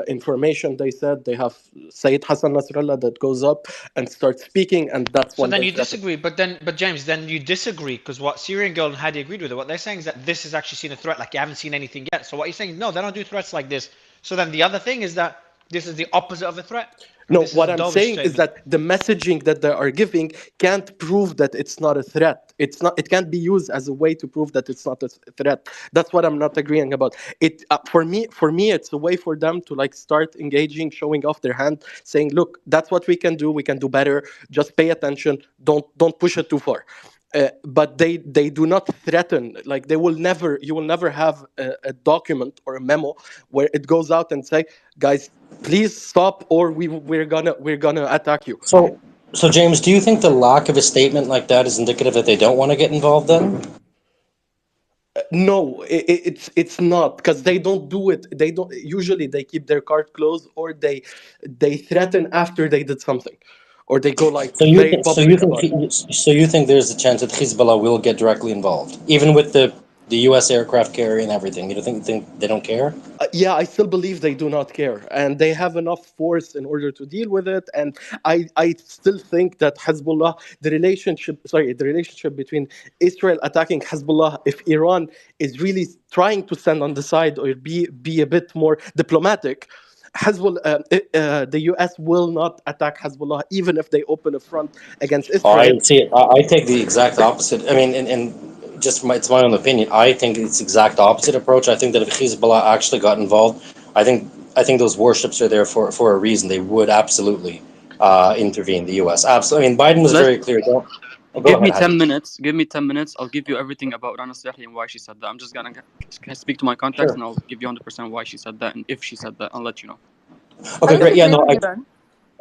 S15: information. They said they have Sayyid Hassan Nasrallah that goes up and starts speaking, and that's
S3: So
S15: when
S3: then
S15: they
S3: you
S15: threaten.
S3: disagree, but James, then you disagree because what Syrian Girl and Hadi agreed with it. What they're saying is that this is actually seen a threat, like you haven't seen anything yet. So what you're saying is no, they don't do threats like this. So then the other thing is that this is the opposite of a threat.
S15: No, what I'm saying is that the messaging that they are giving can't prove that it's not a threat. It's not. It can't be used as a way to prove that it's not a threat. That's what I'm not agreeing about. It for me, it's a way for them to like start engaging, showing off their hand, saying, "Look, that's what we can do. We can do better. Just pay attention. Don't push it too far." But they do not threaten. Like they will never. You will never have a document or a memo where it goes out and say, "Guys, please stop, or we're gonna attack you."
S2: So James, do you think the lack of a statement like that is indicative that they don't want to get involved then?
S15: No, it's not, because they don't do it. They don't usually. They keep their card closed, or they threaten after they did something, or they go like
S2: So you
S15: very
S2: think so you
S15: public
S2: think
S15: about it.
S2: so you think there's a chance that Hezbollah will get directly involved, even with the U.S. aircraft carrier and everything? You don't think they don't care?
S15: Yeah, I still believe they do not care, and they have enough force in order to deal with it. And I still think that Hezbollah, the relationship between Israel attacking Hezbollah, if Iran is really trying to stand on the side or be a bit more diplomatic, Hezbollah, the U.S. will not attack Hezbollah even if they open a front against
S2: Oh,
S15: Israel.
S2: I see it. I take the exact opposite. I mean, and just it's my own opinion. I think it's exact opposite approach. I think that if Hezbollah actually got involved, I think those warships are there for a reason. They would absolutely intervene. The U.S. Absolutely. I mean, Biden was
S1: Let's
S2: very clear. Don't. Oh, go
S1: Give
S2: ahead,
S1: me 10
S2: Hadi.
S1: minutes. Give me 10 minutes. I'll give you everything about Rana Salahi and why she said that. I'm just gonna speak to my context
S2: Sure.
S1: and I'll give you 100% why she said that and if she said that. I'll let you know.
S20: I
S2: Okay, great. Yeah,
S20: disagree
S2: no,
S20: with you, Ben.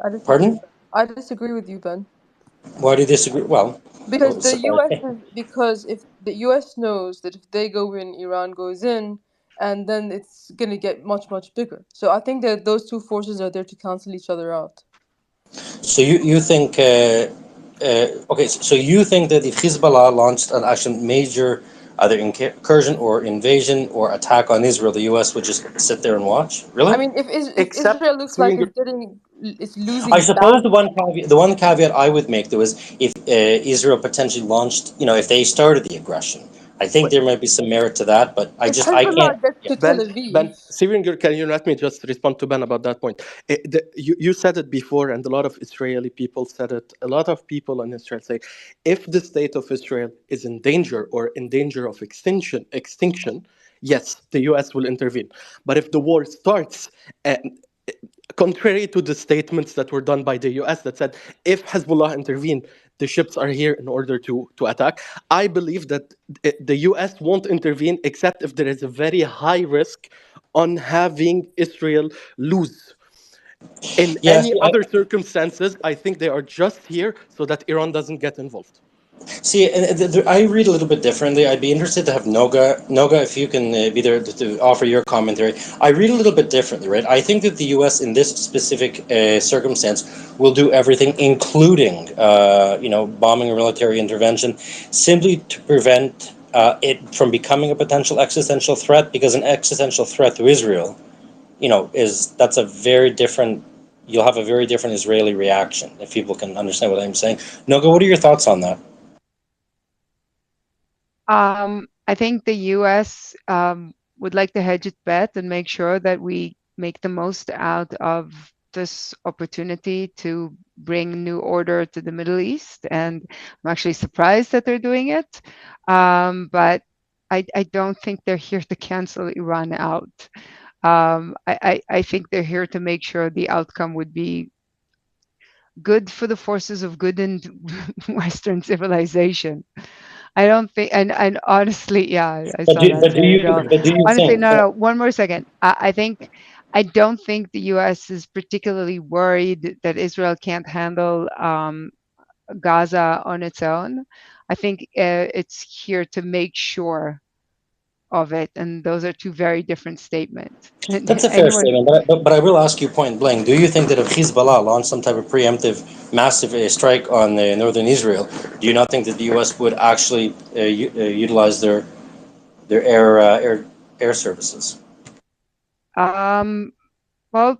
S20: I disagree.
S2: pardon?
S20: I disagree with you, Ben.
S2: Why do you disagree? Well,
S20: Because the
S2: surprise
S20: US
S2: me.
S20: is because if the US knows that if they go in, Iran goes in, and then it's gonna get much much bigger. So I think that those two forces are there to cancel each other out.
S2: So you think okay? So you think that if Hezbollah launched an actual major either incursion or invasion or attack on Israel, the U.S. would just sit there and watch?
S20: I
S2: Really?
S20: mean, if
S15: Except
S20: Israel looks like
S15: Syrian.
S20: it's
S2: I
S20: losing
S2: suppose
S20: badly,
S2: the one caveat I would make though is if Israel potentially launched, if they started the aggression, I think there might be some merit to that. But
S20: if
S2: I can't.
S20: Hezbollah gets
S2: Yeah.
S20: to Tel
S15: Ben,
S20: Aviv,
S15: Syrian girl, can you let me just respond to Ben about that point? You said it before, and a lot of Israeli people said it. A lot of people in Israel say, if the state of Israel is in danger or in danger of extinction, yes, the U.S. will intervene. But if the war starts, and contrary to the statements that were done by the US that said if Hezbollah intervene, the ships are here in order to attack. I believe that the US won't intervene except if there is a very high risk on having Israel lose. In
S2: Yes.
S15: any other circumstances, I think they are just here so that Iran doesn't get involved.
S2: See, and I read a little bit differently. I'd be interested to have Noga, if you can be there to offer your commentary. I read a little bit differently, right? I think that the U.S. in this specific circumstance will do everything, including, bombing or military intervention, simply to prevent it from becoming a potential existential threat. Because an existential threat to Israel, that's a very different. You'll have a very different Israeli reaction if people can understand what I'm saying. Noga, what are your thoughts on that?
S17: I think the U.S. Would like to hedge its bet and make sure that we make the most out of this opportunity to bring new order to the Middle East. And I'm actually surprised that they're doing it. But I don't think they're here to cancel Iran out. I think they're here to make sure the outcome would be good for the forces of good and Western civilization. I don't think, and honestly, yeah, I
S2: But
S17: saw that, Syrian girl.
S2: do you
S17: Honestly,
S2: think?
S17: no, no, one more second. I don't think the U.S. is particularly worried that Israel can't handle Gaza on its own. I think it's here to make sure of it, and those are two very different statements. And
S2: That's a fair
S17: anyone,
S2: statement, but I will ask you point blank: do you think that if Hezbollah launched some type of preemptive, massive strike on northern Israel, do you not think that the U.S. would actually utilize their air services?
S17: um, well,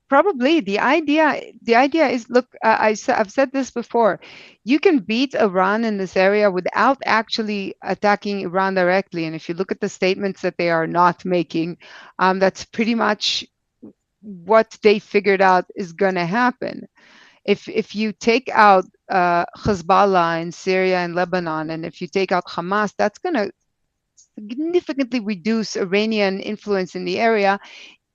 S17: probably the idea is, look, I've said this before. You can beat Iran in this area without actually attacking Iran directly. And if you look at the statements that they are not making, that's pretty much what they figured out is going to happen. If you take out Hezbollah in Syria and Lebanon, and if you take out Hamas, that's going to significantly reduce Iranian influence in the area,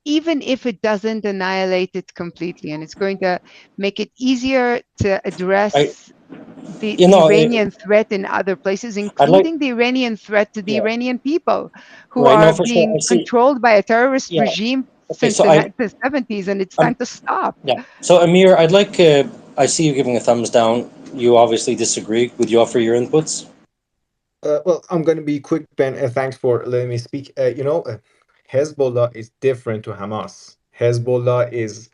S17: even if it doesn't annihilate it completely. And it's going to make it easier to
S2: I,
S17: address
S2: you
S17: the
S2: know,
S17: Iranian threat in other places,
S2: I'd like,
S17: including the Iranian threat to the
S2: yeah,
S17: Iranian people who
S2: right, no,
S17: are
S2: for sure.
S17: being
S2: I see.
S17: controlled by a terrorist
S2: Yeah,
S17: regime
S2: okay,
S17: since
S2: so
S17: the 70s, and it's time to stop.
S2: yeah, so Amir, I'd like. I see you giving a thumbs down. You obviously disagree. Would you offer your inputs?
S19: Well, I'm going to be quick, Ben. Thanks for letting me speak. Hezbollah is different to Hamas. Hezbollah is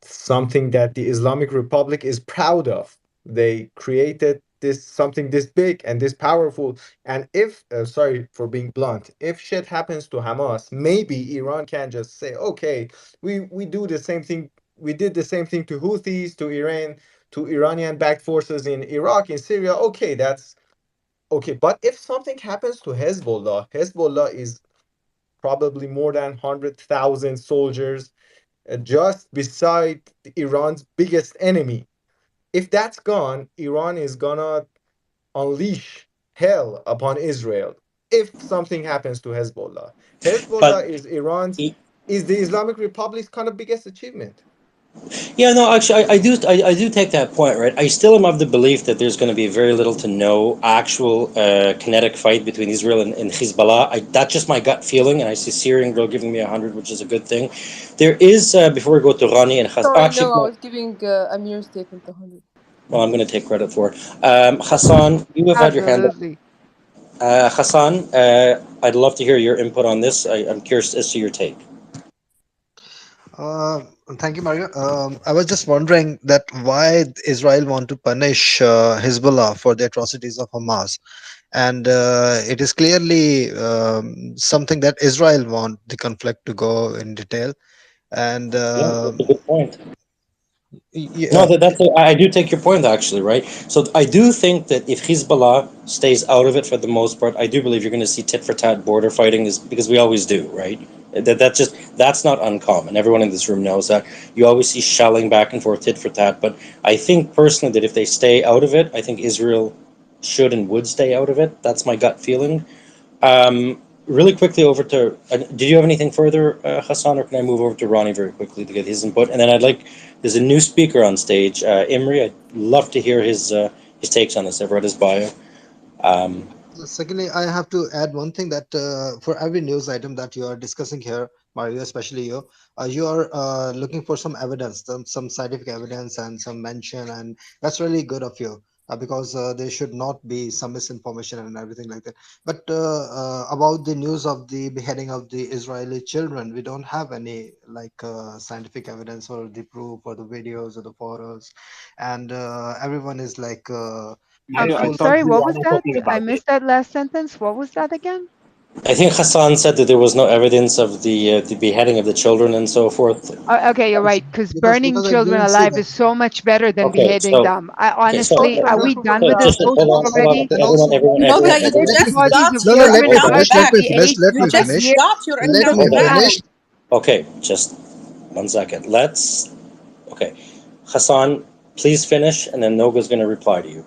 S19: something that the Islamic Republic is proud of. They created this something this big and this powerful. And if, sorry for being blunt, if shit happens to Hamas, maybe Iran can just say, okay, we do the same thing. We did the same thing to Houthis, to Iran, to Iranian-backed forces in Iraq, in Syria. Okay, that's okay. But if something happens to Hezbollah, Hezbollah is probably more than 100,000 soldiers just beside Iran's biggest enemy. If that's gone, Iran is gonna unleash hell upon Israel if something happens to Hezbollah.
S2: But
S19: Hezbollah is Iran's,
S2: e-
S19: is the Islamic Republic's kind of biggest achievement.
S2: Yeah, no, actually, I do take that point, right? I still am of the belief that there's going to be very little to no actual kinetic fight between Israel and Hezbollah. That's just my gut feeling, and I see Syrian girl giving me 100, which is a good thing. There is, before we go to Rani and
S20: Sorry,
S2: actually,
S20: no, I
S2: no,
S20: was giving Amir's statement 100.
S2: well, I'm going to take credit for it. Hassan, you have had your hand up.
S17: Absolutely.
S2: Hassan, I'd love to hear your input on this. I'm curious as to your take.
S18: Uh, Thank you, Mario. I was just wondering that why Israel want to punish Hezbollah for the atrocities of Hamas, and it is clearly something that Israel want the conflict to go in detail. And
S2: Yeah, that's a good point. No,
S18: yeah,
S2: I do take your point actually, right? So I do think that if Hezbollah stays out of it for the most part, I do believe you're going to see tit for tat border fighting, is because we always do, right? That's not uncommon. Everyone in this room knows that you always see shelling back and forth, tit for tat. But I think personally that if they stay out of it, I think Israel should and would stay out of it. That's my gut feeling. Really quickly over to. Did you have anything further, Hassan, or can I move over to Ronnie very quickly to get his input? And then there's a new speaker on stage, Imri. I'd love to hear his takes on this. I've read his bio. Um,
S18: secondly, I have to add one thing that for every news item that you are discussing here, Mario, especially you are looking for some evidence, some scientific evidence and some mention, and that's really good of you. Because there should not be some misinformation and everything like that. But about the news of the beheading of the Israeli children, we don't have any like scientific evidence or the proof or the videos or the photos, and everyone is like
S2: I,
S17: I'm
S2: I
S17: so
S18: hopeful.
S2: thought
S17: sorry.
S2: you
S17: What
S2: were
S17: was
S2: only
S17: that?
S2: talking
S17: I
S2: about it.
S17: missed that last sentence. What was that again?
S2: I think Hassan said that there was no evidence of the beheading of the children and so forth.
S17: Okay, you're right. Because burning
S18: Because I
S17: children
S18: didn't see
S17: alive
S18: that.
S17: is so much better than
S2: Okay,
S17: beheading
S2: so
S17: them. I
S2: okay, so
S17: honestly,
S20: Also,
S17: are
S20: no
S17: we
S20: proof of
S17: done with
S2: so
S17: this
S20: that.
S2: just hold
S17: bullshit
S2: on, hold on.
S17: already?
S18: And
S2: Everyone,
S18: also,
S2: everyone,
S8: Noga,
S2: everyone,
S8: you
S2: everyone.
S18: let
S8: just
S18: me finish.
S8: got
S17: Children
S18: No,
S8: your
S18: no,
S17: children
S18: let me
S17: are
S8: account
S18: finish.
S17: under
S18: Let
S8: back.
S18: me
S17: the
S18: finish.
S17: age
S18: Let
S8: You
S18: me
S17: of a
S8: just
S18: finish.
S17: year.
S8: got your
S18: Let
S8: account
S18: me
S2: Hold on.
S8: back.
S18: finish.
S2: Okay, just 1 second. Okay, Hassan, please finish, and then Noga's going to reply to you.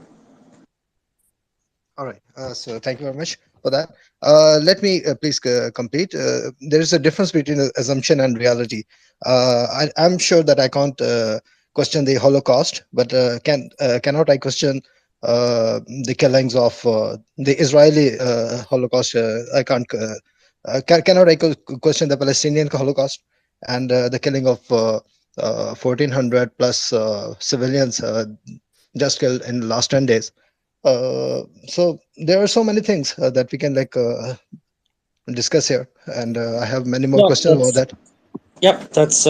S18: All right. So thank you very much for that. Let me please complete. There is a difference between assumption and reality. I'm sure that I can't question the Holocaust, but cannot I question the killings of the Israeli Holocaust? I can't. Cannot I question the Palestinian Holocaust and the killing of 1,400 plus civilians just killed in the last 10 days? So there are so many things that we can like discuss here, and I have many more
S2: No,
S18: questions about that.
S2: yep, that's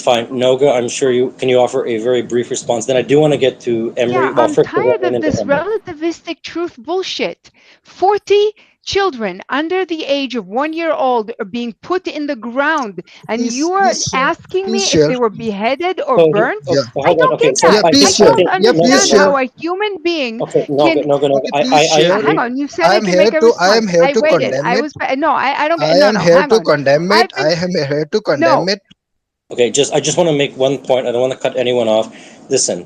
S2: fine. Noga, I'm sure you offer a very brief response. Then I do want to get to
S17: Yeah,
S2: Emery. Well,
S17: I'm
S2: first we're
S17: tired
S2: going
S17: of
S2: into
S17: this
S2: Emery.
S17: relativistic truth bullshit. 40 children under the age of 1 year old are being put in the ground, and
S18: Please,
S17: you are
S18: please share.
S17: asking
S18: Please
S17: me if
S18: share.
S17: they were beheaded or
S2: So,
S17: burnt?
S18: Yeah,
S17: I
S2: hold on.
S17: don't
S2: Okay,
S17: get
S2: so
S18: yeah.
S17: that.
S2: I
S17: I
S18: Please
S2: think I
S18: share.
S17: don't
S2: think
S18: Yeah, please
S17: understand
S2: Noga.
S18: share.
S17: how a human being
S2: Okay,
S17: can.
S2: Noga.
S18: Okay, please
S2: I
S18: share.
S17: Hang
S2: agree.
S17: on, you said
S18: I
S17: I
S18: am
S17: can
S18: here
S17: make a
S18: to. I am
S17: response.
S18: here
S17: I
S18: to
S17: waited.
S18: condemn it.
S17: No, I don't
S18: I
S17: get. No,
S18: am
S17: no,
S18: here
S17: hang
S18: to
S17: on.
S18: condemn it.
S17: I've
S18: I
S17: been
S18: am here to condemn
S17: no.
S18: it.
S2: Okay, I just want to make one point. I don't want to cut anyone off. Listen,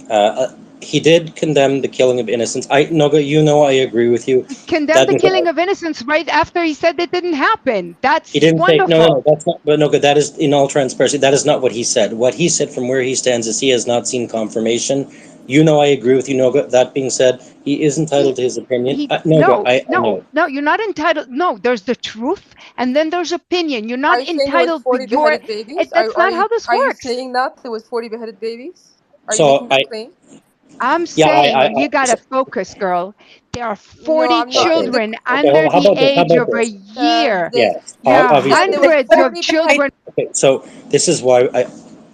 S2: he did condemn the killing of innocents. Noga, I agree with you.
S17: Condemned
S2: That
S17: the
S2: being said,
S17: killing of innocents right after he said it didn't happen.
S2: he
S17: That's
S2: didn't say no.
S17: wonderful.
S2: That's not. But Noga, that is in all transparency. That is not what he said. What he said from where he stands is he has not seen confirmation. I agree with you, Noga. That being said, he is entitled to his opinion.
S17: He
S2: Noga,
S17: no,
S2: I
S17: no,
S2: know.
S17: no, you're not entitled. No, there's the truth and then there's opinion. You're
S20: Are
S17: not
S20: you saying it was
S17: entitled to
S20: 40
S17: your
S20: beheaded babies?
S17: it, that's
S20: Are
S17: not
S20: you
S17: how this
S20: are you
S17: works.
S20: saying that there was 40 beheaded babies? Are you
S2: So
S20: making that claim?
S17: I'm
S2: yeah,
S17: saying you
S2: so,
S17: gotta focus, girl. There are
S20: No,
S17: 40
S20: I'm not.
S2: okay.
S20: The
S17: children
S2: Okay,
S17: under
S2: how
S17: the
S2: about this? How
S17: age
S2: about
S17: of a
S2: this?
S17: year.
S20: the
S2: Yes,
S17: You have
S20: you said there was
S2: obviously.
S17: hundreds of
S20: 40 beheaded.
S17: children.
S2: Okay, so this is why I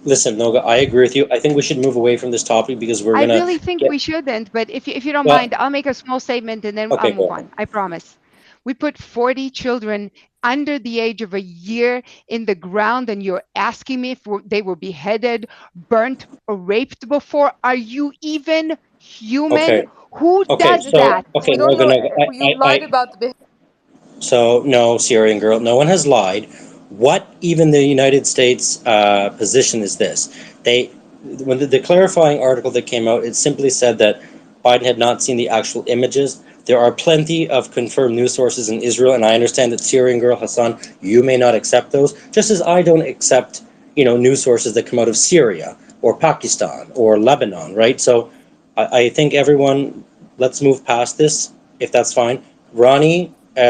S2: listen, Noga. I agree with you. I think we should move away from this topic because we're
S17: I
S2: gonna
S17: really think
S2: get
S17: we shouldn't, but if you don't
S2: well.
S17: mind, I'll make a small statement and then I'll
S2: Okay,
S17: move
S2: go ahead.
S17: on. I promise. We put 40 children under the age of a year in the ground, and you're asking me if they were beheaded, burnt, or raped before. Are you even human?
S2: Okay,
S17: Who
S2: okay.
S17: does
S20: This is,
S2: So
S17: that?
S20: we
S2: okay,
S20: don't
S2: Noga,
S20: know.
S2: Noga.
S20: You lied about the
S2: So no, Syrian girl. No one has lied. What even the United States position is this? They when the clarifying article that came out, it simply said that Biden had not seen the actual images. There are plenty of confirmed news sources in Israel, and I understand that Syrian girl Hassan, you may not accept those, just as I don't accept news sources that come out of Syria or Pakistan or Lebanon, right? So I think everyone, let's move past this if that's fine. Ronnie, but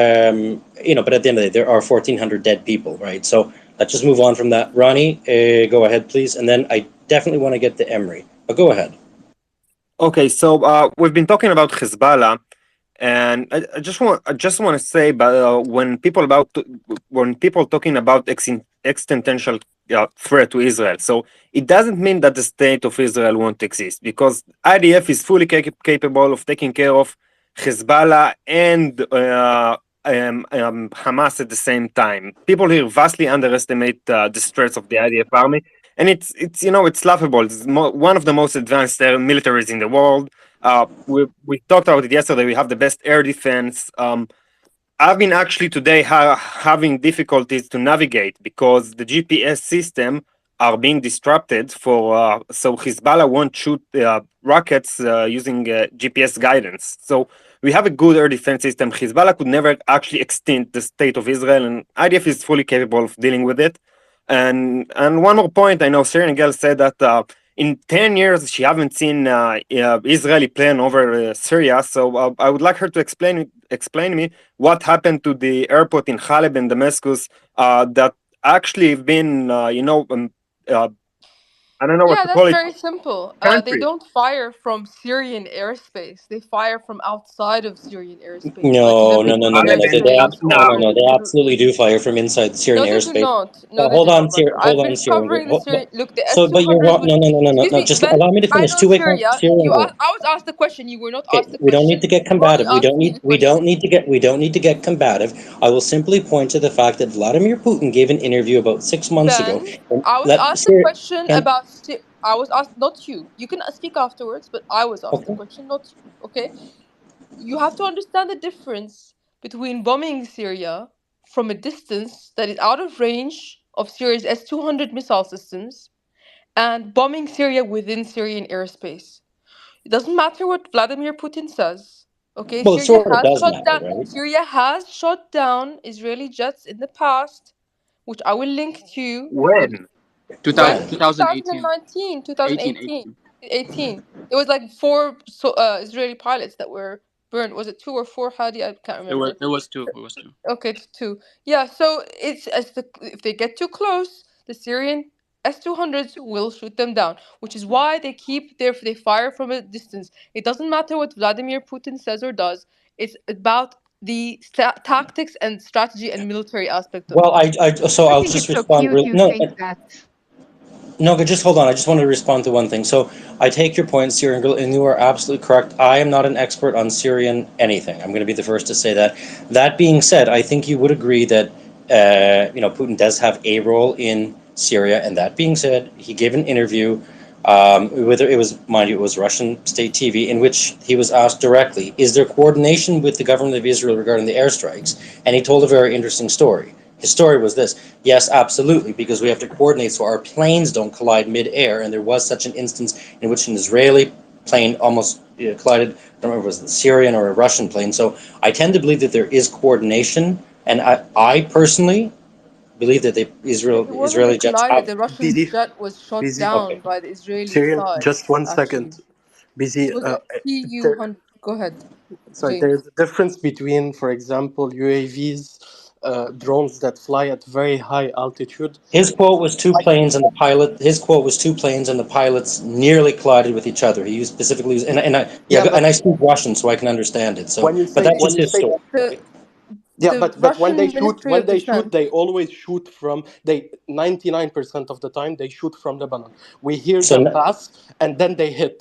S2: at the end of the day, there are 1,400 dead people, right? So let's just move on from that. Ronnie, go ahead, please, and then I definitely want to get to Emery, but go ahead.
S11: Okay, so we've been talking about Hezbollah, and I just want to say, but when people talking about existential threat to Israel, so it doesn't mean that the state of Israel won't exist, because IDF is fully capable of taking care of Hezbollah and Hamas at the same time. People here vastly underestimate the strength of the IDF army, and it's laughable. It's one of the most advanced militaries in the world. We talked about it yesterday. We have the best air defense. I've been actually today having difficulties to navigate because the GPS system are being disrupted so Hezbollah won't shoot rockets using GPS guidance. So we have a good air defense system. Hezbollah could never actually extend the state of Israel, and IDF is fully capable of dealing with it. And one more point, I know Syrian girl said that in 10 years she haven't seen Israeli plane over Syria. So I would like her to explain me what happened to the airport in Haleb and Damascus that actually have been I don't know what
S20: Yeah,
S11: to call
S20: that's
S11: it,
S20: very simple. They
S11: country.
S20: don't fire from Syrian airspace. They fire from outside of Syrian airspace, like
S2: No,
S20: the
S2: no, no, no, no, no.
S20: Eritreans
S2: No, no,
S20: or
S2: no.
S20: the
S2: They
S20: Middle.
S2: absolutely do fire from inside the Syrian
S20: No, they do
S2: airspace.
S20: not. No, they do not, brother. I've
S2: Hold on,
S20: been
S2: Syrian.
S20: covering the Syrian. Look, the S
S2: So,
S20: two
S2: but you're
S20: hundred
S2: wrong.
S20: was.
S2: No, no, no, no, no,
S20: Excuse
S2: no.
S20: me,
S2: Just
S20: Ben.
S2: allow me to
S20: I
S2: finish.
S20: know
S2: Two-way
S20: Syria.
S2: Syrian.
S20: I was asked the question. You were not
S2: Okay,
S20: asked the
S2: we don't need
S20: question.
S2: to get
S20: Ronnie
S2: combative.
S20: asked me the
S2: We don't
S20: question.
S2: need to get. We don't need to get combative. I will simply point to the fact that Vladimir Putin gave an interview about 6 months ago.
S20: Ben, I was
S2: Let
S20: asked the
S2: Syria.
S20: question about. I was asked, not you. You can speak afterwards, but I was asked the
S2: Okay.
S20: question, not you. Okay. You have to understand the difference between bombing Syria from a distance that is out of range of Syria's S-200 missile systems and bombing Syria within Syrian airspace. It doesn't matter what Vladimir Putin says. Okay,
S2: Well, it sort of does matter, right?
S20: Syria has shot down Israeli jets in the past, which I will link to.
S11: When?
S20: When?
S2: When?
S1: 2018, 18,
S20: 2018. 18. It was like four Israeli pilots that were burned. Was it two or four, Hadi? I can't remember.
S1: It was two. It was two.
S20: Okay, it's two. Yeah, so if they get too close, the Syrian S-200s will shoot them down, which is why they fire from a distance. It doesn't matter what Vladimir Putin says or does. It's about the tactics and strategy and military aspect of
S2: Well,
S20: it.
S2: so
S17: I
S2: I'll
S17: think
S2: just
S17: it's so
S2: respond.
S17: cute you
S2: No,
S17: think that.
S2: no, but just hold on. I just want to respond to one thing. So I take your point, Syrian girl, and you are absolutely correct. I am not an expert on Syrian anything. I'm going to be the first to say that. That being said, I think you would agree that Putin does have a role in Syria. And that being said, he gave an interview, whether it was, mind you, it was Russian state TV, in which he was asked directly, "Is there coordination with the government of Israel regarding the airstrikes?" And he told a very interesting story. His story was this: yes, absolutely, because we have to coordinate so our planes don't collide mid-air. And there was such an instance in which an Israeli plane almost collided. I don't remember if it was a Syrian or a Russian plane. So I tend to believe that there is coordination, and I personally believe that the
S20: It wasn't a
S2: Israeli jets
S20: collider.
S2: have.
S20: The Russian
S15: Busy,
S20: jet was shot
S15: busy.
S20: down
S2: Okay.
S20: by the Israeli
S15: Syrian,
S20: side,
S15: just one second.
S20: actually. It
S15: Busy.
S20: was a Tu
S15: There,
S20: 100. Go ahead,
S15: sorry,
S20: James.
S15: there's a difference between, for example, UAVs, drones that fly at very high altitude.
S2: His quote was two planes and the pilot. His quote was two planes and the pilots nearly collided with each other. He used specifically,
S15: Yeah,
S2: and
S15: but
S2: I speak Russian, so I can understand it. So,
S15: when you
S2: but
S15: say
S2: that's
S15: when
S2: just
S15: you
S2: his
S15: say
S2: story,
S20: The
S2: right?
S15: yeah,
S20: the
S15: but when they
S20: Russian
S15: shoot,
S20: Ministry of Defense.
S15: they always shoot from, they 99% of the time they shoot from Lebanon. We hear
S2: So,
S15: them pass and then they hit,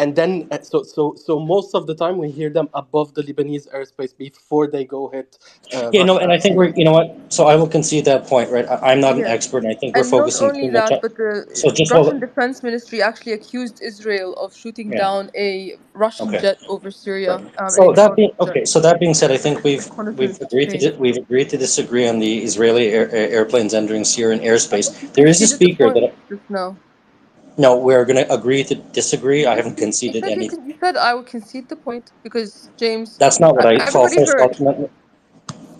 S15: and then so most of the time we hear them above the Lebanese airspace before they go hit
S2: and I think we're,
S15: Syria.
S2: you know what? So I will concede that point, right? I'm not an
S20: Yes.
S2: expert, and I think we're
S20: And not
S2: focusing
S20: only
S2: too much
S20: that,
S2: on.
S20: but
S2: So
S20: the
S2: just
S20: Russian
S2: hold.
S20: Defense Ministry actually accused Israel of shooting
S2: Yeah.
S20: down a Russian
S2: Okay.
S20: jet over
S2: Right.
S20: Syria, a
S2: So that being
S20: reconnaissance jet.
S2: okay. So that being said, I think
S20: Reconnaissance plane.
S2: we've agreed to disagree on the Israeli airplanes entering Syrian
S20: I
S2: airspace.
S20: thought you
S2: There is a
S20: conceded the
S2: speaker
S20: point
S2: that
S20: just now.
S2: no, we're going to agree to disagree. I haven't
S20: You
S2: conceded
S20: said
S2: anything.
S20: you said I would concede the point because James,
S2: That's not what I. So
S20: everybody
S2: first of
S20: heard.
S2: all,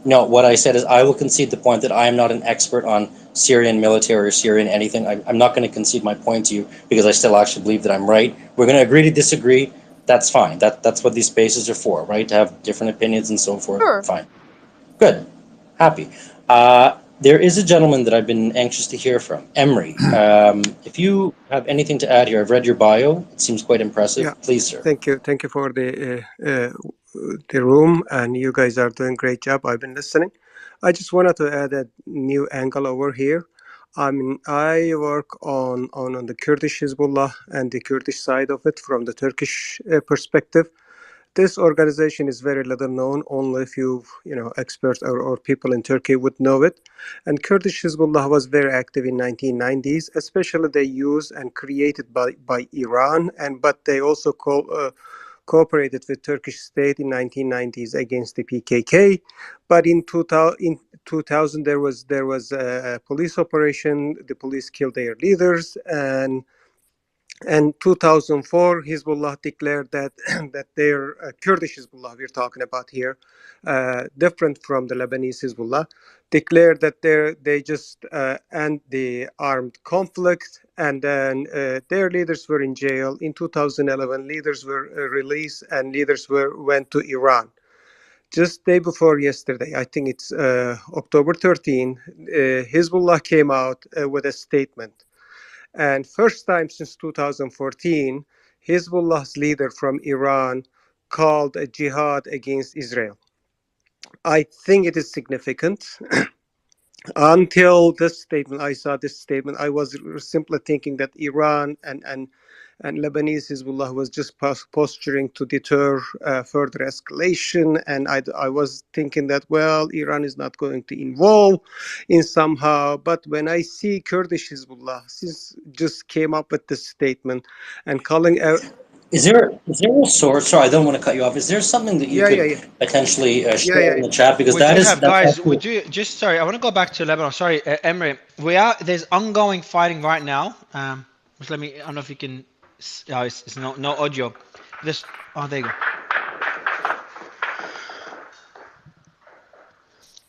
S2: no, No, what I said is I will concede the point that I am not an expert on Syrian military or Syrian anything. I'm not going to concede my point to you because I still actually believe that I'm right. We're going to agree to disagree. That's fine. That's what these spaces are for, right? To have different opinions and so forth.
S8: Sure.
S2: Fine. Good. Happy. There is a gentleman that I've been anxious to hear from, Emery. If you have anything to add here, I've read your bio. It seems quite impressive.
S21: Yeah,
S2: Please, sir.
S21: thank you for the room, and you guys are doing great job. I've been listening. I just wanted to add a new angle over here. I mean, I work on the Kurdish Hezbollah and the Kurdish side of it from the Turkish perspective. This organization is very little known. Only a few, experts or people in Turkey would know it. And Kurdish Hezbollah was very active in 1990s, especially they used and created by Iran, but they also cooperated with Turkish state in 1990s against the PKK. But in 2000 there was a police operation. The police killed their leaders, and 2004, Hezbollah declared that that their Kurdish Hezbollah we're talking about here, different from the Lebanese Hezbollah, declared that they just end the armed conflict, and then their leaders were in jail. In 2011, leaders were released, and leaders went to Iran. Just day before yesterday, I think it's October 13, Hezbollah came out with a statement. And first time since 2014, Hezbollah's leader from Iran called a jihad against Israel. I think it is significant. Until this statement, I saw this statement, I was simply thinking that Iran and Lebanese Hezbollah was just posturing to deter further escalation. And I was thinking that, well, Iran is not going to involve in somehow. But when I see Kurdish Hezbollah since just came up with this statement and calling out.
S2: Is there a source? Sorry, I don't want to cut you off. Is there something that you could potentially share in the chat? Because
S3: We do
S2: that's
S3: have guys. We
S2: actually.
S3: do just sorry. I want to go back to Lebanon. Sorry, Emre. There's ongoing fighting right now. Just let me. I don't know if you can. Oh, it's no audio. This. Oh, there you go.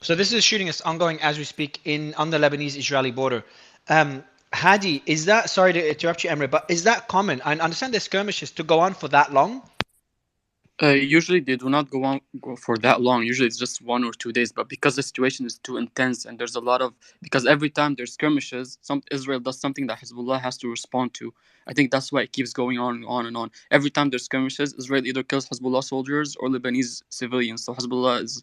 S3: So this is shooting is ongoing as we speak on the Lebanese-Israeli border. Hadi, is that, sorry to interrupt you, Emre, but is that common? I understand the skirmishes to go on for that long.
S1: Usually they do not go for that long. Usually it's just 1 or 2 days. But because the situation is too intense and there's a lot of, because every time there's skirmishes, Israel does something that Hezbollah has to respond to. I think that's why it keeps going on and on and on. Every time there's skirmishes, Israel either kills Hezbollah soldiers or Lebanese civilians. So Hezbollah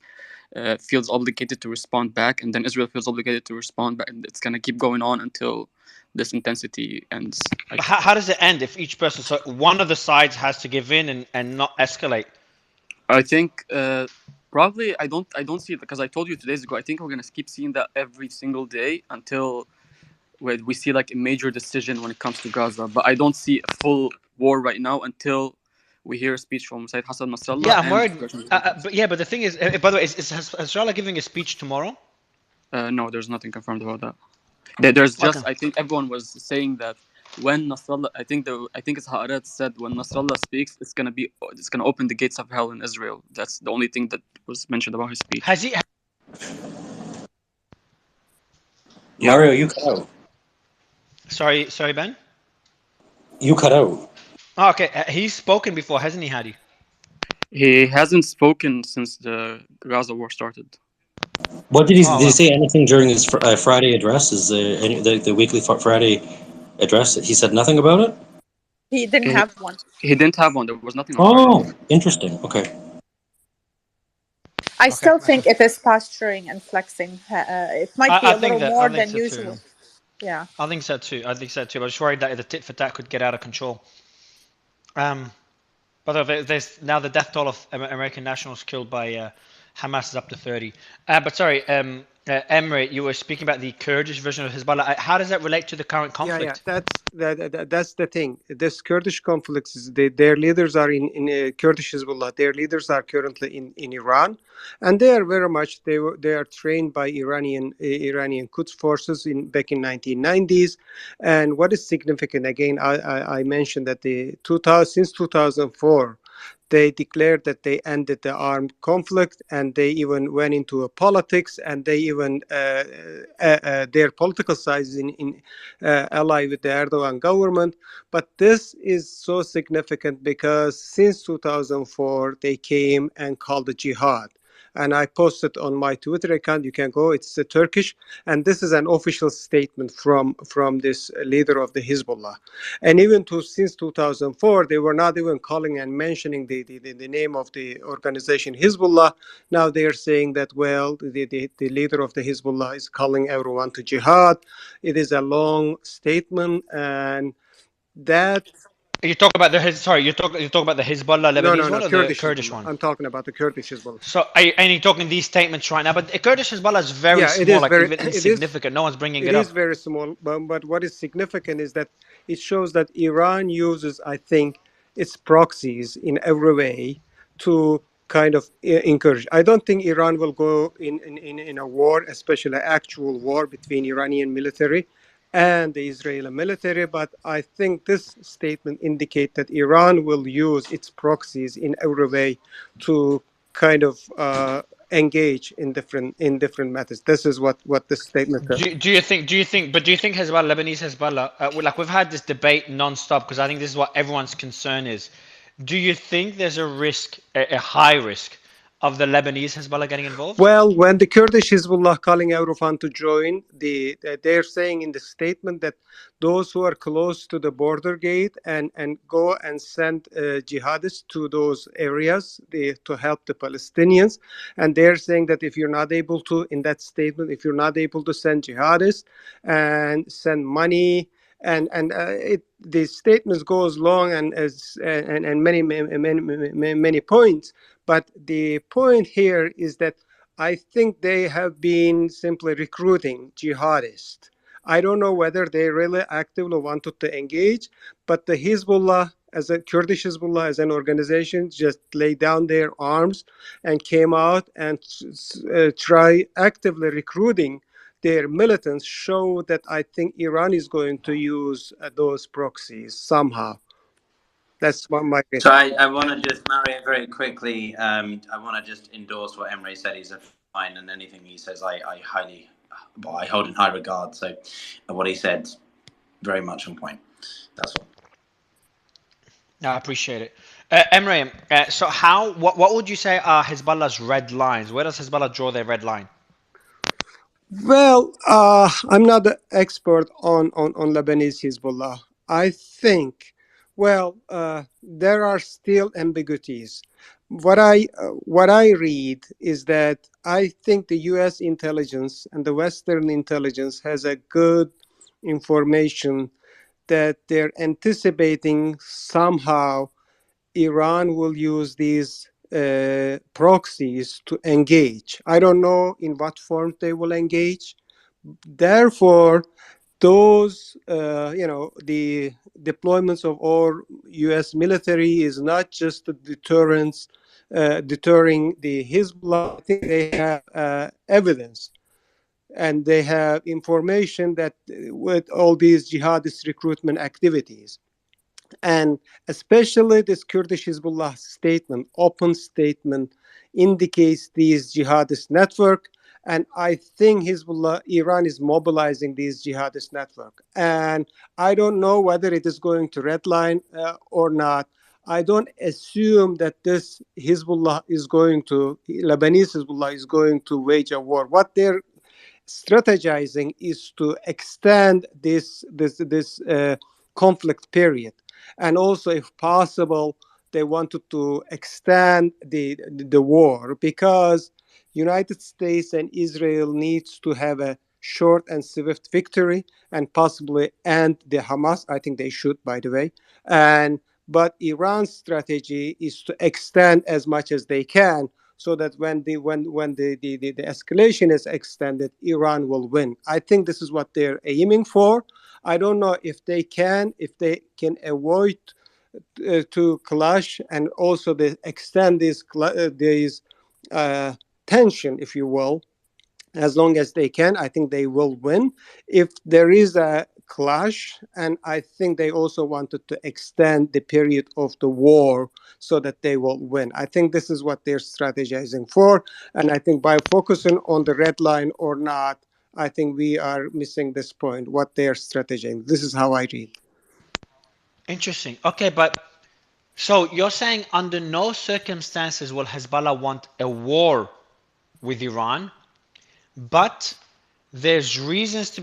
S1: feels obligated to respond back, and then Israel feels obligated to respond back, and it's gonna keep going on until this intensity ends.
S3: How does it end if each person, so one of the sides has to give in and not escalate?
S1: I think probably I don't see it, because I told you 2 days ago. I think we're gonna keep seeing that every single day until we see like a major decision when it comes to Gaza. But I don't see a full war right now until we hear a speech from Sayyid Hassan Nasrallah.
S3: Yeah, I'm worried. But the thing is, by the way, is Nasrallah giving a speech tomorrow?
S1: No, there's nothing confirmed about that. There's just, okay. I think everyone was saying that when Nasrallah, I think it's Haaret said when Nasrallah speaks, it's gonna open the gates of hell in Israel. That's the only thing that was mentioned about his speech.
S3: Has he?
S2: Mario, you cut out.
S3: Sorry, Ben.
S2: You cut out.
S3: Oh, okay, he's spoken before, hasn't he, Hadi?
S1: He hasn't spoken since the Gaza war started.
S2: What did he? Did he say anything during his Friday address? Is the weekly Friday address? He said nothing about it.
S8: He didn't have one.
S1: He didn't have one. There was nothing on
S2: Friday.
S1: Friday.
S2: Interesting. Okay.
S8: I still think it is posturing and flexing. It might be a little more than usual. Yeah.
S3: I think so too. But I'm just worried that the tit for tat could get out of control. But there's now the death toll of American nationals killed by Hamas is up to 30. But sorry, Emre, you were speaking about the Kurdish version of Hezbollah. How does that relate to the current conflict?
S21: Yeah, that's the thing. This Kurdish conflict is their leaders are in Kurdish Hezbollah. Their leaders are currently in Iran, and they are very much they are trained by Iranian Quds forces back in 1990s. And what is significant again, I mentioned that since 2004. They declared that they ended the armed conflict, and they even went into a politics, and they even their political sides in ally with the Erdogan government. But this is so significant because since 2004 they came and called the jihad. And I posted on my Twitter account. You can go. It's Turkish, and this is an official statement from this leader of the Hezbollah. And even since 2004, they were not even calling and mentioning the name of the organization Hezbollah. Now they are saying that, well, the leader of the Hezbollah is calling everyone to jihad. It is a long statement, and that.
S3: You talk about you talk about the Hezbollah Lebanese
S21: No,
S3: one or the
S21: Kurdish
S3: Kurdish
S21: Hezbollah.
S3: one?
S21: I'm talking about the Kurdish Hezbollah.
S3: So, and you're talking these statements right now, but the Kurdish Hezbollah is very
S21: Yeah, it
S3: small,
S21: is
S3: like
S21: very,
S3: even
S21: it is,
S3: insignificant. No one's bringing
S21: it
S3: it
S21: is
S3: up.
S21: very small. But what is significant is that it shows that Iran uses, I think, its proxies in every way to kind of encourage. I don't think Iran will go in a war, especially an actual war between Iranian military and the Israeli military. But I think this statement indicates that Iran will use its proxies in every way to kind of engage in different methods. This is what the statement.
S3: Do you think Hezbollah, Lebanese Hezbollah, like we've had this debate non-stop because I think this is what everyone's concern is. Do you think there's a risk, a high risk, of the Lebanese Hezbollah getting involved?
S21: Well, when the Kurdish Hezbollah calling Eurofund to join, they're saying in the statement that those who are close to the border gate and go and send jihadists to those areas to help the Palestinians. And they're saying that if you're not able to, in that statement, if you're not able to send jihadists and send money, the statement goes long and many points. But the point here is that I think they have been simply recruiting jihadists. I don't know whether they really actively wanted to engage, but the Hezbollah, as a Kurdish Hezbollah, as an organization, just laid down their arms and came out and try actively recruiting their militants. Show that I think Iran is going to use those proxies somehow. That's my guess.
S14: So I want to just, Mario, very quickly, I want to just endorse what Emre said. He's a fine, and anything he says, I hold in high regard. So what he said, very much on point. That's all.
S3: No, I appreciate it. Emre, so what would you say are Hezbollah's red lines? Where does Hezbollah draw their red line?
S21: Well, I'm not an expert on Lebanese Hezbollah. I think, well, there are still ambiguities. What I read is that I think the U.S. intelligence and the Western intelligence has a good information that they're anticipating somehow Iran will use these proxies to engage. I don't know in what form they will engage. Therefore, those, the deployments of our U.S. military is not just a deterrence, deterring the Hezbollah. I think they have evidence and they have information that with all these jihadist recruitment activities, and especially this Kurdish Hezbollah statement, open statement, indicates these jihadist network. And I think Hezbollah, Iran is mobilizing these jihadist network. And I don't know whether it is going to redline or not. I don't assume that this Hezbollah is going to, Lebanese Hezbollah is going to wage a war. What they're strategizing is to extend this conflict period, and also, if possible, they wanted to extend the war because United States and Israel needs to have a short and swift victory and possibly end the Hamas. I think they should, by the way. And but Iran's strategy is to extend as much as they can, so that when the escalation is extended, Iran will win. I think this is what they're aiming for. I don't know if they can avoid to clash and also they extend these tension, if you will. As long as they can, I think they will win. If there is a clash, and I think they also wanted to extend the period of the war so that they will win. I think this is what they're strategizing for, and I think by focusing on the red line or not, I think we are missing this point, what they're strategizing. This is how I read.
S3: Interesting. Okay, but so you're saying under no circumstances will Hezbollah want a war with Iran, but there's reasons to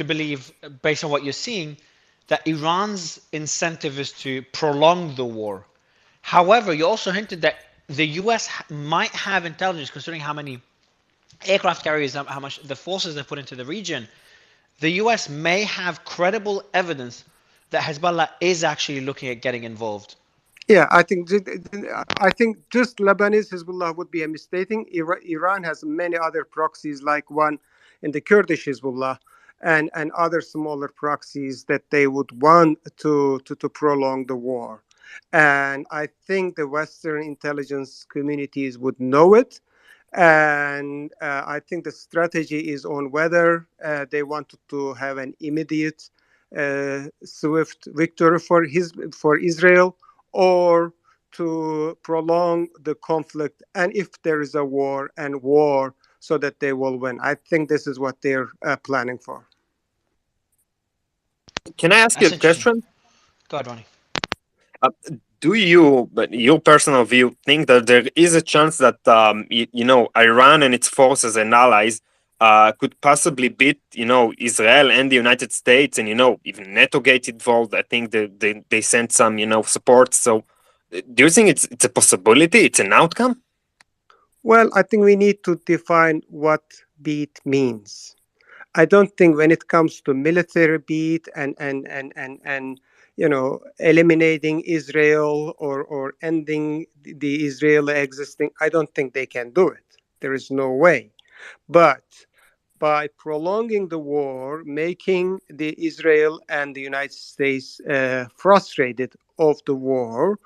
S3: believe, based on what you're seeing, that Iran's incentive is to prolong the war. However, you also hinted that the US might have intelligence, considering how many aircraft carriers, how much the forces they put into the region. The US may have credible evidence that Hezbollah is actually looking at getting involved.
S21: Yeah, I think just Lebanese Hezbollah would be a mistake. Iran has many other proxies, like one in the Kurdish Hezbollah, and other smaller proxies that they would want to prolong the war. And I think the Western intelligence communities would know it. And I think the strategy is on whether they wanted to have an immediate, swift victory for Israel, or to prolong the conflict, and if there is a war, so that they will win. I think this is what they're planning for.
S11: Can I ask you
S3: That's
S11: a
S3: interesting.
S11: question?
S3: Go ahead, Ronnie.
S11: Uh, do you, but your personal view, think that there is a chance that Iran and its forces and allies could possibly beat Israel and the United States, and even NATO get involved? I think they sent some support. So, do you think it's a possibility? It's an outcome?
S21: Well, I think we need to define what beat means. I don't think when it comes to military beat and eliminating Israel, or ending the Israeli existing, I don't think they can do it. There is no way. But by prolonging the war, making the Israel and the United States frustrated of the war,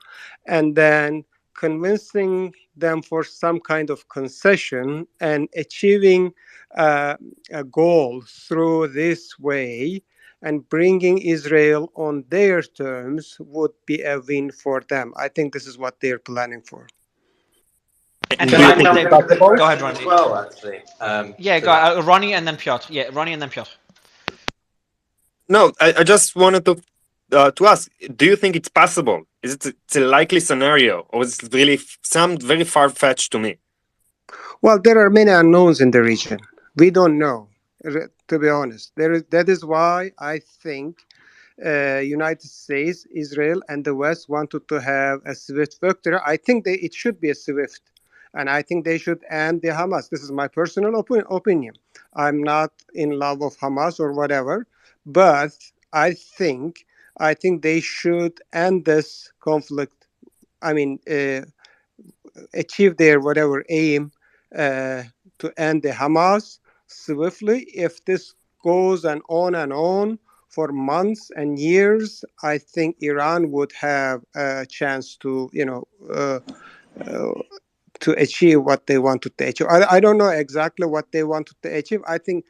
S21: and then convincing them for some kind of concession and achieving a goal through this way, and bringing Israel on their terms, would be a win for them. I think this is what they're planning for.
S3: And
S11: Do
S3: then
S11: you
S3: I
S11: think
S3: think
S11: it's
S3: they
S11: possible?
S3: go ahead,
S2: As
S3: Ronnie.
S2: well, actually.
S3: Yeah, go Ronnie and then Piotr. Yeah, Ronnie and then Piotr.
S11: No, I just wanted to ask: do you think it's possible? It's a likely scenario, or is it really sound very far fetched to me?
S21: Well, there are many unknowns in the region. We don't know, to be honest. That is why I think United States, Israel, and the West wanted to have a swift victory. I think it should be a swift, and I think they should end the Hamas. This is my personal opinion. I'm not in love of Hamas or whatever, but I think I think they should end this conflict. I mean, achieve their whatever aim, uh, to end the Hamas swiftly. If this goes and on for months and years, I think Iran would have a chance to, uh, to achieve what they wanted to achieve. I don't know exactly what they wanted to achieve. I think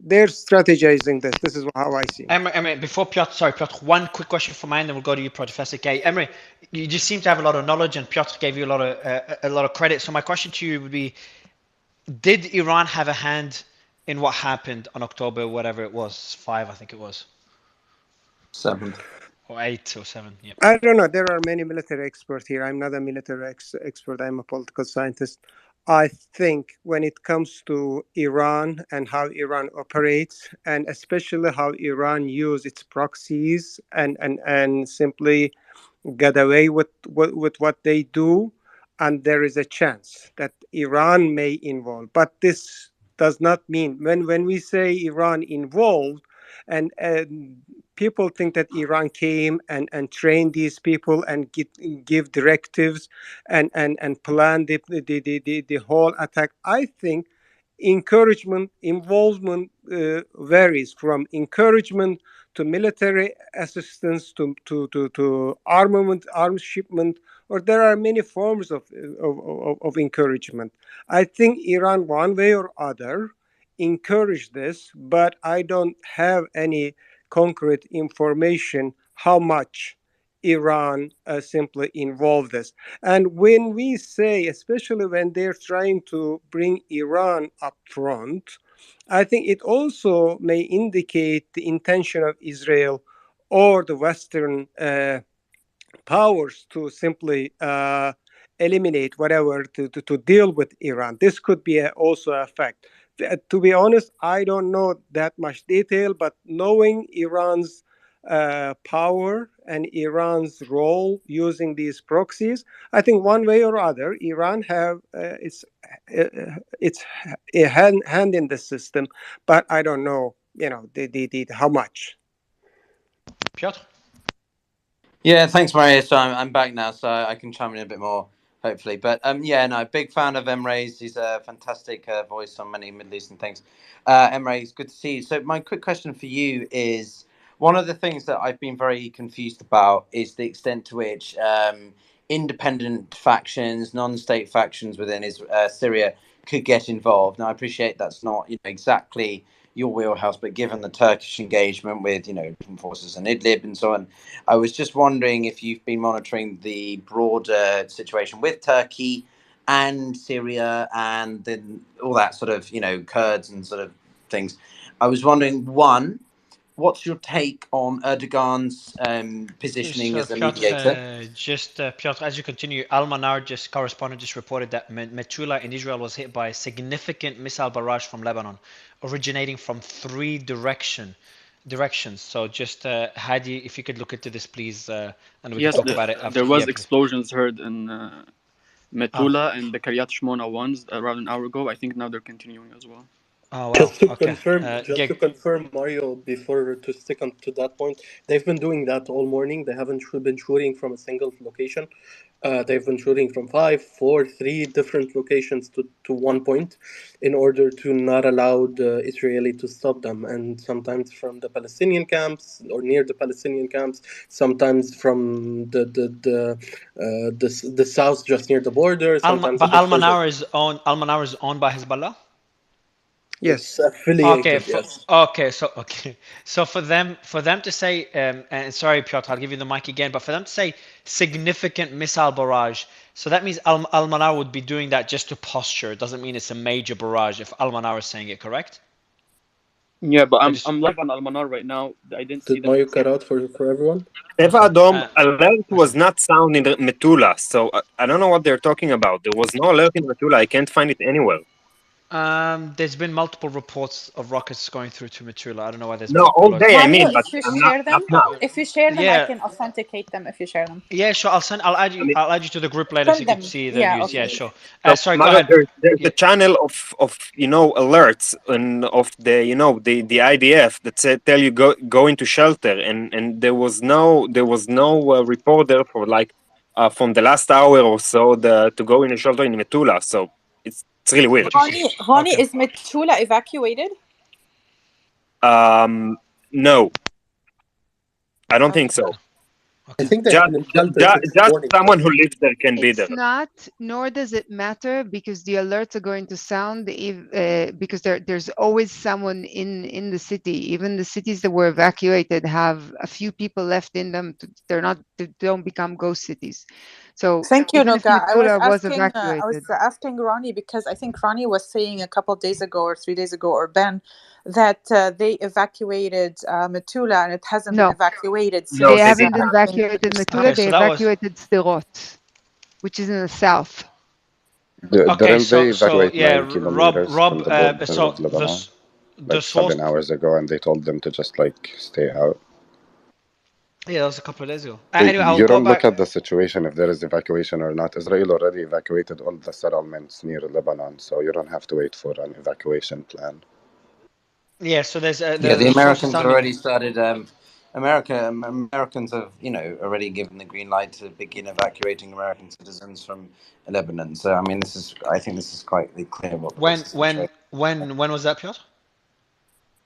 S21: they're strategizing this. This is how I see.
S3: Emre, before Piotr, sorry, Piotr, one quick question for mine, then we'll go to you, Professor K. Emre, you just seem to have a lot of knowledge, and Piotr gave you a lot of credit. So my question to you would be: did Iran have a hand in what happened on October, whatever it was, 5, I think it was,
S6: 7th.
S3: or 8 or 7? Yeah.
S21: I don't know. There are many military experts here. I'm not a military expert. I'm a political scientist. I think when it comes to Iran and how Iran operates, and especially how Iran use its proxies, and simply get away with what they do, and there is a chance that Iran may involve. But this does not mean, when we say Iran involved, and people think that Iran came and trained these people and give directives, and plan the whole attack. I think encouragement, involvement varies from encouragement to military assistance to arms shipment, or there are many forms of encouragement. I think Iran, one way or other, encourage this, but I don't have any concrete information how much Iran simply involved this. And when we say, especially when they're trying to bring Iran up front, I think it also may indicate the intention of Israel or the Western powers to simply eliminate whatever to deal with Iran. This could be also a fact. To be honest, I don't know that much detail, but knowing Iran's power and Iran's role using these proxies, I think one way or other, Iran have its a hand in the system, but I don't know, the how much.
S3: Piotr?
S14: Yeah, thanks, Mario. So I'm back now, so I can chime in a bit more, hopefully. But yeah, no, big fan of Emre's. He's a fantastic voice on many Middle Eastern things. Emre, it's good to see you. So my quick question for you is, one of the things that I've been very confused about is the extent to which independent factions, non-state factions within Syria could get involved. Now, I appreciate that's not exactly your wheelhouse, but given the Turkish engagement with different forces in Idlib and so on, I was just wondering if you've been monitoring the broader situation with Turkey and Syria and then all that sort of Kurds and sort of things. I was wondering, one, what's your take on Erdogan's positioning as a mediator?
S3: Piotr, as you continue, Al-Manar correspondent just reported that Metula in Israel was hit by a significant missile barrage from Lebanon, originating from 3 directions. So just Hadi, if you could look into this, please, and we can
S1: Yes,
S3: talk about it after.
S1: there was
S3: Yeah,
S1: explosions heard in Metula and the Kiryat Shmona ones around an hour ago. I think now they're continuing as well.
S3: Oh wow.
S15: Just to
S3: Okay.
S15: confirm, Mario, before to stick on to that point, they've been doing that all morning. They haven't been shooting from a single location. They've been shooting from 5, 4, 3 different locations to one point in order to not allow the Israeli to stop them. And sometimes from the Palestinian camps or near the Palestinian camps, sometimes from the south just near the border. Sometimes
S3: But Al-Manar is owned by Hezbollah?
S15: It's
S21: Yes.
S15: affiliated, yes.
S3: So for them to say, and sorry, Piotr, I'll give you the mic again, but for them to say significant missile barrage, so that means Al-Manar would be doing that just to posture. It doesn't mean it's a major barrage if Al-Manar is saying it, correct?
S1: Yeah, but I'm live on Al-Manar right now. I didn't see
S15: Did
S1: them.
S15: Mario cut out for everyone?
S11: Eva Adom alert was not sound in Metula, so I don't know what they're talking about. There was no alert in Metula. I can't find it anywhere.
S3: There's been multiple reports of rockets going through to Metula. I don't know why there's
S11: No,
S3: multiple
S11: all day. I
S8: Mario,
S11: mean, but
S8: if you
S11: I'm
S8: share
S11: not
S8: them,
S11: now.
S8: if you share them, I
S3: Yeah.
S8: can authenticate them if you share them.
S3: Yeah, sure. I'll add you. I'll add you to the group later so
S8: Send
S3: you can
S8: them.
S3: see the
S8: Yeah,
S3: news.
S8: okay.
S3: Yeah, sure.
S11: So,
S3: Sorry, go
S11: Mara,
S3: ahead.
S11: there's a channel of alerts and of the IDF that said tell you go into shelter, and there was no report there for like from the last hour or so to go in a shelter in Metula. So it's really weird.
S8: Ronnie, is Metula evacuated?
S11: No, I don't think so.
S15: I think they've been in shelter since morning.
S11: Someone who lives there can be there.
S17: It's not, nor does it matter, because the alerts are going to sound because there's always someone in the city. Even the cities that were evacuated have a few people left in them. They don't become ghost cities. So
S8: Thank you,
S17: even if
S8: Noga.
S17: Metula was
S8: I
S17: evacuated,
S8: was asking Ronnie because I think Ronnie was saying a couple of days ago or 3 days ago, or Ben, that they evacuated Metula and it hasn't been evacuated since.
S17: They haven't evacuated Metula. They evacuated Sderot, which is in the south.
S7: Didn't they evacuate
S3: yeah,
S7: 9 kilometers
S3: Rob,
S7: from the border
S3: so
S7: with Lebanon?
S3: the
S7: Like
S3: source.
S7: 7 hours ago, and they told them to just like stay out.
S3: Yeah, that was a couple of days ago.
S7: They-
S3: Anyway, I'll
S7: you
S3: go
S7: don't
S3: back.
S7: look at the situation if there is evacuation or not. Israel already evacuated all the settlements near Lebanon, so you don't have to wait for an evacuation plan.
S3: Yeah, so there's
S14: the Americans already started. Americans have already given the green light to begin evacuating American citizens from Lebanon. So I mean, I think this is quite clear what the
S3: when was that, Piotr?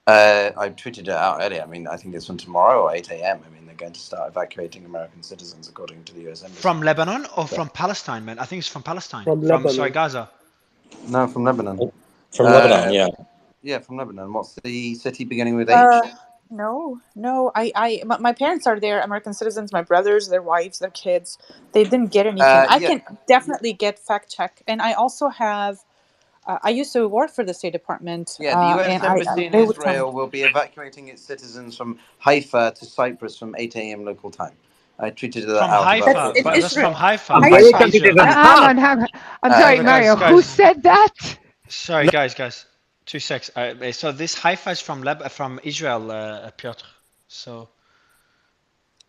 S14: I tweeted it out earlier. I mean, I think it's from tomorrow or 8 a.m. I mean, they're going to start evacuating American citizens according to the U.S. Embassy.
S3: From Lebanon or from Palestine, man? I think it's from Palestine.
S15: From Lebanon.
S3: Gaza.
S14: No, from Lebanon.
S2: From Lebanon, yeah.
S14: Yeah, from Lebanon. What's the city beginning with H?
S8: No. My parents are there, American citizens. My brothers, their wives, their kids. They didn't get anything. I
S9: Yeah,
S8: can definitely get fact check, and I also have. I used to work for the State Department,
S9: yeah. The U.S.
S8: and I
S9: Embassy in
S8: they would tell me.
S9: Israel will be evacuating its citizens from Haifa to Cyprus from 8 a.m. local time. I tweeted that
S3: From
S9: out about
S8: That's
S3: Haifa,
S9: 40
S8: in
S3: but
S9: minutes
S3: that's
S9: ago.
S3: from
S8: Israel.
S3: Haifa.
S9: From
S3: That's
S9: Haifa.
S3: from
S11: American
S3: Israel.
S11: citizen.
S17: Hang on, hang on. I'm sorry, Mario. Who
S3: Guys.
S17: said that?
S3: Sorry, guys. 2 secs. So this Haifa is from Israel, Piotr. So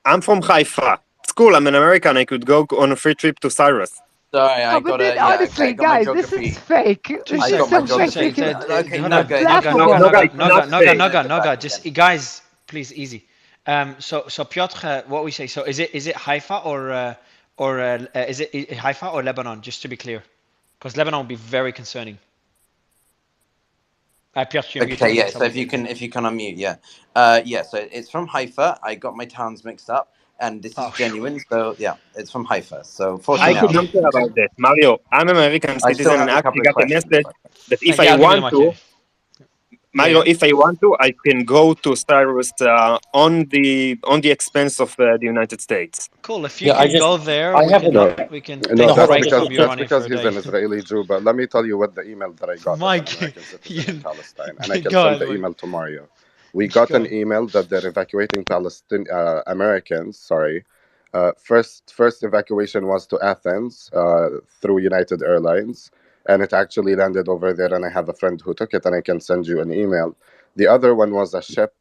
S11: I'm from Haifa. It's cool. I'm an American. I could go on a free trip to Cyrus.
S9: Sorry,
S17: No,
S9: I
S17: but
S9: got
S17: then
S9: a yeah. Okay, I
S17: honestly,
S9: got my
S17: guys, this is
S9: geography.
S17: fake.
S3: two
S17: This
S9: I
S17: is
S9: got
S3: secs.
S9: my
S17: so
S3: Two
S17: fake.
S9: geography.
S3: secs.
S9: Okay,
S3: Hold on,
S9: Noga, you can
S3: Noga,
S9: go.
S11: Noga, it's enough safe.
S3: Noga. Just guys, please, easy. So Piotr, what we say? So is it Haifa or is it Haifa or Lebanon? Just to be clear, because Lebanon will be very concerning. Piotr, you're muted.
S9: Okay,
S3: I
S9: yeah.
S3: think
S9: So
S3: someone.
S9: if you can unmute, yeah, yeah. So it's from Haifa. I got my towns mixed up, and this is
S3: Oh,
S9: genuine. So yeah, it's from Haifa. So
S11: I
S9: 14
S11: could
S9: hours.
S11: answer about that. Mario, I'm an American
S9: I still
S11: citizen and
S9: have a
S11: actually
S9: couple of
S11: got a
S9: questions.
S11: message that if
S3: thank
S11: I
S3: you. I'll give you the
S11: want
S3: mic.
S11: to, Mario, if I want to, I can go to Cyrus on the expense of the United States.
S3: Cool. If you
S2: Yeah,
S3: can go there,
S2: I
S3: we
S2: have a,
S3: can
S7: No,
S3: we can
S7: no,
S3: take
S2: no,
S3: a
S2: hold
S7: that's
S2: on,
S3: break
S2: just,
S3: from
S7: because
S3: you
S7: that's
S3: running for
S7: because
S3: a
S7: he's
S3: day.
S7: an Israeli Jew. But let me tell you what the email that I got as an
S3: Mike,
S7: American citizen in Palestine, and I can
S3: go
S7: send
S3: ahead,
S7: the
S3: Mike.
S7: email to Mario. We got
S3: Go
S7: an
S3: ahead.
S7: email that they're evacuating Palestinian Americans. Sorry, first evacuation was to Athens through United Airlines, and it actually landed over there. And I have a friend who took it, and I can send you an email. The other one was a ship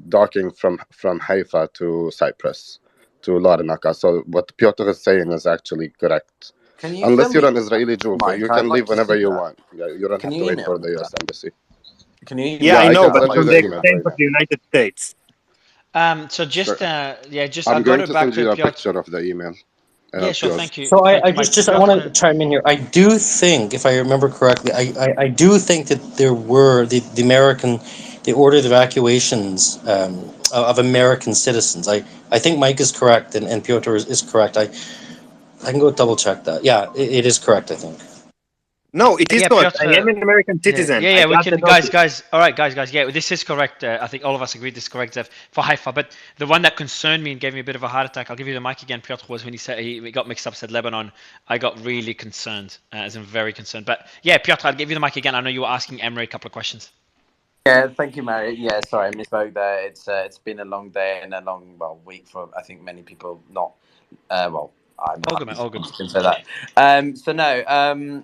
S7: docking from Haifa to Cyprus to Larnaca. So what Piotr is saying is actually correct.
S9: Can you
S7: Unless
S9: send
S7: you're
S9: me
S7: an Israeli Jew,
S9: Mike?
S7: you
S9: I'd
S7: can
S9: like
S7: leave
S9: to see
S7: whenever you
S9: that.
S7: want. Yeah, you don't
S9: Can
S7: have to
S9: you
S7: wait
S9: email
S7: for
S9: me
S7: the
S9: that?
S7: U.S. embassy.
S9: Can you
S11: Yeah,
S9: email
S7: Yeah,
S11: I
S9: me
S7: I
S11: know,
S7: can
S9: that?
S11: but
S9: I'd
S7: send you
S9: like
S11: from
S9: to
S7: the
S11: the
S9: see
S7: email
S9: that.
S11: extent
S7: right
S11: of
S7: now.
S11: the United States.
S3: So just
S7: Sure.
S3: yeah, just I'll
S7: I'm
S3: go
S7: going
S3: to
S7: to
S3: back
S7: send
S3: to
S7: you a
S3: Piotr.
S7: picture of the email.
S3: Yeah, sure.
S7: Piotr.
S2: so I
S3: Mike.
S2: I want to
S3: Piotr.
S2: chime in here. I do think, if I remember correctly, I do think that there were the American, they ordered evacuations of American citizens. I think Mike is correct and Piotr is correct. I can go double check that. Yeah, it is correct, I think.
S11: No, it is
S3: Yeah,
S11: correct. I
S3: Piotr.
S11: am an American citizen. I
S3: We
S11: got the
S3: can,
S11: notice.
S3: guys. All right, guys. Yeah, this is correct. I think all of us agree this is correct for Haifa. But the one that concerned me and gave me a bit of a heart attack, I'll give you the mic again, Piotr, was when he said he got mixed up, said Lebanon. I got really concerned, as in very concerned. But yeah, Piotr, I'll give you the mic again. I know you were asking Emre a couple of questions.
S9: Yeah, thank you, Mary. Yeah, sorry, I misspoke there. It's been a long day and a long week for I think many people. Not I'm
S3: All good,
S9: happy
S3: man. All good.
S9: you can say that. So no,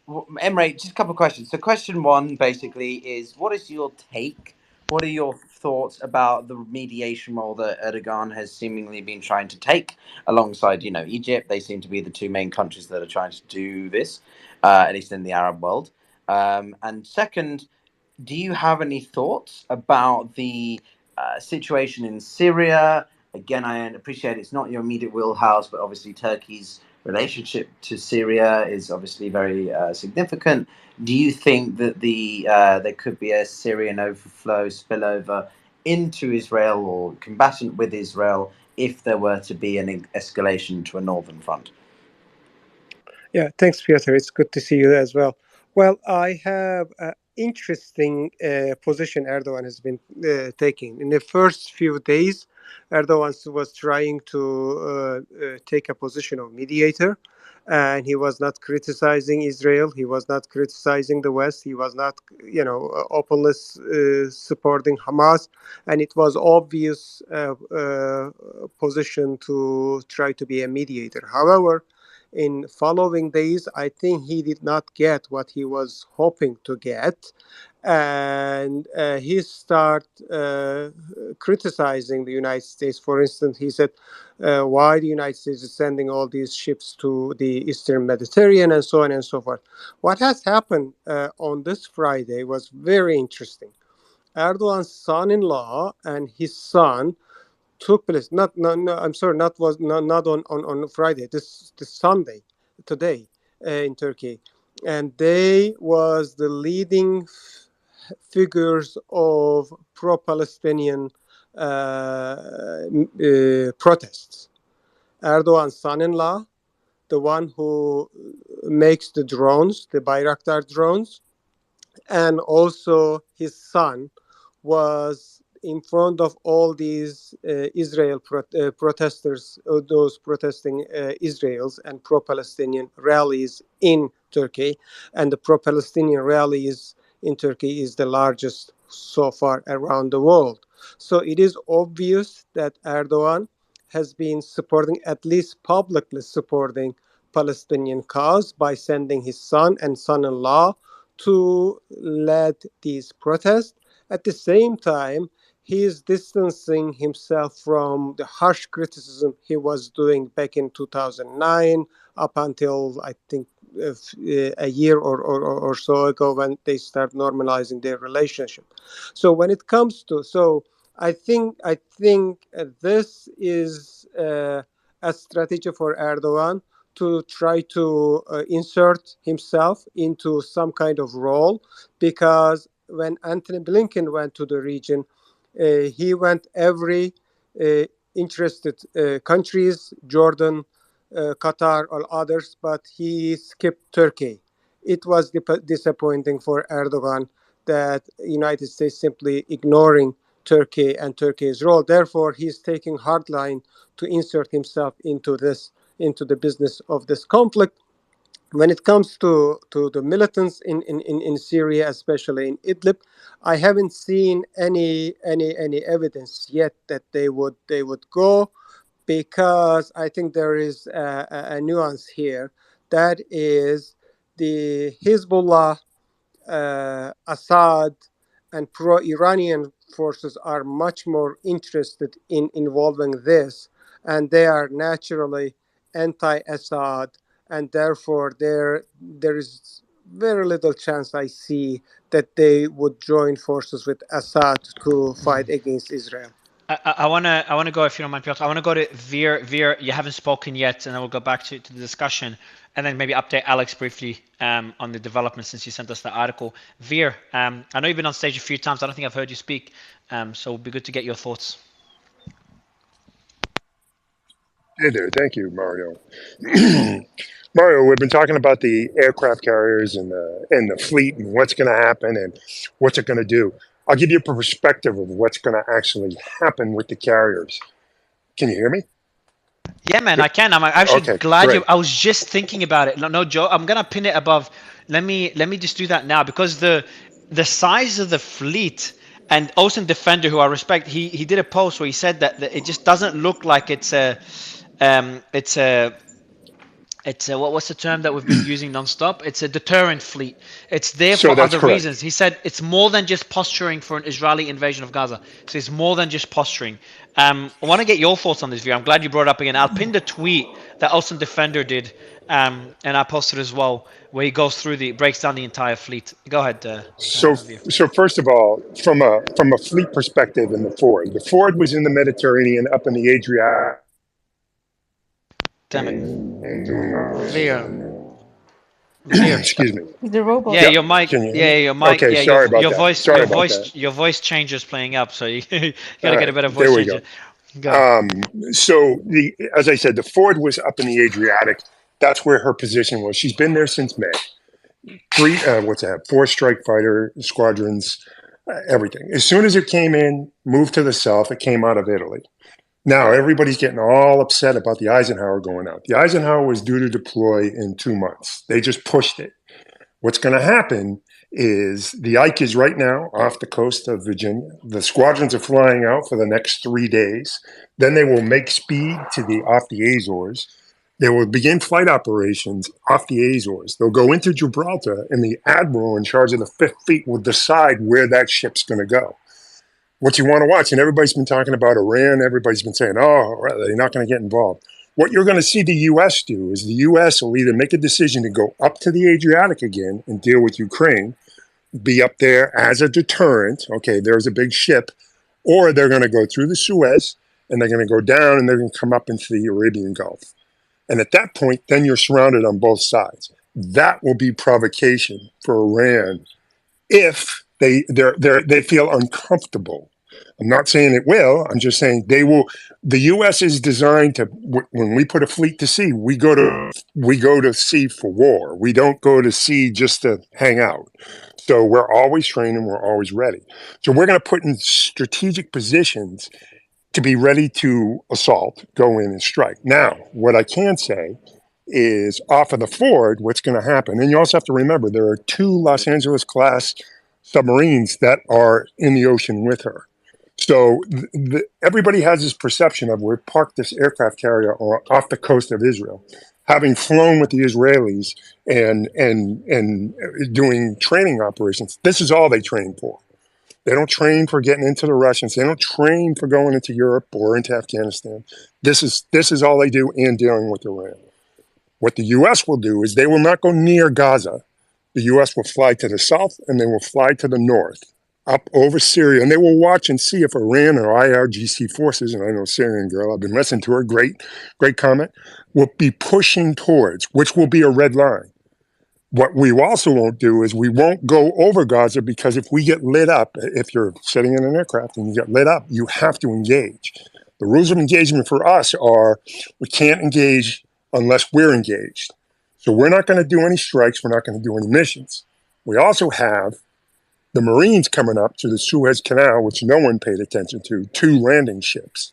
S9: Emre, just a couple of questions. So question one basically is, what is your take? What are your thoughts about the mediation role that Erdogan has seemingly been trying to take alongside, Egypt? They seem to be the two main countries that are trying to do this, at least in the Arab world. And second, do you have any thoughts about the situation in Syria? Again, I appreciate it's not your immediate wheelhouse, but obviously Turkey's relationship to Syria is obviously very significant. Do you think that there could be a Syrian overflow spillover into Israel or combatant with Israel if there were to be an escalation to a northern front?
S21: Yeah, thanks, Piotr. It's good to see you as well. Well, I have an interesting position Erdogan has been taking. In the first few days, Erdogan was trying to take a position of mediator, and he was not criticizing Israel. He was not criticizing the West. He was not, openly supporting Hamas, and it was obvious position to try to be a mediator. However, in following days, I think he did not get what he was hoping to get, and he started criticizing the United States. For instance, he said, "Why the United States is sending all these ships to the Eastern Mediterranean and so on and so forth." What has happened on this Friday was very interesting. Erdogan's son-in-law and his son took place, not no, no I'm sorry, not on Friday, this Sunday, today, in Turkey, and they was the leading figures of pro-Palestinian protests. Erdogan's son-in-law, the one who makes the drones, the Bayraktar drones, and also his son was in front of all these Israel protesters, those protesting Israel's and pro-Palestinian rallies in Turkey, and the pro-Palestinian rallies in Turkey is the largest so far around the world. So it is obvious that Erdogan has been supporting, at least publicly supporting, Palestinian cause by sending his son and son-in-law to lead these protests. At the same time, he is distancing himself from the harsh criticism he was doing back in 2009 up until, I think, a year or so ago, when they start normalizing their relationship. So when it comes to, so I think this is a strategy for Erdogan to try to insert himself into some kind of role, because when Anthony Blinken went to the region, he went every interested countries, Jordan, Qatar, or others, but he skipped Turkey. It was disappointing for Erdogan that United States simply ignoring Turkey and Turkey's role. Therefore, he's taking hardline to insert himself into this, into the business of this conflict. When it comes to the militants in Syria, especially in Idlib, I haven't seen any evidence yet that they would go, because I think there is a nuance here. That is, the Hezbollah, Assad, and pro-Iranian forces are much more interested in involving this, and they are naturally anti-Assad, and therefore there is very little chance I see that they would join forces with Assad to fight against Israel.
S3: I wanna go, if you don't mind, Piotr. I wanna go to Veer. Veer, you haven't spoken yet, and then we'll go back to the discussion, and then maybe update Alex briefly on the development since you sent us the article. Veer, I know you've been on stage a few times. I don't think I've heard you speak, so it'd be good to get your thoughts.
S12: Hey there, thank you, Mario. Mario, we've been talking about the aircraft carriers and the fleet and what's going to happen and what's it going to do. I'll give you a perspective of what's going to actually happen with the carriers. Can you hear me?
S3: Yeah, man, I can. I'm actually
S12: Okay,
S3: glad
S12: great.
S3: you. I was just thinking about it. No, Joe, I'm gonna pin it above. Let me just do that now, because the size of the fleet, and Ocean Defender, who I respect, he did a post where he said that it just doesn't look like it's a what's the term that we've been using nonstop? It's a deterrent fleet. It's there
S12: So
S3: for
S12: that's
S3: other
S12: correct.
S3: reasons. He said it's more than just posturing for an Israeli invasion of Gaza. So it's more than just posturing. I want to get your thoughts on this view. I'm glad you brought it up again. I'll pin the tweet that Austin Defender did, and I posted as well, where he goes through breaks down the entire fleet. Go ahead,
S12: So,
S3: Veer.
S12: so first of all, from a fleet perspective, in the Ford was in the Mediterranean, up in the Adriatic.
S3: Damn it,
S12: And doing
S3: Veer. Veer.
S12: excuse me.
S20: The robot.
S3: Yeah,
S12: Yep.
S3: your mic.
S12: Can you hear
S3: Yeah,
S12: me?
S3: your mic.
S12: Okay.
S3: Yeah,
S12: Sorry about that. Sorry about that.
S3: your voice changer is playing up, so you, you
S12: All
S3: gotta get
S12: right.
S3: a better
S12: There
S3: voice
S12: we
S3: changer.
S12: go.
S3: Go.
S12: So as I said, the Ford was up in the Adriatic. That's where her position was. She's been there since May. Four strike fighter squadrons, everything. As soon as it came in, moved to the south, it came out of Italy. Now everybody's getting all upset about the Eisenhower going out. The Eisenhower was due to deploy in 2 months. They just pushed it. What's going to happen is the Ike is right now off the coast of Virginia. The squadrons are flying out for the next 3 days. Then they will make speed to off the Azores. They will begin flight operations off the Azores. They'll go into Gibraltar, and the admiral in charge of the Fifth Fleet will decide where that ship's going to go. What you want to watch, and everybody's been talking about Iran. Everybody's been saying, "Oh, they're not going to get involved." What you're going to see the U.S. do is the U.S. will either make a decision to go up to the Adriatic again and deal with Ukraine, be up there as a deterrent. Okay, there's a big ship, or they're going to go through the Suez and they're going to go down and they're going to come up into the Arabian Gulf. And at that point, then you're surrounded on both sides. That will be provocation for Iran if they feel uncomfortable. I'm not saying it will. I'm just saying they will. The U.S. is designed to. When we put a fleet to sea, we go to sea for war. We don't go to sea just to hang out. So we're always training, we're always ready. So we're going to put in strategic positions to be ready to assault, go in and strike. Now, what I can say is off of the Ford, what's going to happen, and you also have to remember there are 2 Los Angeles class submarines that are in the ocean with her. So everybody has this perception of we parked this aircraft carrier off the coast of Israel, having flown with the Israelis and doing training operations. This is all they train for. They don't train for getting into the Russians. They don't train for going into Europe or into Afghanistan. This is all they do in dealing with Iran. What the U.S. will do is they will not go near Gaza. The U.S. will fly to the south and they will fly to the north, up over Syria, and they will watch and see if Iran or IRGC forces, and I know Syrian girl, I've been listening to her, great comment, will be pushing towards, which will be a red line. What we also won't do is we won't go over Gaza, because if we get lit up, if you're sitting in an aircraft and you get lit up, you have to engage. The rules of engagement for us are we can't engage unless we're engaged. So we're not going to do any strikes. We're not going to do any missions. We also have the Marines coming up to the Suez Canal, which no one paid attention to, 2 landing ships.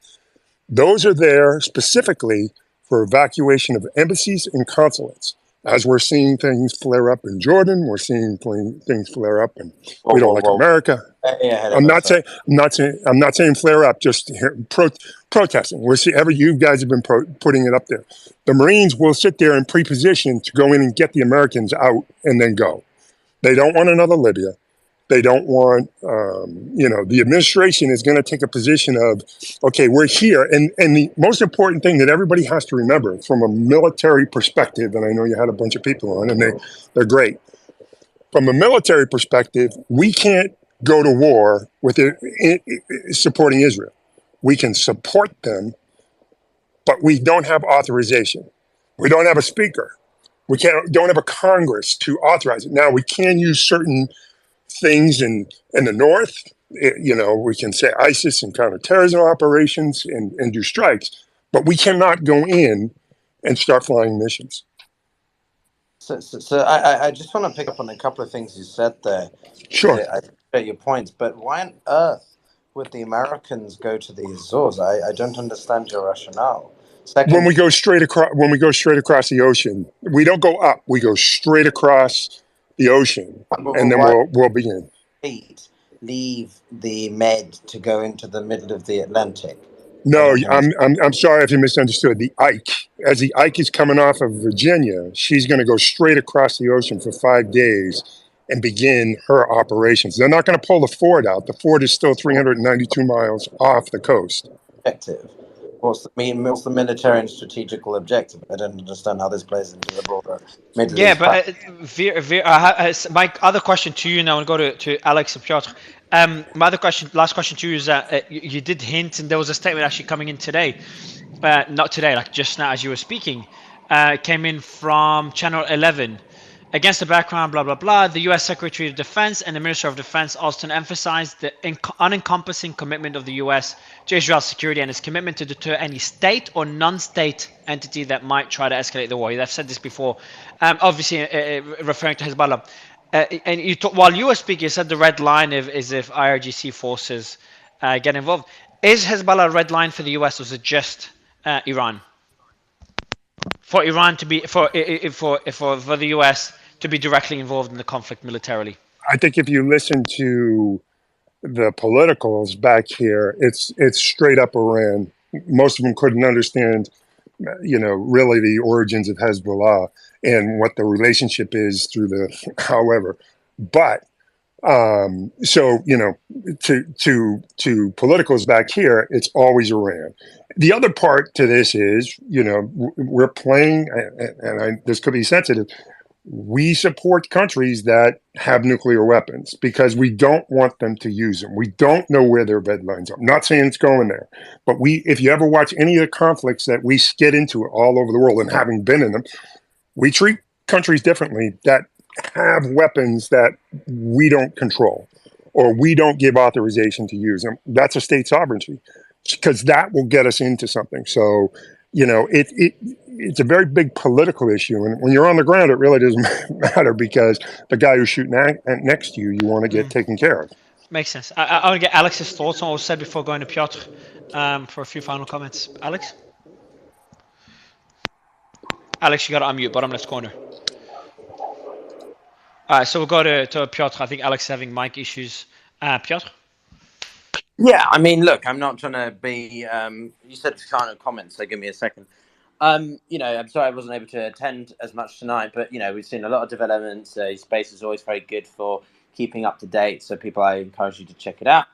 S12: Those are there specifically for evacuation of embassies and consulates. As we're seeing things flare up in Jordan, we're seeing things flare up, and we don't like America. I'm not saying flare up, just protesting. We're see you guys have been putting it up there. The Marines will sit there in pre-position to go in and get the Americans out and then go. They don't want another Libya. They don't want, the administration is going to take a position of, okay, we're here. And the most important thing that everybody has to remember from a military perspective, and I know you had a bunch of people on, and they're great. From a military perspective, we can't go to war with supporting Israel. We can support them, but we don't have authorization. We don't have a speaker. We don't have a Congress to authorize it. Now, we can use certain things in the north, we can say ISIS and counterterrorism operations and do strikes, but we cannot go in and start flying missions.
S9: So I just want to pick up on a couple of things you said there.
S12: Sure.
S9: I appreciate your points, but why on earth would the Americans go to the Azores? I don't understand your rationale. Second,
S12: when we go straight across the ocean, we don't go up. We go straight across the ocean, and then we'll begin.
S9: Leave the Med to go into the middle of the Atlantic.
S12: No, I'm sorry if you misunderstood. The Ike, as the Ike is coming off of Virginia, she's going to go straight across the ocean for 5 days and begin her operations. They're not going to pull the Ford out. The Ford is still 392 miles off the coast.
S9: Objective. What's the military and strategical objective? I don't understand how this plays into the broader Middle East.
S3: But my other question to you now, and go to Alex and Piotr. My last question to you is that you did hint, and there was a statement actually coming in today, not today, like just now as you were speaking, came in from Channel 11. Against the background, blah, blah, blah, the U.S. Secretary of Defense and the Minister of Defense Austin emphasized the unencompassing commitment of the U.S. to Israel's security and its commitment to deter any state or non-state entity that might try to escalate the war. I've said this before, obviously referring to Hezbollah. And while you were speaking, you said the red line is if IRGC forces get involved. Is Hezbollah a red line for the U.S. or is it just Iran? For Iran to be for the U.S. to be directly involved in the conflict militarily?
S12: I think if you listen to the politicals back here, it's straight up Iran. Most of them couldn't understand, really the origins of Hezbollah and what the relationship is through the however. But so to politicals back here, it's always Iran. The other part to this is, we're playing, and this could be sensitive. We support countries that have nuclear weapons because we don't want them to use them. We don't know where their red lines are. I'm not saying it's going there, but if you ever watch any of the conflicts that we get into all over the world, and having been in them, we treat countries differently that have weapons that we don't control or we don't give authorization to use them. That's a state sovereignty, because that will get us into something. So, it's a very big political issue. And when you're on the ground, it really doesn't matter because the guy who's shooting next to you, you want to get taken care of.
S3: Makes sense. I want to get Alex's thoughts on what was said before going to Piotr for a few final comments. Alex? Alex, you got to unmute, bottom left corner. All right, so we'll go to Piotr. I think Alex is having mic issues. Piotr?
S9: Yeah, I mean, look, I'm not trying to be. You said final comments, so give me a second. You know, I'm sorry I wasn't able to attend as much tonight, but you know, we've seen a lot of developments. Space is always very good for keeping up to date, so people, I encourage you to check it out.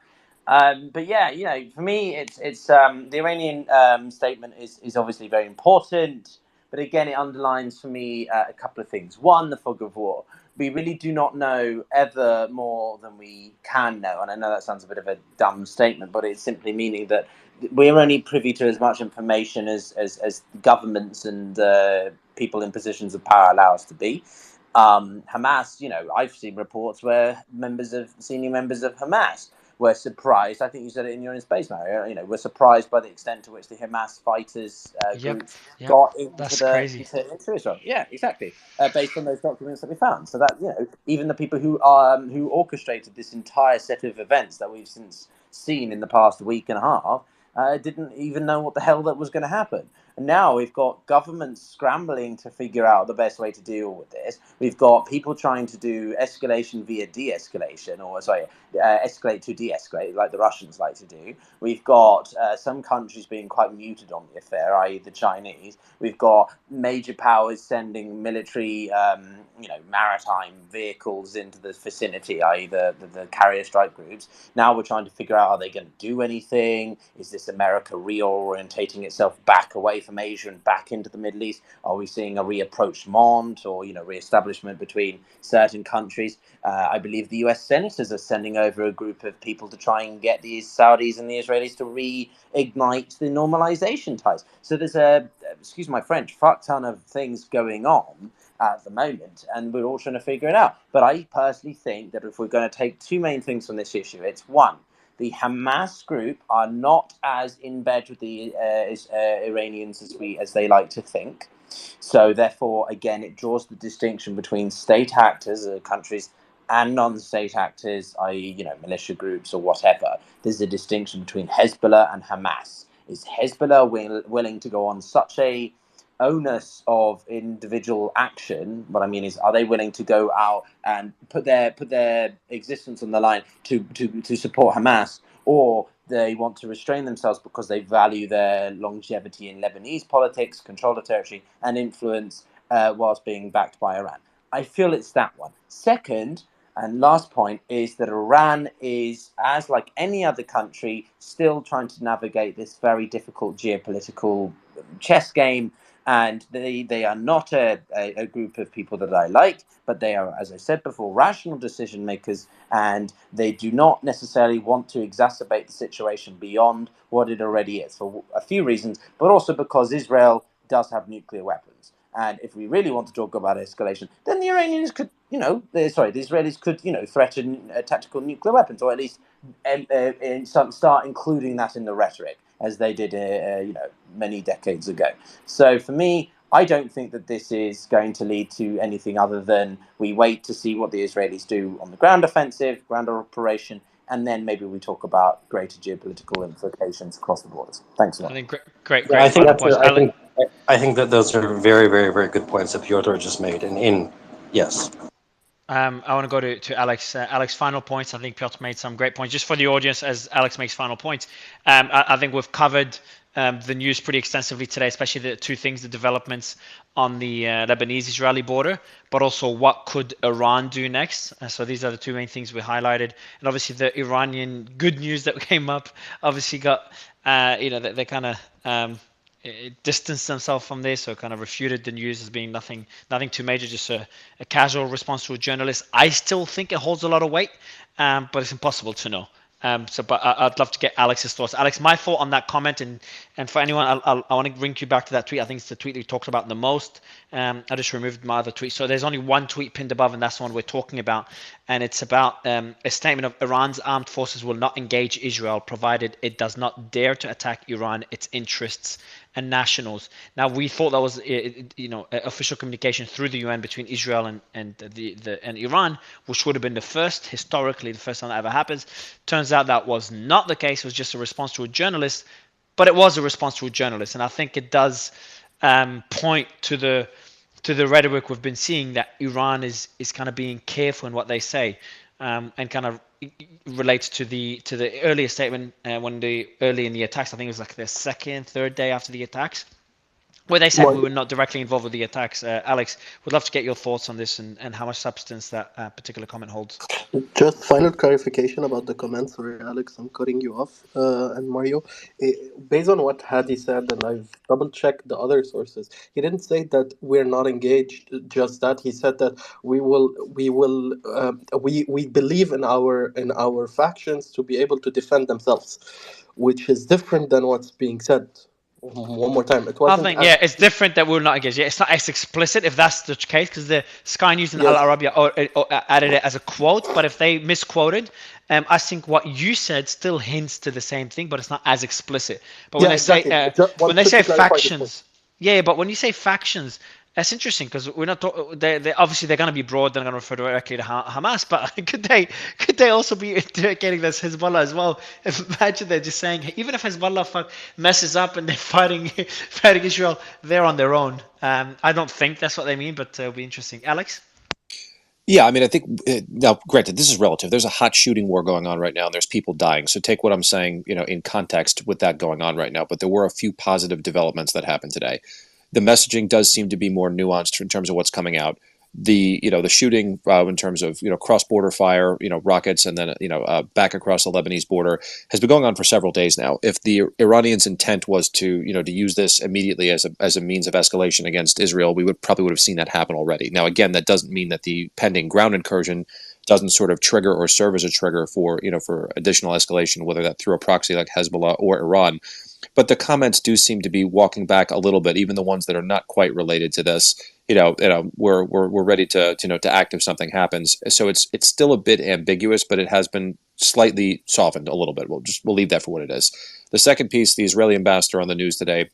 S9: But yeah, you know, for me, it's the Iranian statement is obviously very important, but again, it underlines for me a couple of things. One, the fog of war. We really do not know ever more than we can know, and I know that sounds a bit of a dumb statement, but it's simply meaning that we're only privy to as much information as governments and people in positions of power allow us to be. Hamas, you know, I've seen reports where senior members of Hamas were surprised. I think you said it in your in space, Mario. You know, were surprised by the extent to which the Hamas fighters groups got into Israel. Yeah, exactly. Based on those documents that we found. So that, you know, even the people who orchestrated this entire set of events that we've since seen in the past week and a half didn't even know what the hell that was going to happen. And now we've got governments scrambling to figure out the best way to deal with this. We've got people trying to do escalation via de-escalation, or sorry, escalate to de-escalate, like the Russians like to do. We've got some countries being quite muted on the affair, i.e. the Chinese. We've got major powers sending military, maritime vehicles into the vicinity, i.e. the carrier strike groups. Now we're trying to figure out, are they going to do anything? Is this America reorientating itself back away from Asia and back into the Middle East? Are we seeing a reapproachment or, re-establishment between certain countries? I believe the US senators are sending over a group of people to try and get the Saudis and the Israelis to reignite the normalization ties. So there's excuse my French, fuck ton of things going on at the moment, and we're all trying to figure it out. But I personally think that if we're going to take two main things from this issue, it's one, the Hamas group are not as in bed with the Iranians as they like to think. So therefore, again, it draws the distinction between state actors, countries, and non-state actors, i.e., militia groups or whatever. There's a distinction between Hezbollah and Hamas. Is Hezbollah willing to go on such a onus of individual action? What I mean is, are they willing to go out and put their existence on the line to support Hamas, or they want to restrain themselves because they value their longevity in Lebanese politics, control of territory, and influence whilst being backed by Iran? I feel it's that one. Second, and last point, is that Iran is, as like any other country, still trying to navigate this very difficult geopolitical chess game. And they are not a group of people that I like, but they are, as I said before, rational decision makers, and they do not necessarily want to exacerbate the situation beyond what it already is, for a few reasons, but also because Israel does have nuclear weapons. And if we really want to talk about escalation, then the Iranians could, the Israelis could, threaten tactical nuclear weapons, or at least start including that in the rhetoric, as they did, many decades ago. So for me, I don't think that this is going to lead to anything other than we wait to see what the Israelis do on the ground offensive, ground operation, and then maybe we talk about greater geopolitical implications across the borders. Thanks a lot.
S3: I think great
S2: Yeah, I think
S3: final
S2: that's
S3: points.
S2: I think that those are very, very, very good points that Piotr just made. And yes.
S3: I want to go to Alex. Alex, final points. I think Piotr made some great points. Just for the audience, as Alex makes final points, I think we've covered the news pretty extensively today, especially the two things, the developments on the Lebanese-Israeli border, but also what could Iran do next. So these are the two main things we highlighted. And obviously the Iranian good news that came up obviously got, they kind of distanced themselves from this, so kind of refuted the news as being nothing too major, just a casual response to a journalist. I still think it holds a lot of weight, but it's impossible to know. But I'd love to get Alex's thoughts. Alex, my thought on that comment, and for anyone, I want to bring you back to that tweet. I think it's the tweet that we talked about the most. I just removed my other tweet. So there's only one tweet pinned above, and that's the one we're talking about. And it's about a statement of Iran's armed forces will not engage Israel provided it does not dare to attack Iran, its interests, and nationals. Now, we thought that was, official communication through the UN between Israel and Iran, which would have been historically, the first time that ever happens. Turns out that was not the case. It was just a response to a journalist, but it was a response to a journalist, and I think it does point to the rhetoric we've been seeing that Iran is kind of being careful in what they say, and kind of relates to the earlier statement early in the attacks. I think it was like the third day after the attacks, where they said we were not directly involved with the attacks. Alex, would love to get your thoughts on this and how much substance that particular comment holds.
S13: Just final clarification about the comment. Sorry, Alex, I'm cutting you off. And Mario, based on what Hadi said, and I've double checked the other sources, he didn't say that we're not engaged. Just that he said that we believe in our factions to be able to defend themselves, which is different than what's being said. One more time, it
S3: I
S13: wasn't
S3: think,
S13: as
S3: it's different that we're not engaged. Yeah, it's not as explicit if that's the case, because the Sky News and Al
S13: yes.
S3: Arabiya added it as a quote. But if they misquoted, I think what you said still hints to the same thing, but it's not as explicit. But when
S13: Yeah,
S3: they say
S13: exactly. Just
S3: when they
S13: wanted
S3: say
S13: to clarify this point.
S3: factions, yeah, but when you say factions, that's interesting because we're not. They obviously they're going to be broad. They're going to refer directly to Hamas, but could they also be indicating that's Hezbollah as well? Imagine they're just saying even if Hezbollah messes up and they're fighting Israel, they're on their own. I don't think that's what they mean, but it'll be interesting. Alex.
S4: Yeah, I mean, I think now, granted, this is relative. There's a hot shooting war going on right now, and there's people dying. So take what I'm saying, in context with that going on right now. But there were a few positive developments that happened today. The messaging does seem to be more nuanced in terms of what's coming out. The shooting in terms of cross-border fire, rockets, and then back across the Lebanese border has been going on for several days now. If the Iranians' intent was to to use this immediately as a means of escalation against Israel, we would have seen that happen already. Now, again, that doesn't mean that the pending ground incursion doesn't sort of trigger or serve as a trigger for for additional escalation, whether that through a proxy like Hezbollah or Iran. But the comments do seem to be walking back a little bit, even the ones that are not quite related to this. We're ready to act if something happens. So it's still a bit ambiguous, but it has been slightly softened a little bit. We'll leave that for what it is. The second piece, the Israeli ambassador on the news today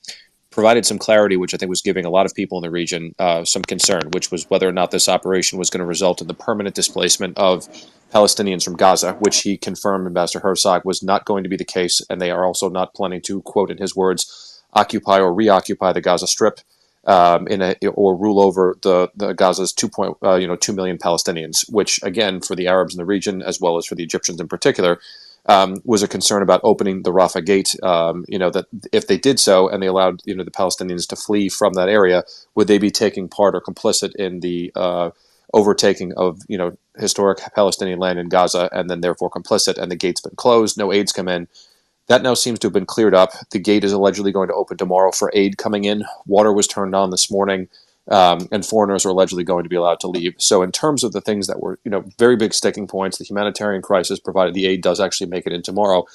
S4: provided some clarity, which I think was giving a lot of people in the region some concern, which was whether or not this operation was going to result in the permanent displacement of Palestinians from Gaza, which he confirmed, Ambassador Herzog, was not going to be the case, and they are also not planning to, quote in his words, occupy or reoccupy the Gaza Strip or rule over the Gaza's 2 million Palestinians, which again for the Arabs in the region as well as for the Egyptians in particular was a concern about opening the Rafah gate. That if they did so and they allowed the Palestinians to flee from that area, would they be taking part or complicit in the overtaking of historic Palestinian land in Gaza, and then therefore complicit? And the gate's been closed, no aids come in. That now seems to have been cleared up. The gate is allegedly going to open tomorrow for aid coming in. Water was turned on this morning, and foreigners are allegedly going to be allowed to leave. So in terms of the things that were, very big sticking points, the humanitarian crisis, provided the aid does actually make it in tomorrow,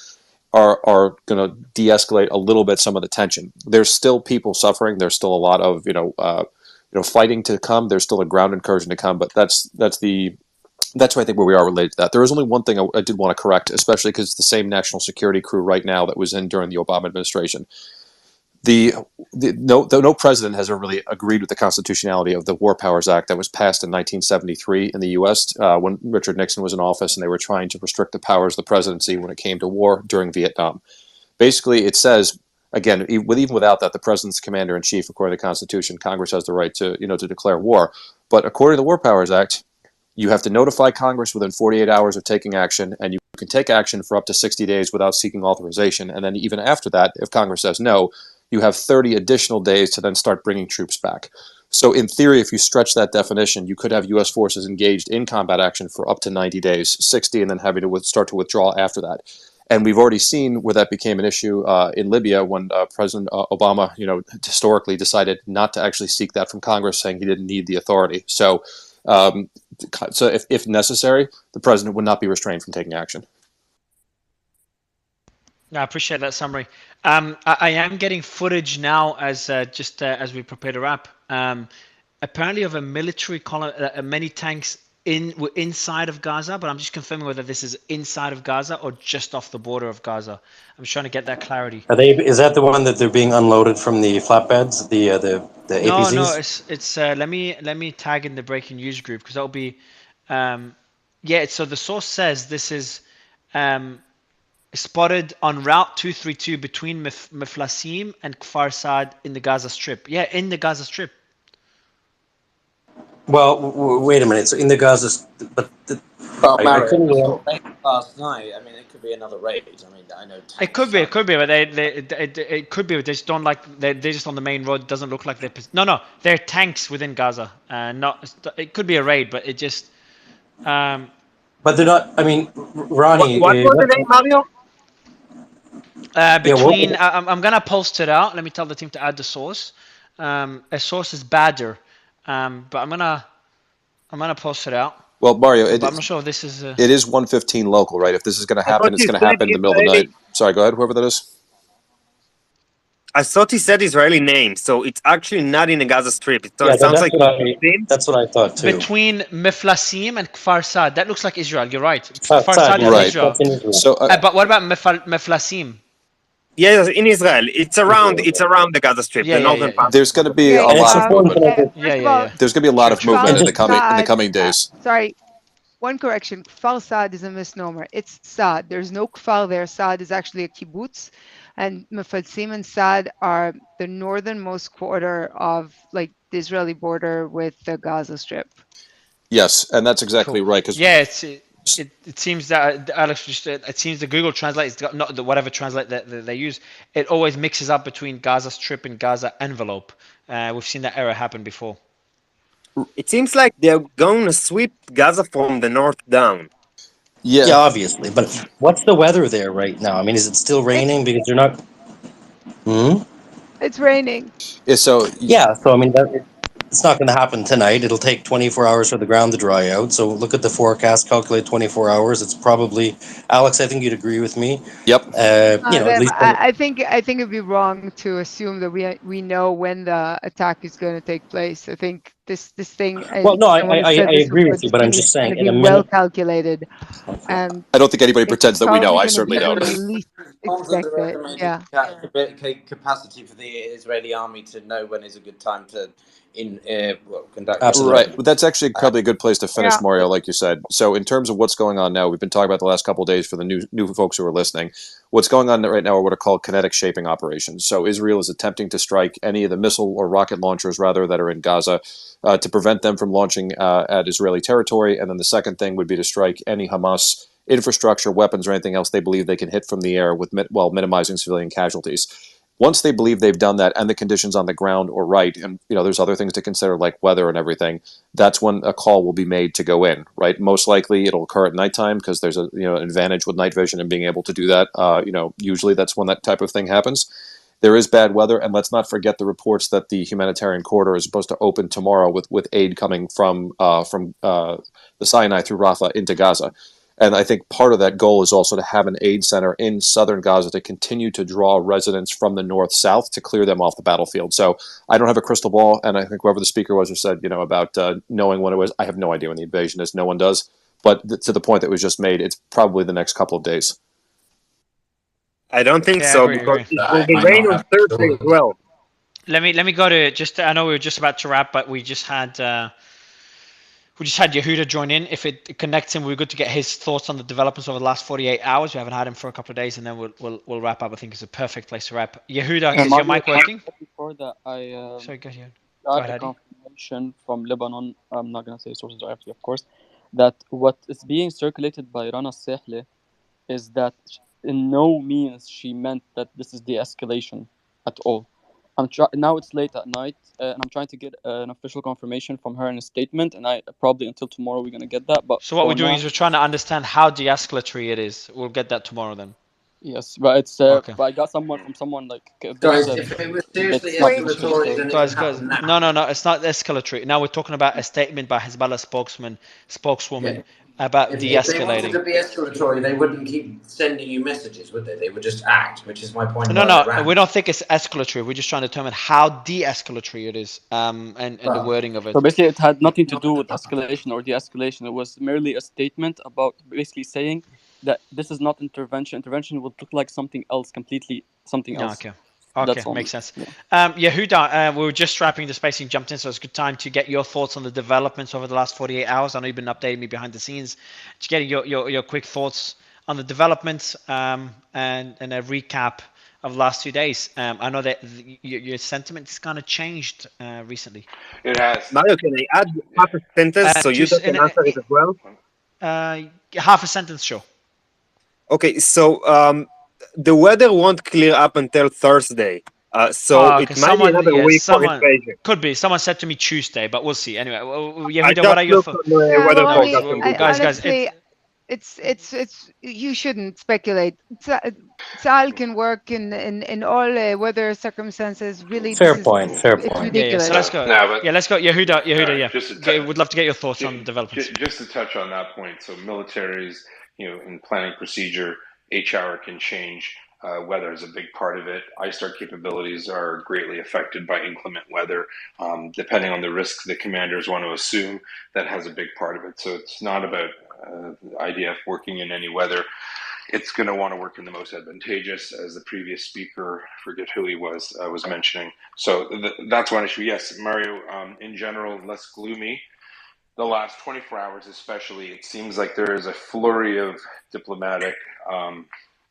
S4: are going to de-escalate a little bit some of the tension. There's still people suffering. There's still a lot of, fighting to come. There's still a ground incursion to come, but that's why I think where we are related to that. There is only one thing I did want to correct, especially because it's the same national security crew right now that was in during the Obama administration. No president has ever really agreed with the constitutionality of the War Powers Act that was passed in 1973 in the U.S. When Richard Nixon was in office, and they were trying to restrict the powers of the presidency when it came to war during Vietnam. Basically, it says, again, even without that, the president's commander-in-chief, according to the Constitution, Congress has the right to declare war. But according to the War Powers Act, you have to notify Congress within 48 hours of taking action, and you can take action for up to 60 days without seeking authorization. And then even after that, if Congress says no, you have 30 additional days to then start bringing troops back. So in theory, if you stretch that definition, you could have U.S. forces engaged in combat action for up to 90 days, 60, and then having to start to withdraw after that. And we've already seen where that became an issue in Libya when President Obama, historically decided not to actually seek that from Congress, saying he didn't need the authority. So if necessary, the president would not be restrained from taking action.
S3: I appreciate that summary. I am getting footage now as as we prepare to wrap. Apparently, of a military column, many tanks were inside of Gaza, but I'm just confirming whether this is inside of Gaza or just off the border of Gaza. I'm just trying to get that clarity.
S2: Are they? Is that the one that they're being unloaded from the flatbeds, the
S3: No, no,
S2: APCs?
S3: it's let me tag in the breaking news group because that'll be, yeah. So the source says this is um, spotted on Route 232 between Miflasim and Kfar Saad in the Gaza Strip. Yeah, in the Gaza Strip.
S2: Well, wait a minute. So in the Gaza, but
S14: Well,
S2: I
S14: Mario,
S2: couldn't.
S14: we saw raid last night. I mean, it could be another raid. I mean, I know
S3: It
S14: tanks
S3: could be,
S14: flying.
S3: it could be, but it could be. But they just don't like. They're just on the main road. It doesn't look like they're. No, no, they're tanks within Gaza. Not. It could be a raid, but it just. Um,
S2: But they're not. I mean,
S11: What
S2: Ronnie,
S11: was the name, Mario?
S2: yeah. What?
S3: between, I'm gonna post it out. Let me tell the team to add the source. A source is Badger, but I'm gonna post it out.
S4: Well, Mario,
S3: But I'm not sure if this is.
S4: it is 1:15 local, right? If this is going to
S11: I thought
S4: happen, it's
S11: you
S4: going to
S11: said
S4: happen in the middle of the
S11: Israeli.
S4: night. Sorry, go ahead, whoever that is.
S11: I thought he said Israeli name, so it's actually not in the Gaza Strip. It
S2: Yeah,
S11: sounds like
S2: that's what I thought too.
S3: Between Miflasim and Kfar Saad. That looks like Israel. You're right.
S2: Saad,
S3: Kfar Saad is
S4: right.
S3: Israel.
S2: That's in Israel.
S4: So,
S3: But what about Miflasim?
S11: yeah, in Israel. It's around the Gaza Strip,
S3: Yeah,
S11: the
S3: yeah,
S11: northern
S3: yeah, yeah.
S11: part.
S4: there's going to be
S17: Okay.
S4: a
S2: And it's
S4: lot of
S2: important
S4: movement.
S2: to know
S3: Yeah,
S17: First of
S3: yeah,
S17: all,
S3: yeah.
S4: There's going to be a lot of
S3: True, true.
S4: movement
S2: and
S4: in
S2: just
S4: the coming days.
S17: Sorry, one correction. Kfar Saad is a misnomer. It's Saad. There's no Kfar there. Saad is actually a kibbutz, and Mefalsim and Saad are the northernmost quarter of like the Israeli border with the Gaza Strip.
S4: Yes, and that's exactly
S3: Cool.
S4: right. Because
S3: Yeah, it seems that Alex just it seems the Google Translate is not the whatever translate that they use. It always mixes up between Gaza Strip and Gaza envelope. We've seen that error happen before.
S11: It seems like they're going to sweep Gaza from the north down.
S2: yeah,
S4: yeah,
S2: obviously. But what's the weather there right now? I mean, is it still
S17: It's
S2: raining? Because they're not. Hmm?
S17: it's raining.
S4: so
S2: Yeah. So I mean, it's not going to happen tonight. It'll take 24 hours for the ground to dry out. So look at the forecast. Calculate 24 hours. It's probably Alex. I think you'd agree with me.
S4: yep.
S2: At least.
S17: I think it'd be wrong to assume that we know when the attack is going to take place. I think this thing,
S2: Well,
S17: and
S2: no,
S17: someone has said
S2: I
S17: this
S2: agree
S17: before.
S2: with you,
S17: This
S2: but I'm
S17: thing is
S2: just
S17: going
S2: saying
S17: to
S2: at
S17: be
S2: a
S17: well
S2: minute.
S17: calculated,
S2: Okay.
S17: and
S4: I don't think anybody
S17: it's
S4: pretends that we know.
S17: probably
S4: I
S17: going to
S4: certainly
S17: be when
S4: don't.
S17: we least
S14: Arms
S17: expect it.
S14: underestimated
S17: Yeah.
S14: capacity for the Israeli army to know when is a good time to conduct
S2: Absolutely.
S4: Right.
S14: operations.
S4: But that's actually probably a good place to finish,
S17: Yeah.
S4: Mario, like you said. So, in terms of what's going on now, we've been talking about the last couple of days for the new folks who are listening. What's going on right now are what are called kinetic shaping operations. So, Israel is attempting to strike any of the missile or rocket launchers, rather, that are in Gaza to prevent them from launching at Israeli territory. And then the second thing would be to strike any Hamas infrastructure, weapons, or anything else they believe they can hit from the air while minimizing civilian casualties. Once they believe they've done that and the conditions on the ground are right, and there's other things to consider like weather and everything, that's when a call will be made to go in. Right, most likely it'll occur at nighttime because there's an advantage with night vision and being able to do that. Usually that's when that type of thing happens. There is bad weather, and let's not forget the reports that the humanitarian corridor is supposed to open tomorrow with aid coming from the Sinai through Rafah into Gaza. And I think part of that goal is also to have an aid center in southern Gaza to continue to draw residents from the north south to clear them off the battlefield. So I don't have a crystal ball, and I think whoever the speaker was who said about knowing when it was, I have no idea when the invasion is. No one does. But to the point that was just made, it's probably the next couple of days.
S11: I don't think
S3: Yeah, I
S11: so
S3: agree,
S11: because
S3: agree.
S11: it will
S14: I
S11: be
S14: might
S11: rain
S14: not
S11: on
S14: have.
S11: Thursday as well.
S3: Let me go to just. I know we were just about to wrap, but we just had Yehuda join in. If it connects him, we're good to get his thoughts on the developments over the last 48 hours. We haven't had him for a couple of days, and then we'll wrap up. I think it's a perfect place to wrap. Yehuda, is your
S1: Mario,
S3: mic working?
S1: before that, I
S3: Sorry, go ahead. Go
S1: got
S3: ahead,
S1: a
S3: Hadi.
S1: confirmation from Lebanon. I'm not gonna say sources directly, of course, that what is being circulated by Rana Sehle is that in no means she meant that this is de-escalation at all. Now it's late at night, and I'm trying to get an official confirmation from her in a statement, and I probably until tomorrow we're gonna get that. But
S3: So what we're
S1: for
S3: doing
S1: now,
S3: is we're trying to understand how de-escalatory it is. We'll get that tomorrow then.
S1: yes, but it's
S3: Okay.
S1: but I got someone from someone like a bit
S14: Guys, if it was
S1: bit
S14: seriously
S8: Wait.
S1: suspicious.
S14: escalatory,
S1: So
S14: then it would
S3: Guys,
S14: happen now.
S3: no, it's not escalatory. Now we're talking about a statement by Hezbollah spokeswoman.
S14: Yeah.
S3: about
S9: If they wanted
S3: de-escalating.
S9: to be escalatory, they wouldn't keep sending you messages, would they? They would just act, which is my point
S3: No,
S9: about
S3: no,
S9: Iran.
S3: we don't think it's escalatory. We're just trying to determine how de-escalatory it is, and the
S9: Well,
S3: wording of
S1: So
S3: it.
S1: basically, it had nothing to do with escalation or de-escalation. It was merely a statement about basically saying that this is not intervention. Intervention would look like something else, completely something
S3: Yeah,
S1: else.
S3: okay. Okay,
S1: That's only.
S3: makes sense.
S1: Yeah.
S3: Yehuda, we were just wrapping the space and jumped in, so it's a good time to get your thoughts on the developments over the last 48 hours. I know you've been updating me behind the scenes. Just getting your quick thoughts on the developments, and a recap of the last 2 days. I know that your sentiment has kind of changed recently.
S10: It has.
S11: Mario, can I add half a sentence so you
S3: Just
S11: can answer it as well?
S3: half a sentence, sure.
S11: Okay, so the weather won't clear up until Thursday, so
S3: Oh, okay.
S11: it might be
S3: Someone,
S11: another
S3: yeah,
S11: week for
S3: someone
S11: invasion.
S3: could be. Someone said to me Tuesday, but we'll see. Anyway,
S11: I
S3: Yehuda, what
S11: just
S3: are your
S11: looked
S3: thoughts?
S11: on the
S17: Yeah,
S11: weather
S17: well,
S3: No,
S11: forecast on Google.
S3: guys,
S17: honestly, it's you shouldn't speculate. Sal can work in all weather circumstances. Really,
S2: Fair
S17: this is
S2: point. Fair
S17: it's
S2: point.
S3: yeah. So let's
S17: ridiculous.
S3: go.
S10: No, but
S3: Yeah, let's go. Yehuda,
S10: all right.
S3: yeah. Would love to get your thoughts on developments.
S10: Just to touch on that point. So militaries, in planning procedure, H-hour can change. Weather is a big part of it. ISTAR capabilities are greatly affected by inclement weather. Depending on the risks the commanders want to assume, that has a big part of it. So it's not about IDF working in any weather. It's going to want to work in the most advantageous, as the previous speaker, forget who he was mentioning. So that's one issue. Yes, Mario, in general, less gloomy. The last 24 hours, especially, it seems like there is a flurry of diplomatic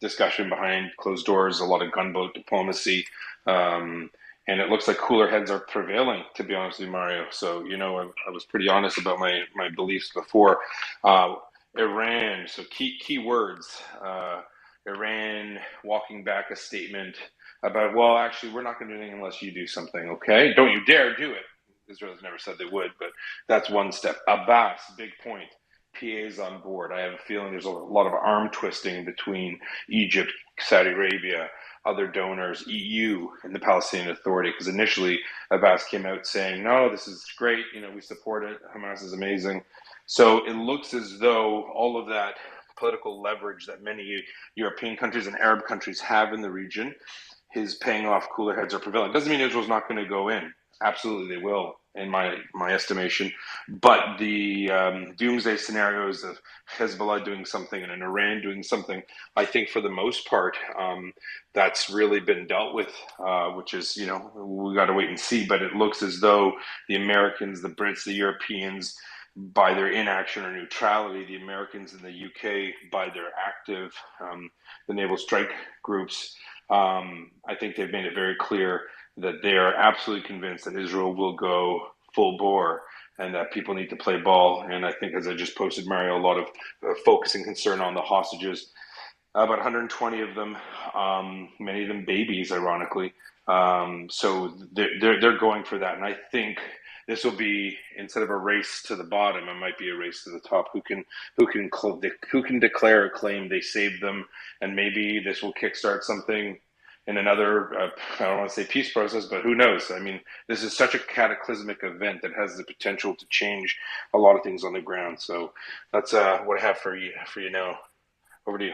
S10: discussion behind closed doors, a lot of gunboat diplomacy. And it looks like cooler heads are prevailing, to be honest with you, Mario. So, I was pretty honest about my beliefs before. Uh, Iran, so key words. Iran walking back a statement about, well, actually, we're not going to do anything unless you do something, okay? Don't you dare do it. Israel's never said they would, but that's one step. Abbas, big point. PA's on board. I have a feeling there's a lot of arm twisting between Egypt, Saudi Arabia, other donors, EU, and the Palestinian Authority. Because initially, Abbas came out saying, no, this is great. We support it. Hamas is amazing. So it looks as though all of that political leverage that many European countries and Arab countries have in the region is paying off. Cooler heads are prevailing. Doesn't mean Israel's not going to go in. Absolutely, they will, in my estimation. But the doomsday scenarios of Hezbollah doing something and Iran doing something, I think for the most part, that's really been dealt with, which is, we got to wait and see. But it looks as though the Americans, the Brits, the Europeans, by their inaction or neutrality, the Americans in the UK, by their active, the naval strike groups, I think they've made it very clear that they are absolutely convinced that Israel will go full bore and that people need to play ball. And I think, as I just posted, Mario, a lot of focus and concern on the hostages. About 120 of them, many of them babies, ironically. So they're going for that. And I think this will be, instead of a race to the bottom, it might be a race to the top. Who can declare a claim they saved them, and maybe this will kickstart something in another, I don't want to say peace process, but who knows? I mean, this is such a cataclysmic event that has the potential to change a lot of things on the ground. So that's what I have for you now. Over to you.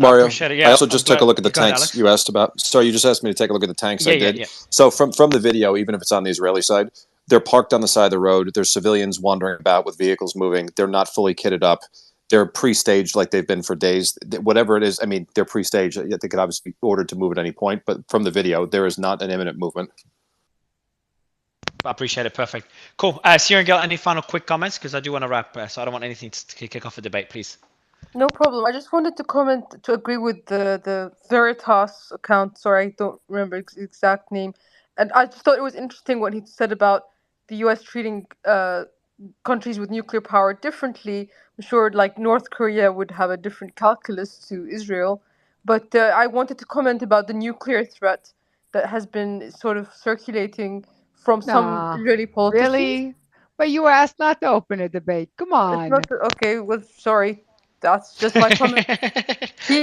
S3: I
S4: Mario,
S3: appreciate it.
S4: I
S3: Yeah,
S4: also
S3: I'm
S4: just took a
S3: glad.
S4: look at the
S3: Go ahead,
S4: tanks
S3: Alex.
S4: you asked about. Sorry, you just asked me to take a look at the tanks. I did.
S3: Yeah.
S4: So from the video, even if it's on the Israeli side, they're parked on the side of the road. There's civilians wandering about with vehicles moving. They're not fully kitted up. They're pre-staged like they've been for days. Whatever it is, I mean, they're pre-staged. They could obviously be ordered to move at any point, but from the video, there is not an imminent movement.
S3: I appreciate it. Perfect. Cool. Sierra Girl, any final quick comments? Because I do want to wrap, so I don't want anything to kick off the debate, please.
S20: No problem. I just wanted to comment to agree with the Veritas account. Sorry, I don't remember its exact name. And I just thought it was interesting what he said about the U.S. treating countries with nuclear power differently. I'm sure, like North Korea would have a different calculus to Israel. But I wanted to comment about the nuclear threat that has been sort of circulating from some
S17: Nah,
S20: Israeli politicians.
S17: really? But you were asked not to open a debate. Come
S20: It's
S17: on.
S20: not okay. Well, sorry. That's just my comment.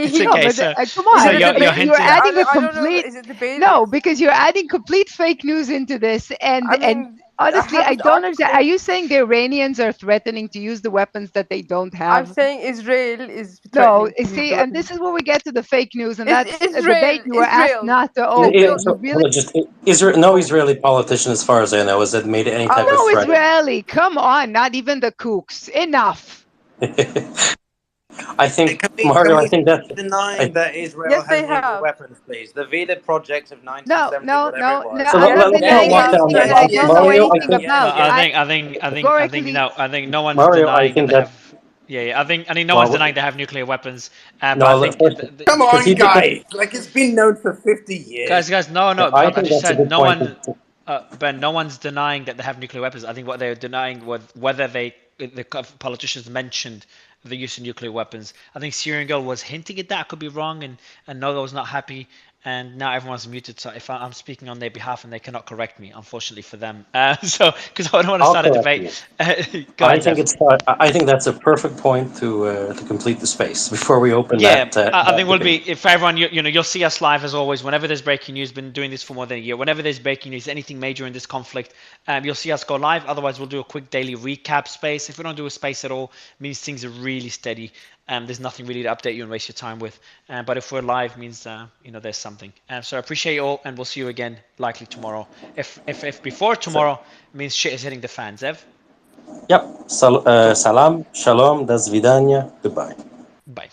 S17: It's
S20: He,
S17: okay.
S20: is
S17: So
S20: it,
S17: come on,
S20: is it
S17: you're
S20: debatable?
S17: adding a
S20: I don't know.
S17: complete
S20: Is it debatable?
S17: no, because you're adding complete fake news into this,
S20: I
S17: and
S20: mean, I
S17: honestly,
S20: have
S17: I
S20: this
S17: don't understand.
S20: article.
S17: Are you saying the Iranians are threatening to use the weapons that they don't
S20: I'm
S17: have?
S20: saying Israel is
S17: No,
S20: threatening to use
S17: see,
S20: the
S17: and this
S20: weapons.
S17: is where we get to the fake news, and
S20: It's
S17: that's a debate
S20: Israel.
S17: you were asked
S20: Israel.
S17: not to
S20: The,
S17: open.
S20: the,
S17: You
S2: So,
S17: really
S2: hold on, just Israel, no Israeli politician, as far as I know, has made any type of
S17: no
S2: threat.
S17: Israeli. Come on, not even the kooks. Enough.
S2: I think,
S14: Can
S2: Mario, I
S14: we
S2: think that
S14: stop denying
S2: I,
S14: that Israel
S20: yes,
S14: has
S20: they
S14: nuclear
S20: have.
S14: weapons, please? The Veda project of
S17: No,
S14: 1970,
S17: no,
S14: whatever it
S17: no, no.
S14: was.
S2: so
S17: I'm not
S20: Yes,
S2: let's
S20: they
S2: not
S17: denying
S2: walk
S20: have
S2: down
S17: anything
S2: that
S17: that
S20: nuclear
S17: I
S2: path.
S17: don't
S14: Yes,
S17: know
S2: Mario,
S14: yes,
S2: I
S17: anything
S2: think,
S14: yes,
S17: about.
S14: yes.
S3: I think
S17: Categorically,
S3: I think no one's
S2: Mario, I
S3: denying that
S2: think
S3: they
S2: that,
S3: have. Yeah, I think no one's
S2: well,
S3: denying they have nuclear weapons. But I
S2: no,
S3: think
S2: first,
S14: Come
S2: because
S14: on,
S2: he did that,
S14: guys. Like, it's been known for 50 years.
S3: guys, no, no.
S2: I
S3: I
S2: think
S3: just
S2: that's a
S3: said
S2: good
S3: no
S2: point.
S3: one. Ben, no one's denying that they have nuclear weapons. I think what they're denying was whether the politicians mentioned the use of nuclear weapons. I think Syrian girl was hinting at that. I could be wrong, and Noga was not happy, and now everyone's muted. So if I'm speaking on their behalf, and they cannot correct me, unfortunately for them. So because I don't want to
S2: I'll
S3: start a
S2: correct
S3: debate.
S2: you.
S3: Go
S2: I
S3: ahead,
S2: think
S3: Zev.
S2: it's. I think that's a perfect point to complete the space before we open
S3: Yeah, I
S2: that
S3: think we'll be
S2: debate.
S3: if everyone you'll see us live as always. Whenever there's breaking news, been doing this for more than a year. Whenever there's breaking news, anything major in this conflict, you'll see us go live. Otherwise, we'll do a quick daily recap space. If we don't do a space at all, means things are really steady. There's nothing really to update you and waste your time with. But if we're live, means there's something. So I appreciate you all, and we'll see you again likely tomorrow. If before
S2: So,
S3: tomorrow means shit is hitting the fan, Zev.
S2: yep.
S3: Cool.
S2: Salam, shalom, das vidanya, goodbye.
S3: Bye.